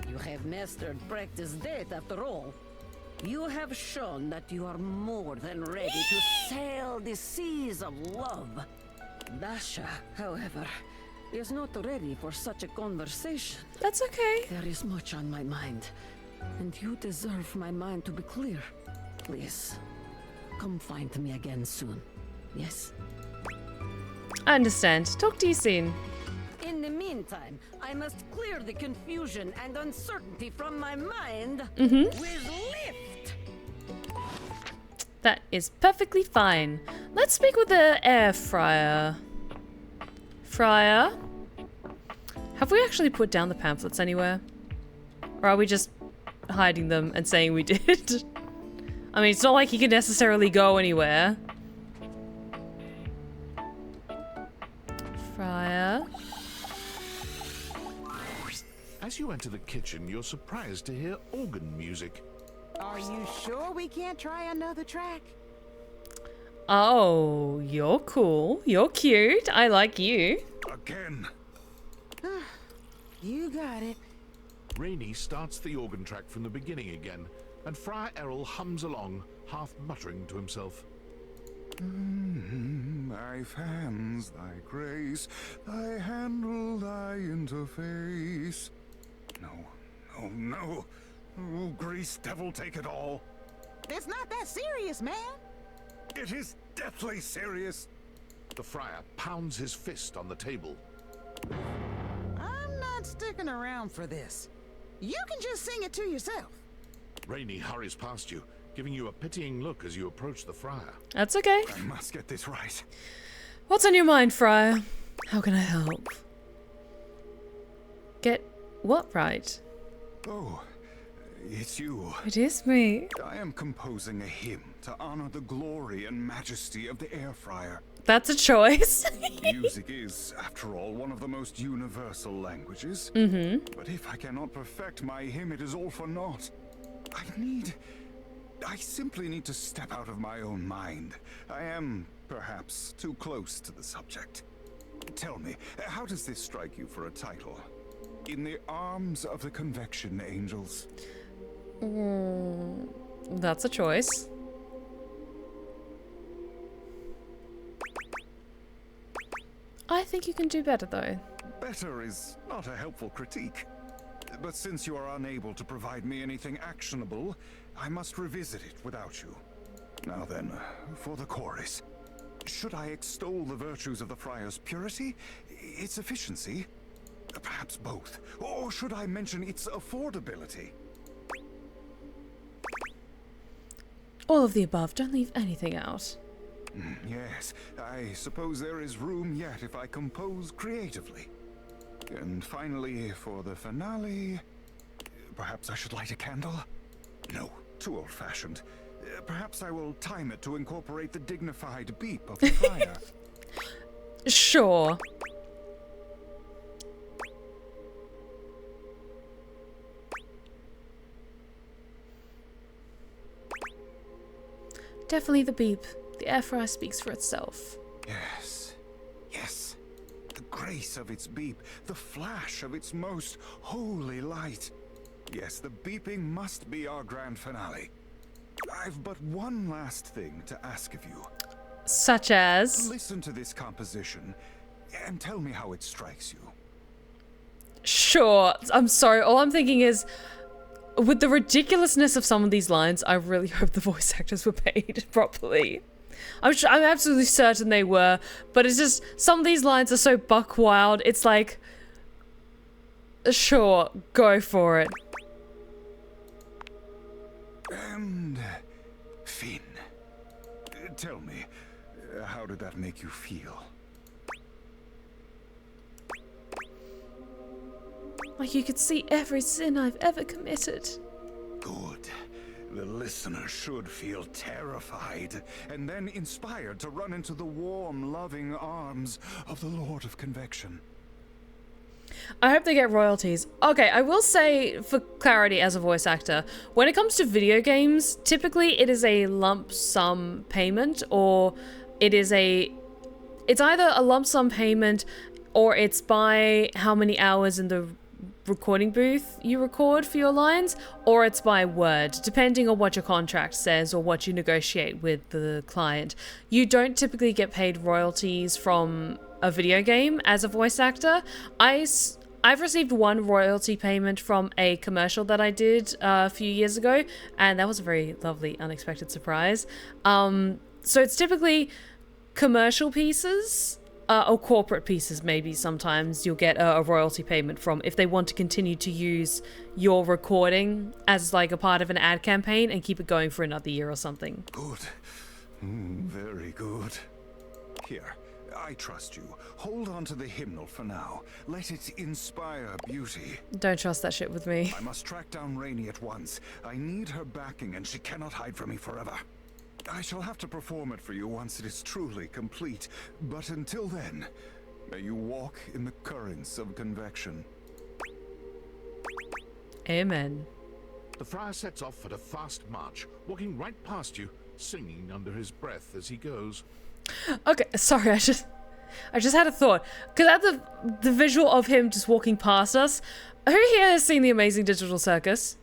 You have mastered practice date after all. You have shown that you are more than ready to sail the seas of love. Dasha, however, is not ready for such a conversation. That's okay. There is much on my mind, and you deserve my mind to be clear. Please, come find me again soon. Yes? I understand. Talk to you soon. In the meantime, I must clear the confusion and uncertainty from my mind Mm-hmm. with lift. That is perfectly fine. Let's speak with the air fryer. Fryer? Have we actually put down the pamphlets anywhere? Or are we just hiding them and saying we did? I mean, it's not like he can necessarily go anywhere. Fryer. As you enter the kitchen, you're surprised to hear organ music. Are you sure we can't try another track? Oh, you're cool. You're cute. I like you. Again. You got it. Rainey starts the organ track from the beginning again, and Friar Errol hums along, half muttering to himself. Thy fans, thy grace, thy handle, thy interface. No, no, no. Oh, grease devil, take it all. It's not that serious, man. It is deathly serious. The friar pounds his fist on the table. I'm not sticking around for this. You can just sing it to yourself. Rainey hurries past you, giving you a pitying look as you approach the friar. That's okay. I must get this right. What's on your mind, Friar? How can I help? Get what right? Oh, it's you. It is me. I am composing a hymn to honor the glory and majesty of the air fryer. That's a choice. Music is, after all, one of the most universal languages. Mm-hmm. But if I cannot perfect my hymn, it is all for naught. I simply need to step out of my own mind. I am, perhaps, too close to the subject. Tell me, how does this strike you for a title? In the arms of the convection angels. That's a choice. I think you can do better, though. Better is not a helpful critique. But since you are unable to provide me anything actionable, I must revisit it without you. Now then, for the chorus. Should I extol the virtues of the friar's purity, its efficiency, perhaps both? Or should I mention its affordability? All of the above. Don't leave anything out. Yes, I suppose there is room yet if I compose creatively. And finally, for the finale, perhaps I should light a candle? No, too old-fashioned. Perhaps I will time it to incorporate the dignified beep of the friar. Sure. Definitely the beep. The air fryer speaks for itself. Yes, yes. The grace of its beep, the flash of its most holy light. Yes, the beeping must be our grand finale. I've but one last thing to ask of you. Such as? Listen to this composition and tell me how it strikes you. Sure. I'm sorry. All I'm thinking is, with the ridiculousness of some of these lines, I really hope the voice actors were paid properly. I'm absolutely certain they were, but it's just, some of these lines are so buck wild, it's like, sure, go for it. And Finn, tell me, how did that make you feel? Like you could see every sin I've ever committed. Good. The listener should feel terrified, and then inspired to run into the warm, loving arms of the Lord of Convection. I hope they get royalties. Okay, I will say, for clarity as a voice actor, when it comes to video games, typically it is a lump sum payment, or it's either a lump sum payment, or it's by how many hours in the recording booth you record for your lines, or it's by word, depending on what your contract says or what you negotiate with the client. You don't typically get paid royalties from a video game as a voice actor. I've received one royalty payment from a commercial that I did a few years ago, and that was a very lovely, unexpected surprise. So it's typically commercial pieces or corporate pieces maybe sometimes you'll get a royalty payment from if they want to continue to use your recording as like a part of an ad campaign and keep it going for another year or something. Good. Very good. Here, I trust you. Hold on to the hymnal for now. Let it inspire beauty. Don't trust that shit with me. I must track down Rainey at once. I need her backing and she cannot hide from me forever. I shall have to perform it for you once it is truly complete. But until then, may you walk in the currents of convection. Amen. The friar sets off at a fast march, walking right past you, singing under his breath as he goes. Okay, sorry, I just had a thought. Because at the visual of him just walking past us, who here has seen The Amazing Digital Circus?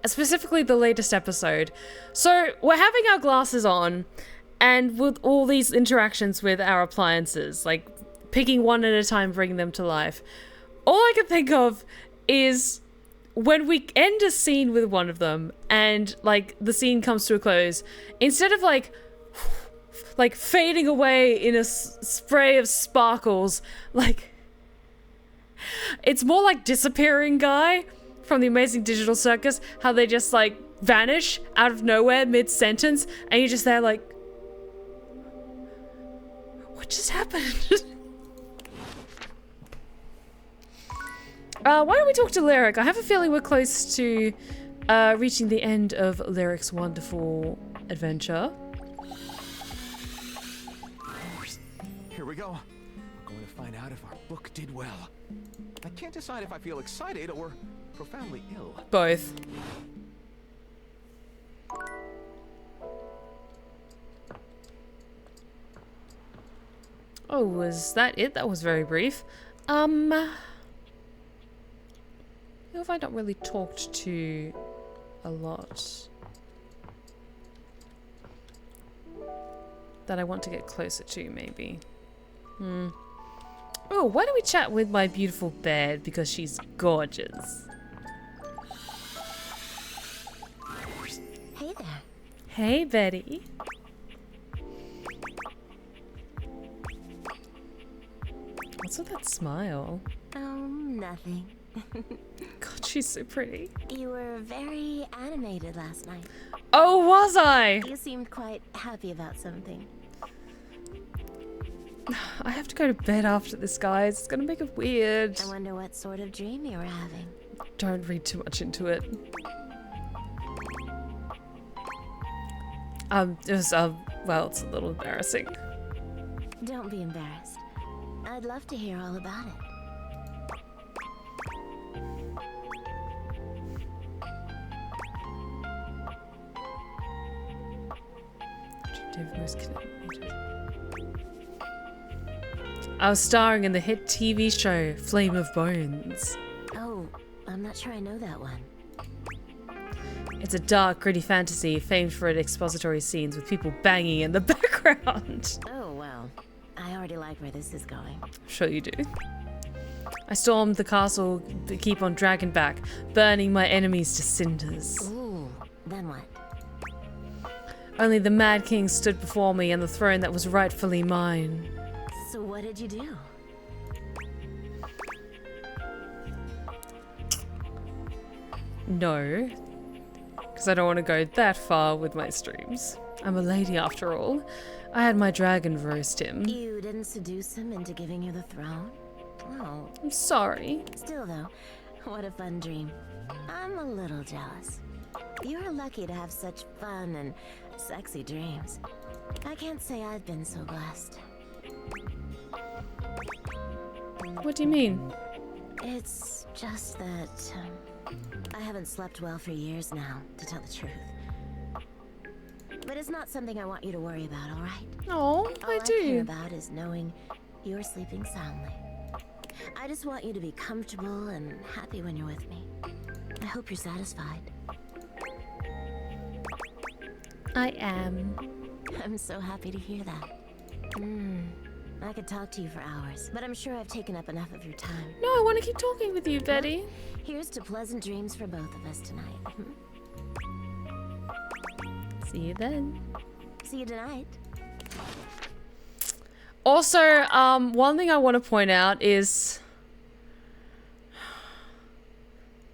Specifically the latest episode. So we're having our glasses on, and with all these interactions with our appliances, like picking one at a time, bringing them to life. All I can think of is when we end a scene with one of them, and like the scene comes to a close, instead of like fading away in a spray of sparkles, like it's more like Disappearing Guy from The Amazing Digital Circus, how they just like vanish out of nowhere mid-sentence and you're just there like, what just happened? Why don't we talk to Lyric? I have a feeling we're close to reaching the end of Lyric's wonderful adventure. Here we go. We're going to find out if our book did well. I can't decide if I feel excited or profoundly ill. Both. Oh, was that it? That was very brief. Who have I not really talked to a lot? That I want to get closer to, maybe. Oh, why don't we chat with my beautiful bed, because she's gorgeous. Hey there. Hey, Betty. What's with that smile? Nothing. God, she's so pretty. You were very animated last night. Oh, was I? You seemed quite happy about something. I have to go to bed after this, guys. It's gonna make it weird. I wonder what sort of dream you were having. Don't read too much into it. It was, well, it's a little embarrassing. Don't be embarrassed. I'd love to hear all about it. I was starring in the hit TV show Flame of Bones. Oh, I'm not sure I know that one. It's a dark, gritty fantasy famed for its expository scenes with people banging in the background. Oh, well. I already like where this is going. Sure you do. I stormed the castle to keep on Dragonback, burning my enemies to cinders. Ooh, then what? Only the Mad King stood before me and the throne that was rightfully mine. So what did you do? No, because I don't want to go that far with my streams. I'm a lady after all. I had my dragon roast him. You didn't seduce him into giving you the throne? Oh. I'm sorry. Still though, what a fun dream. I'm a little jealous. You're lucky to have such fun and sexy dreams. I can't say I've been so blessed. What do you mean? It's just that I haven't slept well for years now, to tell the truth. But it's not something I want you to worry about, all right? Oh, I do. All I care about is knowing you're sleeping soundly. I just want you to be comfortable and happy when you're with me. I hope you're satisfied. I am. I'm so happy to hear that. I could talk to you for hours, but I'm sure I've taken up enough of your time. No, I want to keep talking with you, Betty. Well, here's to pleasant dreams for both of us tonight. See you then. See you tonight. Also, one thing I want to point out is...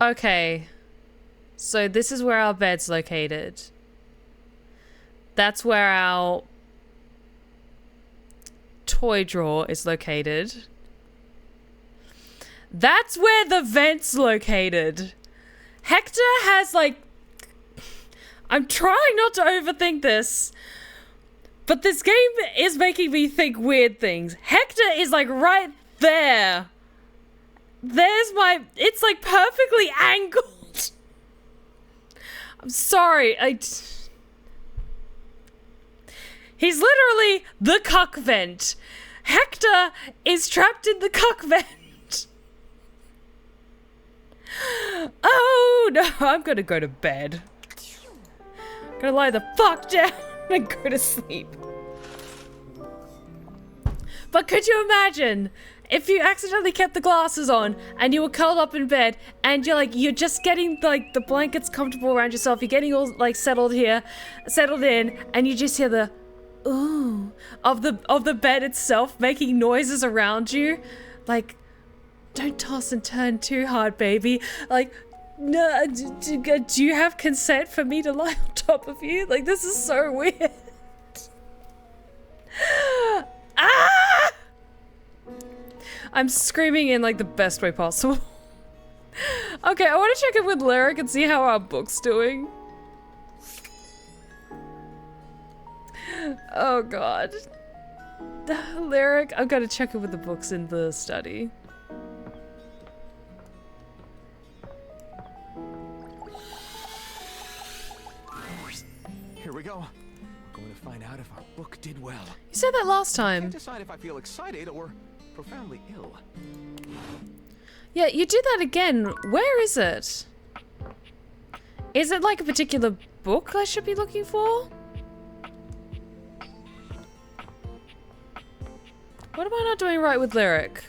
Okay. So this is where our bed's located. That's where our toy drawer is located. That's where the vent's located. Hector has, like... I'm trying not to overthink this, but this game is making me think weird things. Hector is, like, right there. There's my... It's, like, perfectly angled. I'm sorry. He's literally the cuck vent. Hector is trapped in the cuck vent. Oh, no. I'm gonna go to bed. I'm gonna lie the fuck down and go to sleep. But could you imagine if you accidentally kept the glasses on and you were curled up in bed and you're just getting like the blankets comfortable around yourself, you're getting all like settled in, and you just hear the ooh of the bed itself making noises around you, like, don't toss and turn too hard, baby. Like, no, do you have consent for me to lie on top of you? Like, this is so weird. Ah! I'm screaming in like the best way possible. Okay, I want to check in with Lyric and see how our book's doing. Oh god. Lyric, I've got to check in with the books in the study. Here we go. We're going to find out if our book did well. You said that last I time. can't decide if I feel excited or profoundly ill. Yeah, you did that again. Where is it? Is it like a particular book I should be looking for? What am I not doing right with Lyric?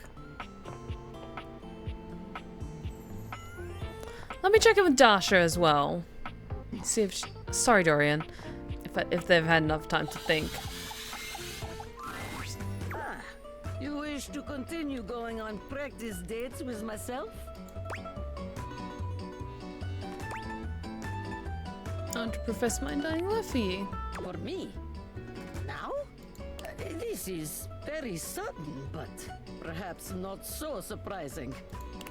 Let me check in with Dasha as well. See if sorry, Dorian. If they've had enough time to think. You wish to continue going on practice dates with myself? I want to profess my undying love for you. For me? Now? This is very sudden, but perhaps not so surprising.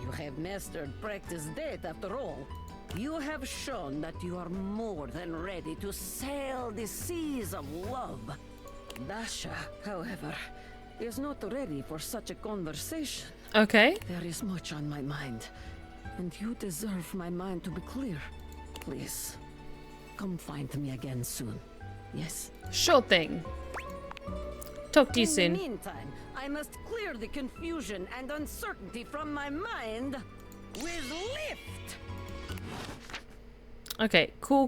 You have mastered practice date after all. You have shown that you are more than ready to sail the seas of love. Dasha, however, is not ready for such a conversation. Okay. There is much on my mind, and you deserve my mind to be clear. Please, come find me again soon. Yes? Sure thing. Talk to you soon. In the meantime, I must clear the confusion and uncertainty from my mind with lift. Okay, cool.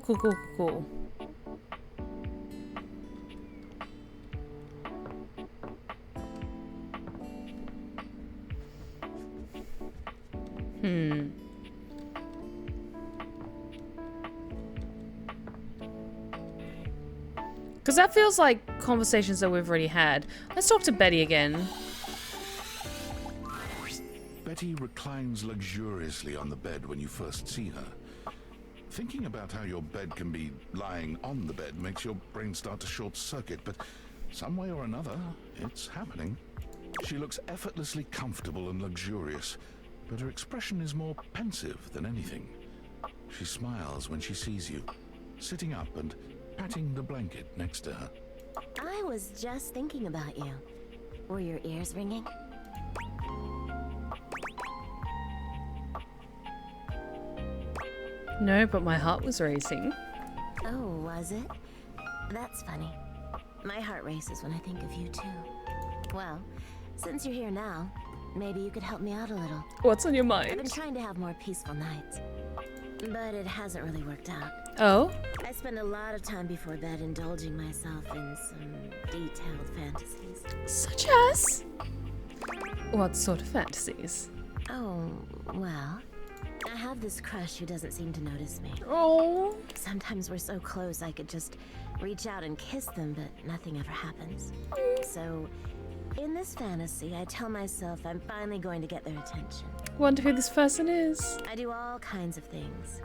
Because that feels like conversations that we've already had. Let's talk to Betty again. Betty reclines luxuriously on the bed when you first see her. Thinking about how your bed can be lying on the bed makes your brain start to short-circuit, but some way or another, it's happening. She looks effortlessly comfortable and luxurious, but her expression is more pensive than anything. She smiles when she sees you, sitting up and patting the blanket next to her. I was just thinking about you. Were your ears ringing? No, but my heart was racing. Oh, was it? That's funny. My heart races when I think of you too. Well, since you're here now, maybe you could help me out a little. What's on your mind? I've been trying to have more peaceful nights, but it hasn't really worked out. Oh? I spend a lot of time before bed indulging myself in some detailed fantasies. Such as? What sort of fantasies? Oh, well, I have this crush who doesn't seem to notice me. Oh. Sometimes we're so close I could just reach out and kiss them, but nothing ever happens. So In this fantasy, I tell myself I'm finally going to get their attention. Wonder who this person is. I do all kinds of things.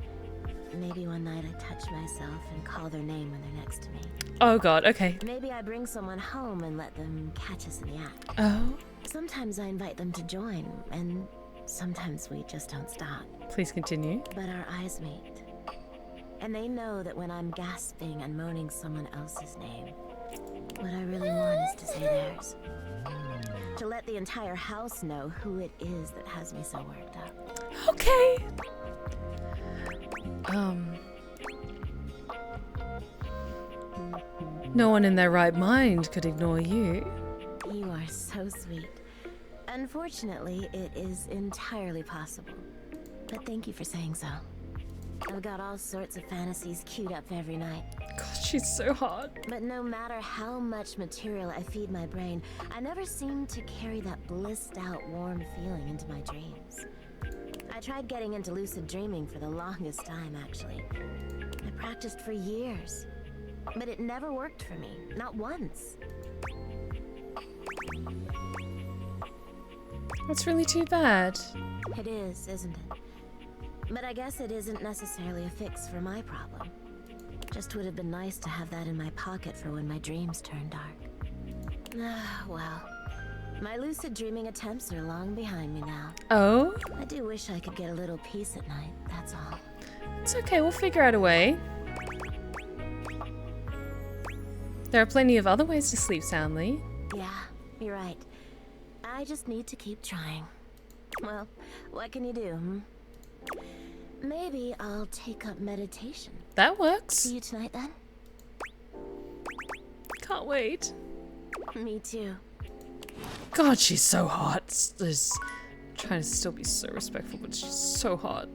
Maybe one night I touch myself and call their name when they're next to me. Oh god, okay. Maybe I bring someone home and let them catch us in the act. Oh. Sometimes I invite them to join, and sometimes we just don't stop. Please continue. But our eyes meet. And they know that when I'm gasping and moaning someone else's name, what I really want is to say theirs. To let the entire house know who it is that has me so worked up. Okay. No one in their right mind could ignore you. You are so sweet. Unfortunately, it is entirely possible. But thank you for saying so. I've got all sorts of fantasies queued up every night. God, she's so hot. But no matter how much material I feed my brain, I never seem to carry that blissed out warm feeling into my dreams. I tried getting into lucid dreaming for the longest time, actually. I practiced for years. But it never worked for me, not once. That's really too bad. It is, isn't it? But I guess it isn't necessarily a fix for my problem. Just would have been nice to have that in my pocket for when my dreams turn dark. Well, my lucid dreaming attempts are long behind me now. Oh? I do wish I could get a little peace at night, that's all. It's okay, we'll figure out a way. There are plenty of other ways to sleep soundly. Yeah, you're right. I just need to keep trying. Well, what can you do, hmm? Maybe I'll take up meditation. That works. See you tonight then? Can't wait. Me too. God, she's so hot. Just trying to still be so respectful, but she's so hot.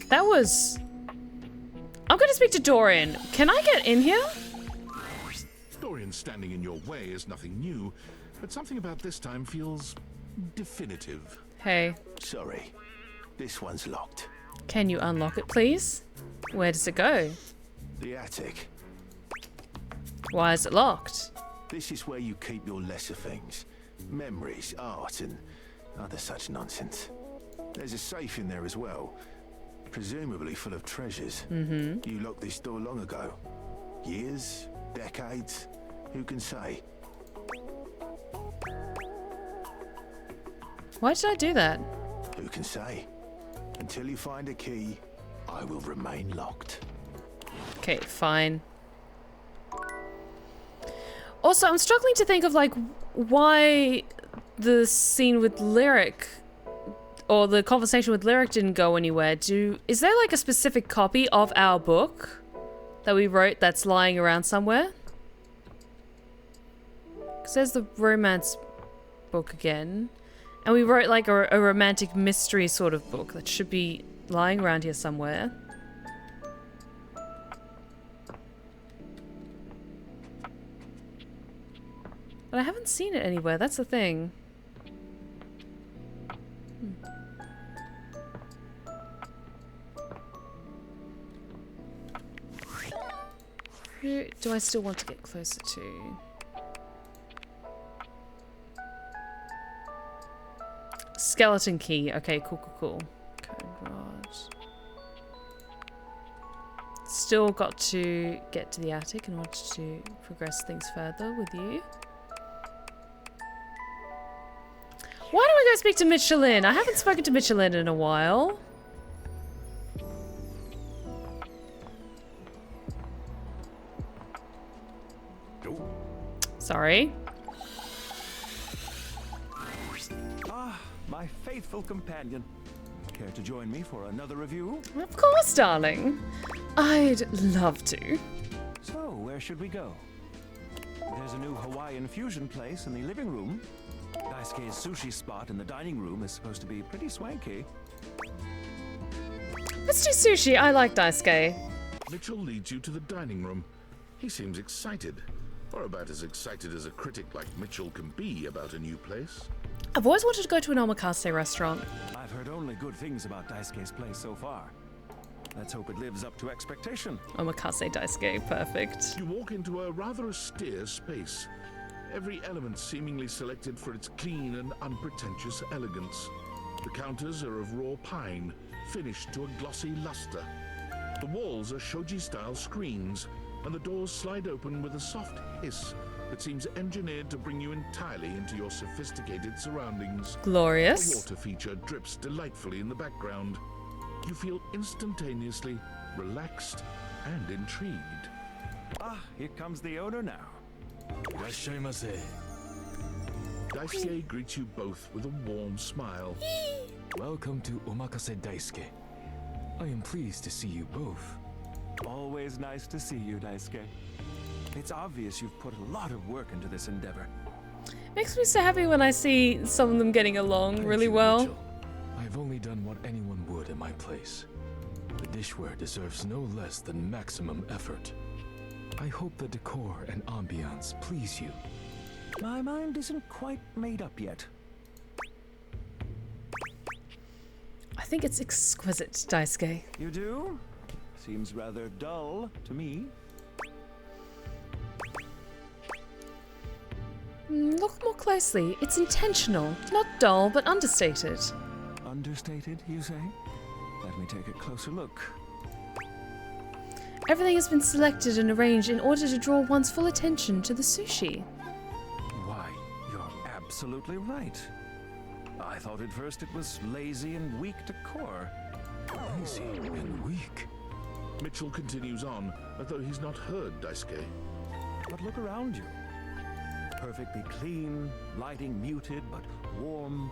That was... I'm gonna speak to Dorian. Can I get in here? Dorian standing in your way is nothing new, but something about this time feels definitive. Hey. Sorry, this one's locked. Can you unlock it, please? Where does it go? The attic. Why is it locked? This is where you keep your lesser things. Memories, art, and other such nonsense. There's a safe in there as well. Presumably full of treasures. Mm-hmm. You locked this door long ago. Years? Decades? Who can say? Why did I do that? Who can say? Until you find a key, I will remain locked. Okay, fine. Also, I'm struggling to think of, like, why the scene with Lyric, or the conversation with Lyric didn't go anywhere. Is there, like, a specific copy of our book that we wrote that's lying around somewhere? Because there's the romance book again. And we wrote, like, a romantic mystery sort of book that should be lying around here somewhere. But I haven't seen it anywhere, that's the thing. Who do I still want to get closer to? Skeleton key. Okay, cool. Code rod. Still got to get to the attic in order to progress things further with you. Why do I go speak to Michelin? I haven't spoken to Michelin in a while. Sorry. Ah, my faithful companion. Care to join me for another review? Of course, darling. I'd love to. So, where should we go? There's a new Hawaiian fusion place in the living room. Daisuke's sushi spot in the dining room is supposed to be pretty swanky. Let's do sushi. I like Daisuke. Mitchell leads you to the dining room. He seems excited. Or about as excited as a critic like Mitchell can be about a new place. I've always wanted to go to an omakase restaurant. I've heard only only good things about Daisuke's place so far. Let's hope it lives up to expectation. Omakase Daisuke, perfect. You walk into a rather austere space. Every element seemingly selected for its clean and unpretentious elegance. The counters are of raw pine, finished to a glossy luster. The walls are shoji-style screens, and the doors slide open with a soft hiss that seems engineered to bring you entirely into your sophisticated surroundings. Glorious. A water feature drips delightfully in the background. You feel instantaneously relaxed and intrigued. Ah, here comes the owner now. Irashaimase. Daisuke greets you both with a warm smile. Welcome to Omakase Daisuke. I am pleased to see you both. Always nice to see you, Daisuke. It's obvious you've put a lot of work into this endeavor. Makes me so happy when I see some of them getting along really well. Mitchell. I've only done what anyone would in my place. The dishware deserves no less than maximum effort. I hope the decor and ambiance please you. My mind isn't quite made up yet. I think it's exquisite, Daisuke. You do? Seems rather dull to me. Look more closely. It's intentional. Not dull, but understated. Understated, you say? Let me take a closer look. Everything has been selected and arranged in order to draw one's full attention to the sushi. Why, you're absolutely right. I thought at first it was lazy and weak decor. Lazy and weak? Mitchell continues on, as though he's not heard Daisuke. But look around you. Perfectly clean, lighting muted but warm.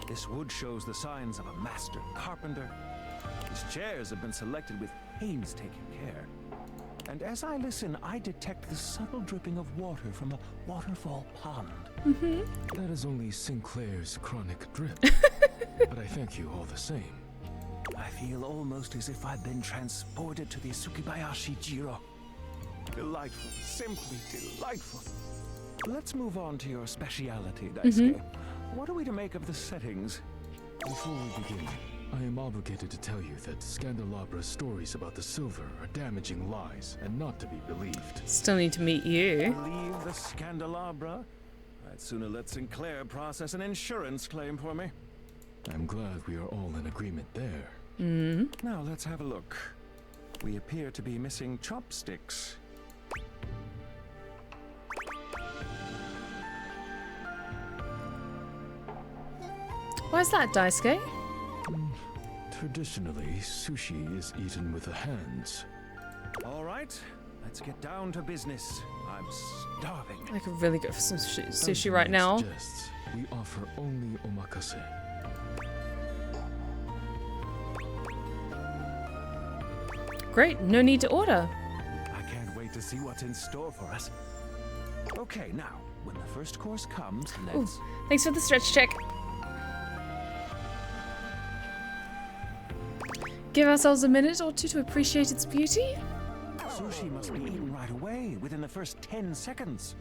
This wood shows the signs of a master carpenter. These chairs have been selected with painstaking care. And as I listen, I detect the subtle dripping of water from a waterfall pond. That is only Sinclair's chronic drip. But I thank you all the same. I feel almost as if I've been transported to the Tsukibayashi Jiro. Delightful, simply delightful. Let's move on to your speciality, Daisuke. What are we to make of the settings? Before we begin, I am obligated to tell you that Scandalabra's stories about the silver are damaging lies and not to be believed. Still need to meet you. Believe the Scandalabra? I'd sooner let Sinclair process an insurance claim for me. I'm glad we are all in agreement there. Now let's have a look. We appear to be missing chopsticks. Why's that, Daisuke? Traditionally, sushi is eaten with the hands. All right, let's get down to business. I'm starving. I could really go for some sushi As the right name now. suggests, we offer only omakase. Great, no need to order. I can't wait to see what's in store for us. Okay, now, when the first course comes, Ooh, let's... thanks for the stretch check. Give ourselves a minute or two to appreciate its beauty. Sushi must be eaten right away, within the first 10 seconds.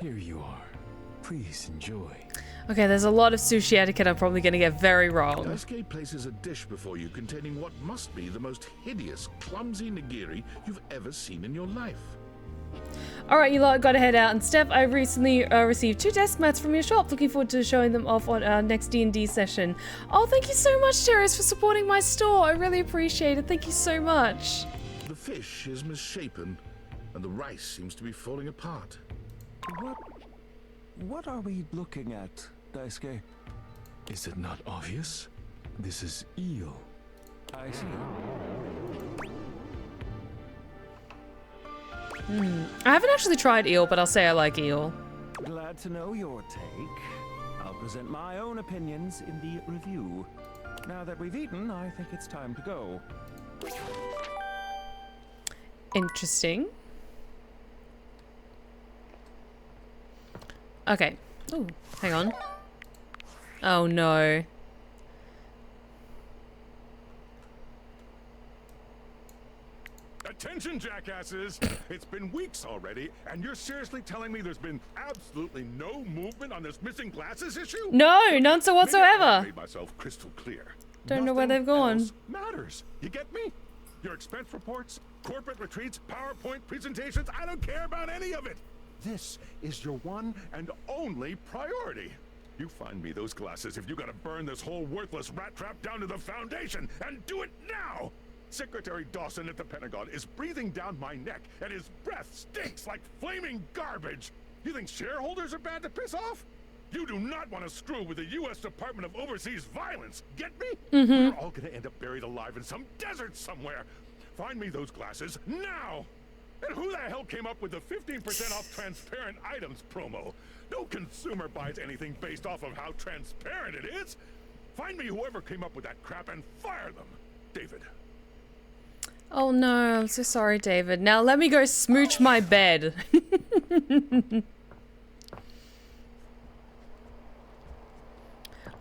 Here you are. Please enjoy. Okay, there's a lot of sushi etiquette I'm probably going to get very wrong. Daisuke places a dish before you containing what must be the most hideous, clumsy nigiri you've ever seen in your life. Alright, you lot, gotta head out. And Steph, I recently received 2 desk mats from your shop. Looking forward to showing them off on our next D&D session. Oh, thank you so much, Terrace, for supporting my store. I really appreciate it. Thank you so much. The fish is misshapen, and the rice seems to be falling apart. What are we looking at, Daisuke? Is it not obvious? This is eel. I see. I haven't actually tried eel, but I'll say I like eel. Glad to know your take. I'll present my own opinions in the review. Now that we've eaten, I think it's time to go. Interesting. Okay. Ooh, hang on. Oh no. Attention, jackasses! It's been weeks already, and you're seriously telling me there's been absolutely no movement on this missing glasses issue? No, none so whatsoever. Maybe I made myself crystal clear. Don't know where they've gone. Else matters. You get me? Your expense reports, corporate retreats, PowerPoint presentations, I don't care about any of it. This is your one and only priority. You find me those glasses if you gotta burn this whole worthless rat trap down to the foundation, and do it now! Secretary Dawson at the Pentagon is breathing down my neck, and his breath stinks like flaming garbage! You think shareholders are bad to piss off? You do not want to screw with the U.S. Department of Overseas Violence, get me? We're all gonna end up buried alive in some desert somewhere. Find me those glasses now! And who the hell came up with the 15% off transparent items promo? No consumer buys anything based off of how transparent it is. Find me whoever came up with that crap and fire them. David. Oh no, I'm so sorry, David. Now let me go smooch my bed.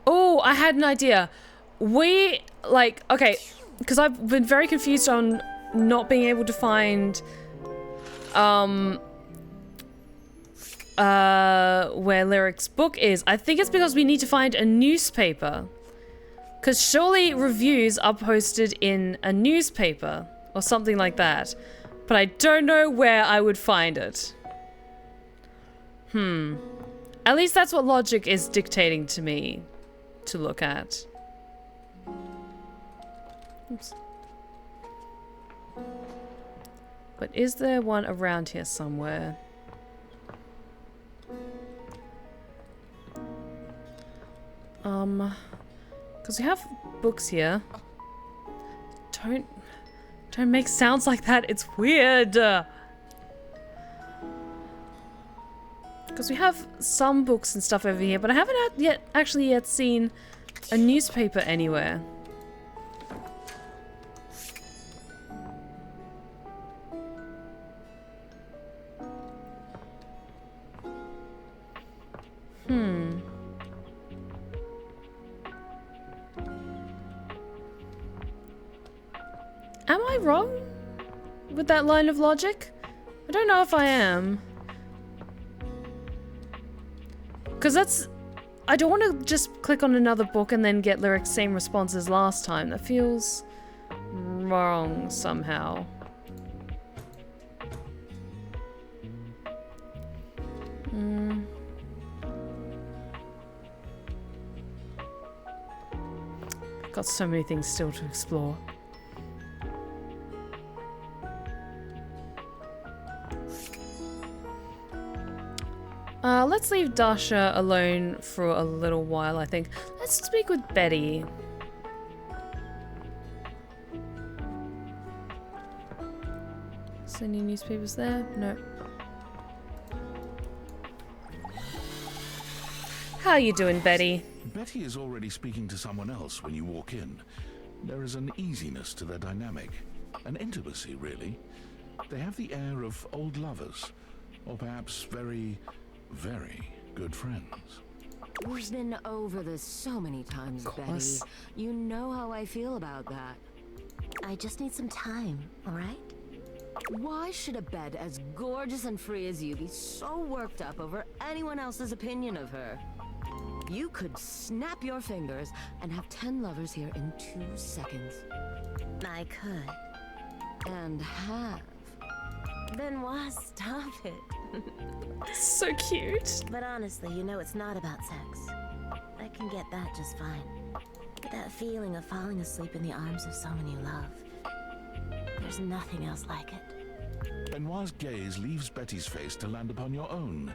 Oh, I had an idea. We, like, okay, because I've been very confused on not being able to find, where Lyric's book is. I think it's because we need to find a newspaper. Because surely reviews are posted in a newspaper or something like that. But I don't know where I would find it. At least that's what logic is dictating to me to look at. Oops. But is there one around here somewhere? Because we have books here. Don't make sounds like that. It's weird. Because we have some books and stuff over here, but I haven't actually yet seen a newspaper anywhere. Am I wrong with that line of logic? I don't know if I am. Because that's... I don't want to just click on another book and then get Lyric's same response as last time. That feels wrong somehow. Got so many things still to explore. Let's leave Dasha alone for a little while, I think. Let's speak with Betty. Is there any newspapers there? No. How you doing, Betty? Betty is already speaking to someone else when you walk in. There is an easiness to their dynamic. An intimacy, really. They have the air of old lovers. Or perhaps very, very good friends. We've been over this so many times, Betty. You know how I feel about that. I just need some time, alright? Why should a bed as gorgeous and free as you be so worked up over anyone else's opinion of her? You could snap your fingers and have 10 lovers here in 2 seconds. I could. And have. Benoit, stop it. So cute. But honestly, you know it's not about sex. I can get that just fine. That feeling of falling asleep in the arms of someone you love. There's nothing else like it. Benoit's gaze leaves Betty's face to land upon your own.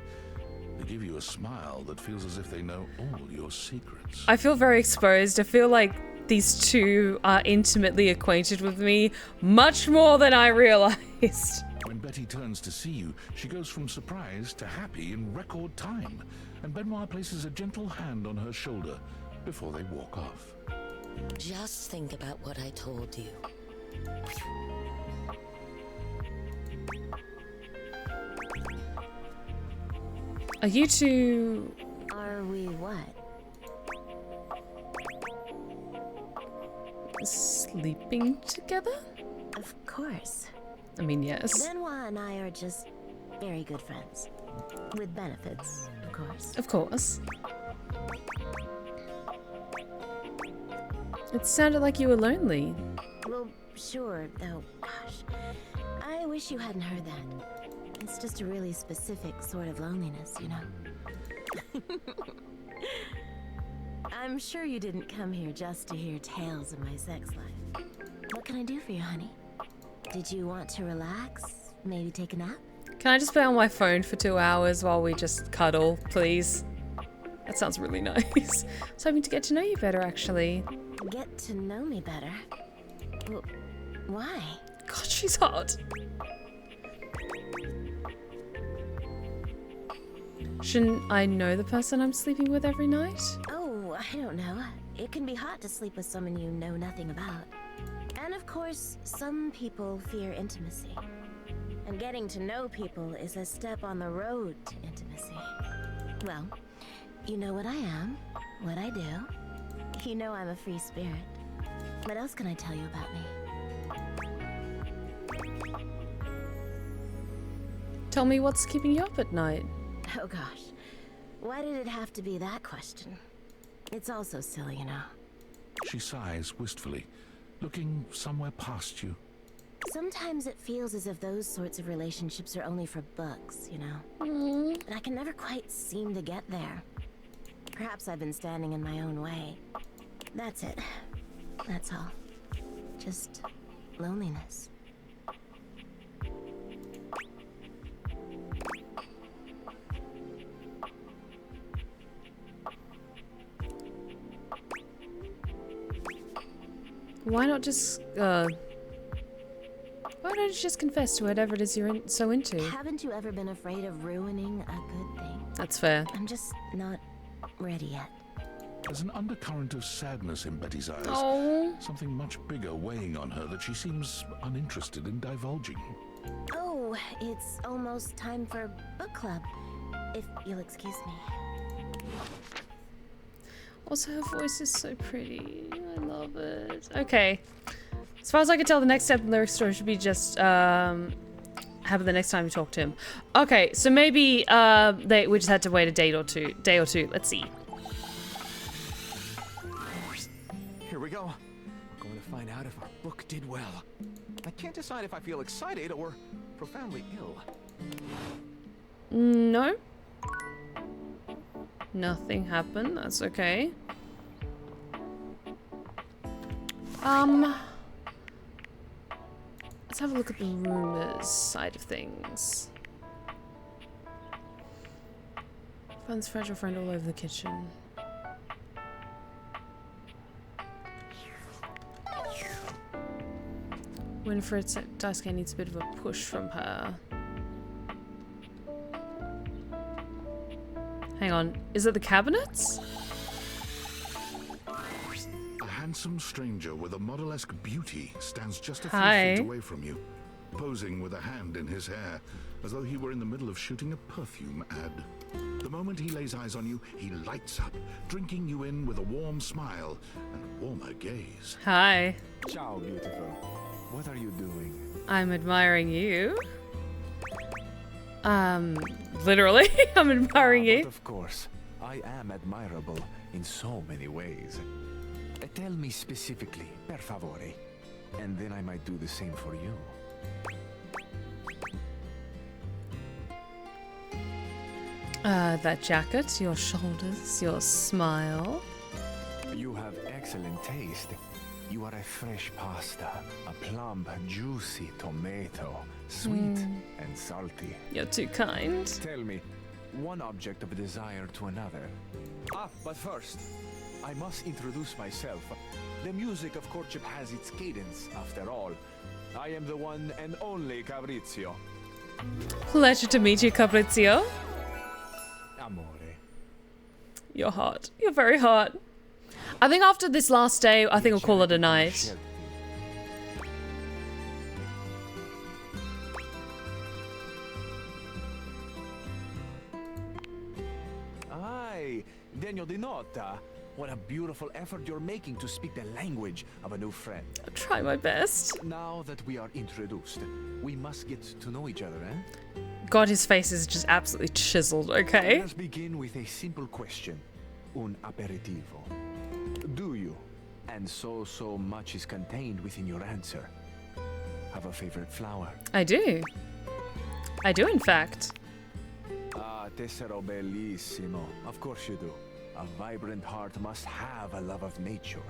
They give you a smile that feels as if they know all your secrets. I feel very exposed. I feel like these two are intimately acquainted with me much more than I realized. When Betty turns to see you, she goes from surprise to happy in record time, and Benoit places a gentle hand on her shoulder before they walk off. Just think about what I told you. Are you two... Are we what? Sleeping together? Of course. I mean, yes. Benoit and I are just very good friends. With benefits, of course. Of course. It sounded like you were lonely. Well, sure, though, gosh. I wish you hadn't heard that. It's just a really specific sort of loneliness, you know? I'm sure you didn't come here just to hear tales of my sex life. What can I do for you, honey? Did you want to relax? Maybe take a nap? Can I just play on my phone for 2 hours while we just cuddle, please? That sounds really nice. I was hoping to get to know you better, actually. Get to know me better? Well, why? God, she's hot. Shouldn't I know the person I'm sleeping with every night? Oh, I don't know. It can be hot to sleep with someone you know nothing about. And of course, some people fear intimacy. And getting to know people is a step on the road to intimacy. Well, you know what I am, what I do. You know I'm a free spirit. What else can I tell you about me? Tell me what's keeping you up at night. Oh gosh, why did it have to be that question? It's all so silly, you know. She sighs wistfully, looking somewhere past you. Sometimes it feels as if those sorts of relationships are only for books, you know? But I can never quite seem to get there. Perhaps I've been standing in my own way. That's it. That's all. Just loneliness. Why not just, why don't you just confess to whatever it is you're so into? Haven't you ever been afraid of ruining a good thing? That's fair. I'm just not ready yet. There's an undercurrent of sadness in Betty's eyes. Oh. Something much bigger weighing on her that she seems uninterested in divulging. Oh, it's almost time for book club, if you'll excuse me. Also, her voice is so pretty. I love it. Okay. As far as I can tell, the next step in the lyric story should be just happen the next time we talk to him. Okay, so maybe we just had to wait a day or two. Let's see. Here we go. We're going to find out if our book did well. I can't decide if I feel excited or profoundly ill. No. Nothing happened. That's okay. Let's have a look at the rumors side of things. Finds fragile friend all over the kitchen. Winifred's dice game needs a bit of a push from her. Hang on, is it the cabinets? A handsome stranger with a model-esque beauty stands just a few Hi. feet away from you, posing with a hand in his hair, as though he were in the middle of shooting a perfume ad. The moment he lays eyes on you, he lights up, drinking you in with a warm smile and warmer gaze. Hi. Ciao, beautiful. What are you doing? I'm admiring you. Literally, I'm admiring you. But of course, I am admirable in so many ways. Tell me specifically, per favore, and then I might do the same for you. That jacket, your shoulders, your smile. You have excellent taste. You are a fresh pasta, a plump, juicy tomato, sweet and salty. You're too kind. Tell me, one object of desire to another. But first, I must introduce myself. The music of courtship has its cadence, after all. I am the one and only Fabrizio. Pleasure to meet you, Fabrizio. Amore. You're hot. You're very hot. I think after this last day, I think we'll call it a night. Aye, Degno di nota. What a beautiful effort you're making to speak the language of a new friend. I'll try my best. Now that we are introduced, we must get to know each other, eh? God, his face is just absolutely chiseled, okay? Let's begin with a simple question. Un aperitivo. Do you, and And so much is contained within your answer. Have a favorite flower? I do. I do, in fact. Ah, tesoro bellissimo. Of course you do. A vibrant heart must have a love of nature.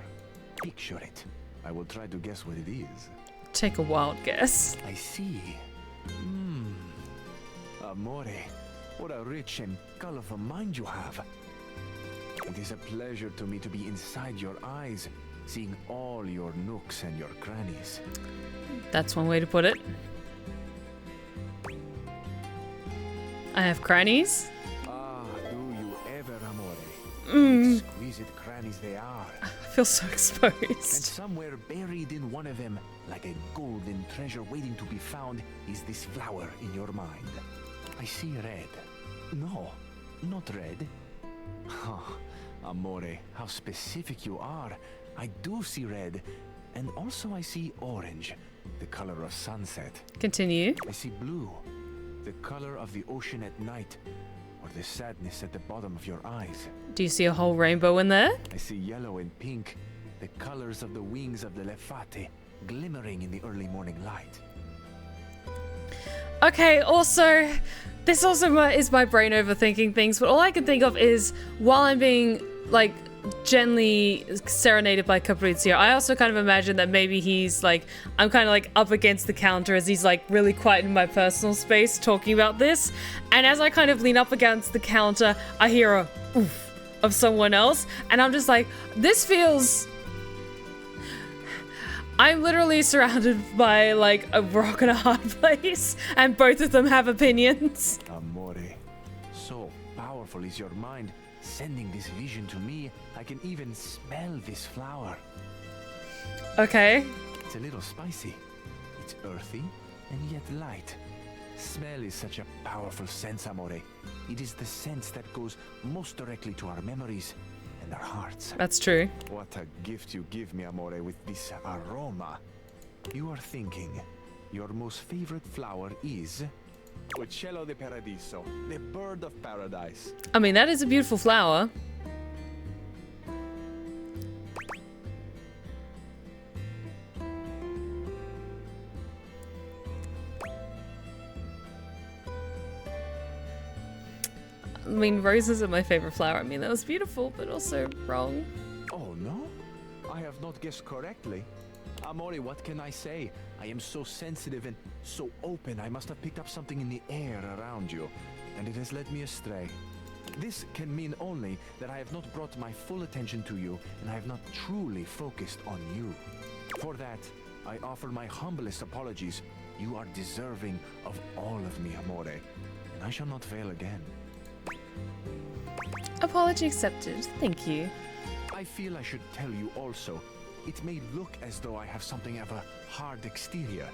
Picture it. I will try to guess what it is. Take a wild guess. I see. Amore, what a rich and colorful mind you have. It is a pleasure to me to be inside your eyes, seeing all your nooks and your crannies. That's one way to put it. I have crannies. Ah, do you ever, amore? Exquisite crannies they are. I feel so And exposed. somewhere buried in one of them, like a golden treasure waiting to be found, is this flower in your mind. I see red. No, not red. Oh, amore, how specific you are. I do see red. And also I see orange, the color of sunset. Continue. I see blue, the color of the ocean at night, or the sadness at the bottom of your eyes. Do you see a whole rainbow in there? I see yellow and pink, the colors of the wings of the lefate, glimmering in the early morning light. Okay, also, this also is my brain overthinking things, but all I can think of is while I'm being, like, gently serenaded by Fabrizio, I also kind of imagine that maybe he's, like, I'm kind of, like, up against the counter as he's, like, really quiet in my personal space talking about this, and as I kind of lean up against the counter, I hear a oof of someone else, and I'm just like, this feels... I'm literally surrounded by, like, a rock and a hard place, and both of them have opinions. Amore, so powerful is your mind, sending this vision to me. I can even smell this flower. Okay. It's a little spicy. It's earthy and yet light. Smell is such a powerful sense, amore. It is the sense that goes most directly to our memories and our hearts. That's true. What a gift you give me, amore, with this aroma. You are thinking your most favorite flower is Uccello de Paradiso, the bird of paradise. I mean, that is a beautiful flower. I mean, roses are my favorite flower. I mean, that was beautiful, but also wrong. Oh no? I have not guessed correctly. Amore, what can I say? I am so sensitive and so open. I must have picked up something in the air around you, and it has led me astray. This can mean only that I have not brought my full attention to you, and I have not truly focused on you. For that, I offer my humblest apologies. You are deserving of all of me, amore, and I shall not fail again. Apology accepted. Thank you. I feel I should tell you also. It may look as though I have something of a hard exterior.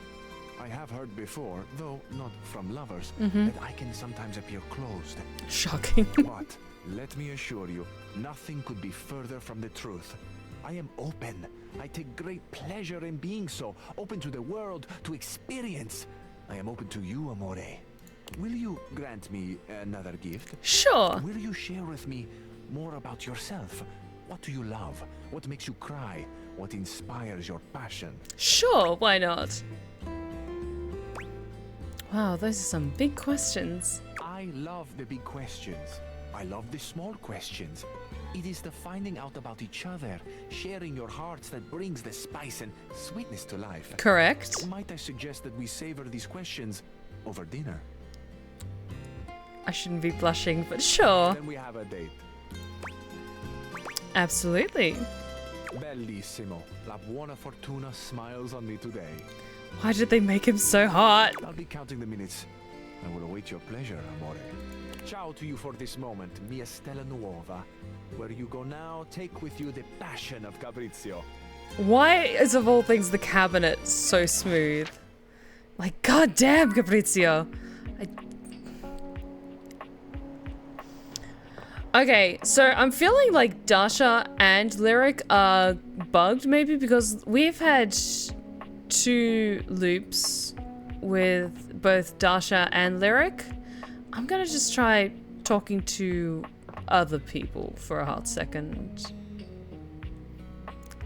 I have heard before, though not from lovers, that I can sometimes appear closed. Shocking. But let me assure you, nothing could be further from the truth. I am open. I take great pleasure in being so, open to the world, to experience. I am open to you, amore. Will you grant me another gift? Sure. Will you share with me more about yourself? What do you love? What makes you cry? What inspires your passion? Sure, why not? Wow, those are some big questions. I love the big questions. I love the small questions. It is the finding out about each other, sharing your hearts that brings the spice and sweetness to life. Correct. Might I suggest that we savor these questions over dinner? I shouldn't be blushing, but sure. Then we have a date. Absolutely. Bellissimo. La buona fortuna smiles on me today. Why did they make him so hot? I'll be counting the minutes. I will await your pleasure, amore. Ciao to you for this moment, mia stella nuova. Where you go now, take with you the passion of Fabrizio. Why is, of all things, the cabinet so smooth? Like, goddamn, Fabrizio. Okay, so I'm feeling like Dasha and Lyric are bugged, maybe, because we've had 2 loops with both Dasha and Lyric. I'm gonna just try talking to other people for a hot second.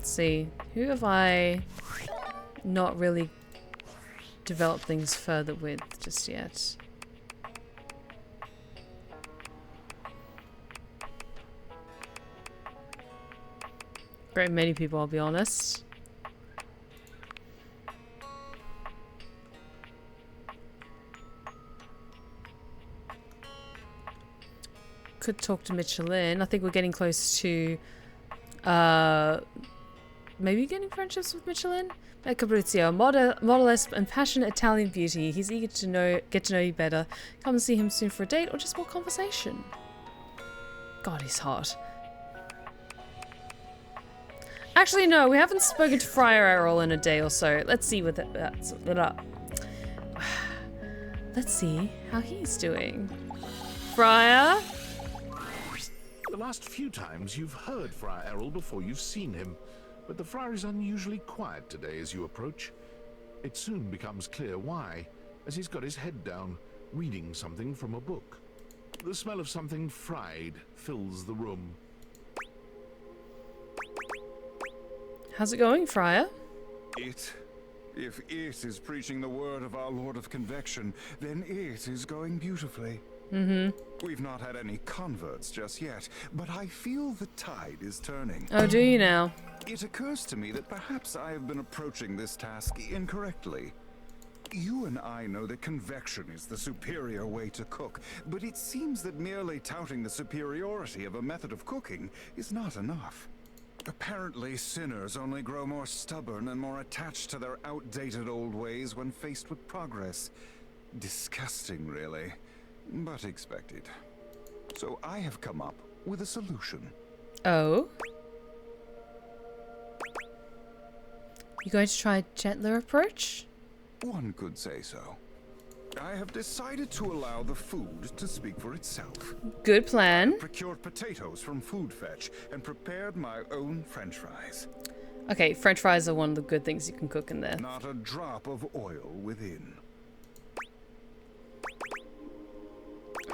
Let's see. Who have I not really developed things further with just yet? Very many people, I'll be honest. Could talk to Michelin. I think we're getting close to maybe getting friendships with Michelin. Fabrizio, modest and passionate Italian beauty. He's eager to get to know you better. Come and see him soon for a date or just more conversation. God, he's hot. Actually, no, we haven't spoken to Friar Errol in a day or so. Let's see what that's up. Let's see how he's doing. Friar? The last few times you've heard Friar Errol before you've seen him, but the friar is unusually quiet today as you approach. It soon becomes clear why, as he's got his head down, reading something from a book. The smell of something fried fills the room. How's it going, Friar? If it is preaching the word of our Lord of Convection, then it is going beautifully. We've not had any converts just yet, but I feel the tide is turning. Oh, do you now? It occurs to me that perhaps I have been approaching this task incorrectly. You and I know that convection is the superior way to cook, but it seems that merely touting the superiority of a method of cooking is not enough. Apparently, sinners only grow more stubborn and more attached to their outdated old ways when faced with progress. Disgusting, really, but expected. So I have come up with a solution. Oh? You going to try a gentler approach? One could say so. I have decided to allow the food to speak for itself. Good plan. I procured potatoes from Food Fetch and prepared my own French fries. Okay, French fries are one of the good things you can cook in there. Not a drop of oil within.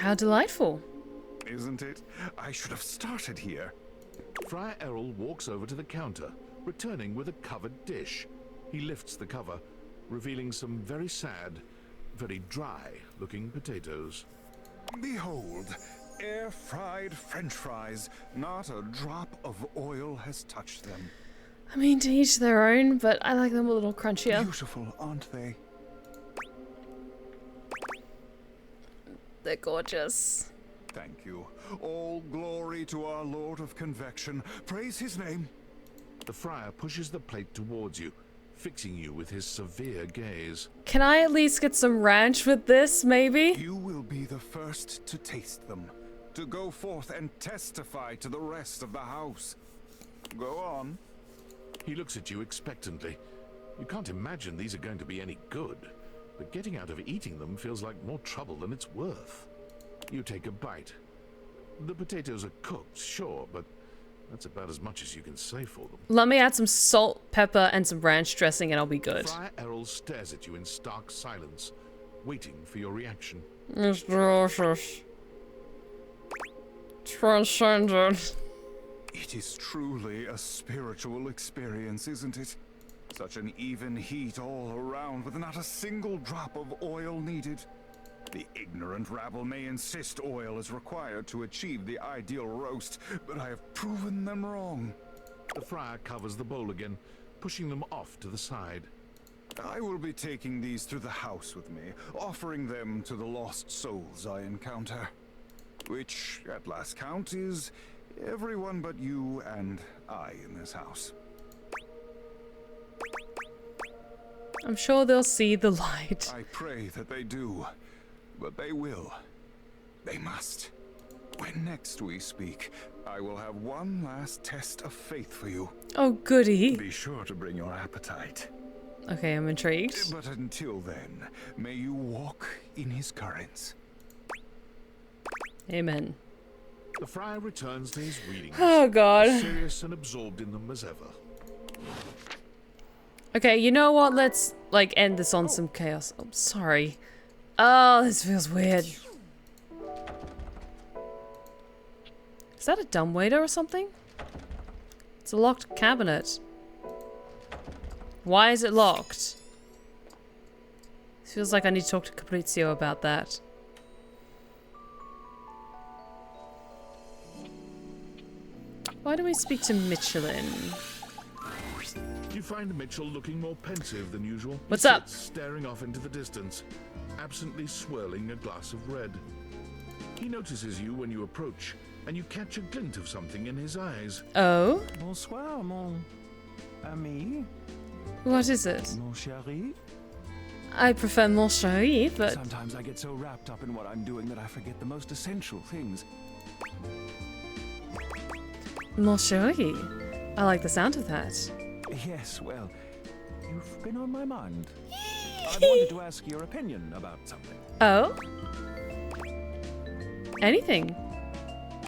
How delightful. Isn't it? I should have started here. Friar Errol walks over to the counter, returning with a covered dish. He lifts the cover, revealing some very sad, very dry-looking potatoes. Behold, air-fried French fries. Not a drop of oil has touched them. I mean, to each their own, but I like them a little crunchier. Beautiful, aren't they? They're gorgeous. Thank you. All glory to our Lord of Convection. Praise his name. The friar pushes the plate towards you, fixing you with his severe gaze. Can I at least get some ranch with this, maybe? You will be the first to taste them, to go forth and testify to the rest of the house. Go on. He looks at you expectantly. You can't imagine these are going to be any good, but getting out of eating them feels like more trouble than it's worth. You take a bite. The potatoes are cooked, sure, but that's about as much as you can say for them. Let me add some salt, pepper, and some ranch dressing, and I'll be good. Friar Errol stares at you in stark silence, waiting for your reaction. It's delicious. Transcendent. It is truly a spiritual experience, isn't it? Such an even heat all around with not a single drop of oil needed. The ignorant rabble may insist oil is required to achieve the ideal roast, but I have proven them wrong. The friar covers the bowl again, pushing them off to the side. I will be taking these through the house with me, offering them to the lost souls I encounter. Which, at last count, is everyone but you and I in this house. I'm sure they'll see the light. I pray that they do. But they will. They must. When next we speak, I will have one last test of faith for you. Oh, goody. Be sure to bring your appetite. Okay, I'm intrigued. But until then, may you walk in his currents. Amen. The friar returns to his readings. Oh, God. Serious and absorbed in them as ever. Okay, you know what? Let's, like, end this on some chaos. I'm sorry. Oh, this feels weird. Is that a dumbwaiter or something? It's a locked cabinet. Why is it locked? Feels like I need to talk to Caprizio about that. Why do we speak to Michelin? You find Mitchell looking more pensive than usual. What's He up? sits staring off into the distance, absently swirling a glass of red. He notices you when you approach, and you catch a glint of something in his eyes. Oh? Bonsoir, mon ami. What is it? Mon chéri. I prefer mon chéri, but... Sometimes I get so wrapped up in what I'm doing that I forget the most essential things. Mon chéri. I like the sound of that. Yes, well, you've been on my mind. I wanted to ask your opinion about something. Oh? Anything?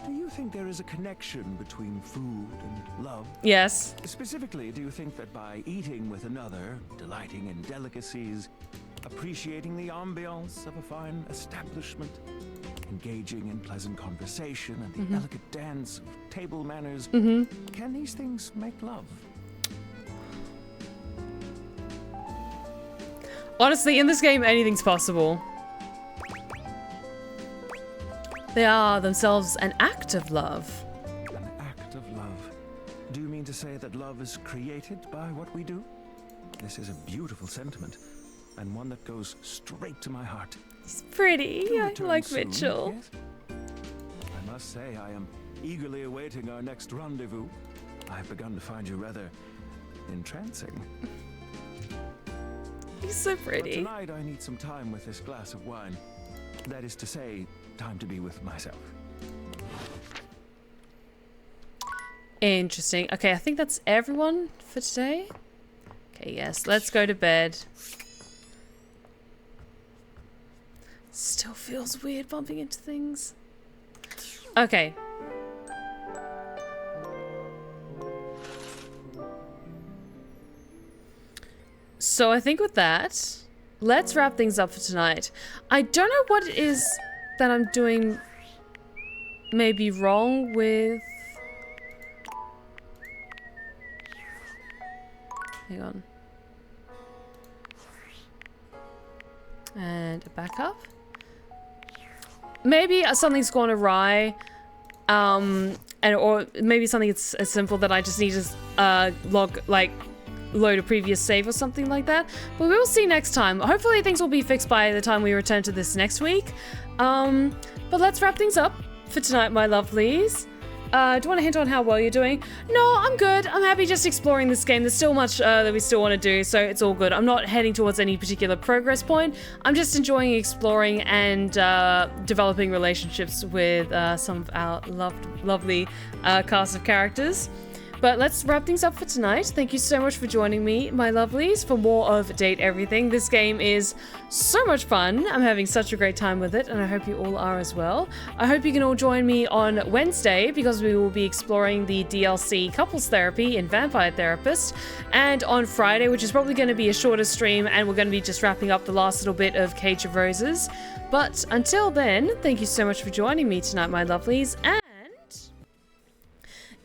Do you think there is a connection between food and love? Yes. Specifically, do you think that by eating with another, delighting in delicacies, appreciating the ambiance of a fine establishment, engaging in pleasant conversation and the elegant dance of table manners, can these things make love? Honestly, in this game, anything's possible. They are themselves an act of love. An act of love. Do you mean to say that love is created by what we do? This is a beautiful sentiment, and one that goes straight to my heart. He's pretty. Do I return like soon, Mitchell. yes? I must say, I am eagerly awaiting our next rendezvous. I have begun to find you rather entrancing. He's so But pretty. tonight I need some time with this glass of wine. That is to say, time to be with myself. Interesting. Okay, I think that's everyone for today. Okay, yes, let's go to bed. Still feels weird bumping into things. Okay. So I think with that, let's wrap things up for tonight. I don't know what it is that I'm doing maybe wrong with... Hang on. And a backup. Maybe something's gone awry. Or maybe something that's as simple that I just need to load a previous save or something like that. But we will see next time. Hopefully things will be fixed by the time we return to this next week. But let's wrap things up for tonight, my lovelies. Do you want to hint on how well you're doing? No, I'm good. I'm happy just exploring this game. There's still much that we still want to do, so it's all good. I'm not heading towards any particular progress point. I'm just enjoying exploring and developing relationships with some of our lovely cast of characters. But let's wrap things up for tonight. Thank you so much for joining me, my lovelies, for more of Date Everything. This game is so much fun. I'm having such a great time with it, and I hope you all are as well. I hope you can all join me on Wednesday, because we will be exploring the DLC Couples Therapy in Vampire Therapist, and on Friday, which is probably going to be a shorter stream, and we're going to be just wrapping up the last little bit of Cage of Roses. But until then, thank you so much for joining me tonight, my lovelies, and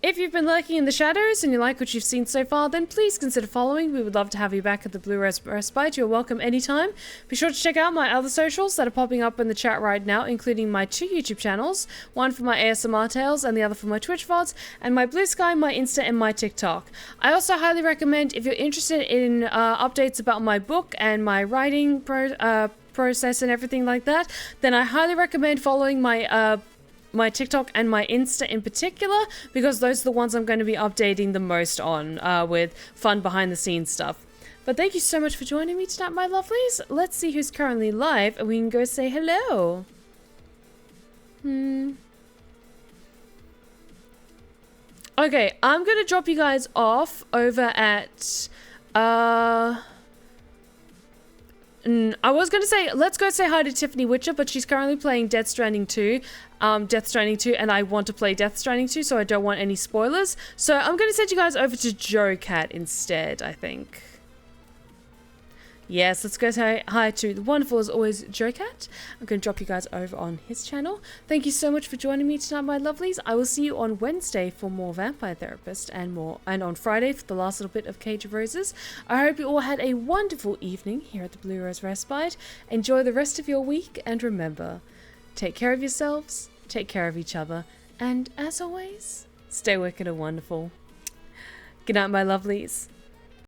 if you've been lurking in the shadows and you like what you've seen so far, then please consider following. We would love to have you back at the Blue Respite. You're welcome anytime. Be sure to check out my other socials that are popping up in the chat right now, including my 2 YouTube channels, one for my ASMR tales and the other for my Twitch VODs, and my Blue Sky, my Insta, and my TikTok. I also highly recommend, if you're interested in updates about my book and my writing process and everything like that, then I highly recommend following my TikTok and my Insta in particular, because those are the ones I'm going to be updating the most on with fun behind the scenes stuff. But thank you so much for joining me tonight, my lovelies. Let's see who's currently live and we can go say hello. Okay, I'm going to drop you guys off over at... I was going to say, let's go say hi to Tiffany Witcher, but she's currently playing Death Stranding 2, and I want to play Death Stranding 2, so I don't want any spoilers. So I'm going to send you guys over to Joe Cat instead, I think. Yes, let's go say hi to the wonderful, as always, Jocat. I'm going to drop you guys over on his channel. Thank you so much for joining me tonight, my lovelies. I will see you on Wednesday for more Vampire Therapist and on Friday for the last little bit of Cage of Roses. I hope you all had a wonderful evening here at the Blue Rose Respite. Enjoy the rest of your week, and remember, take care of yourselves, take care of each other, and as always, stay wicked and wonderful. Good night, my lovelies.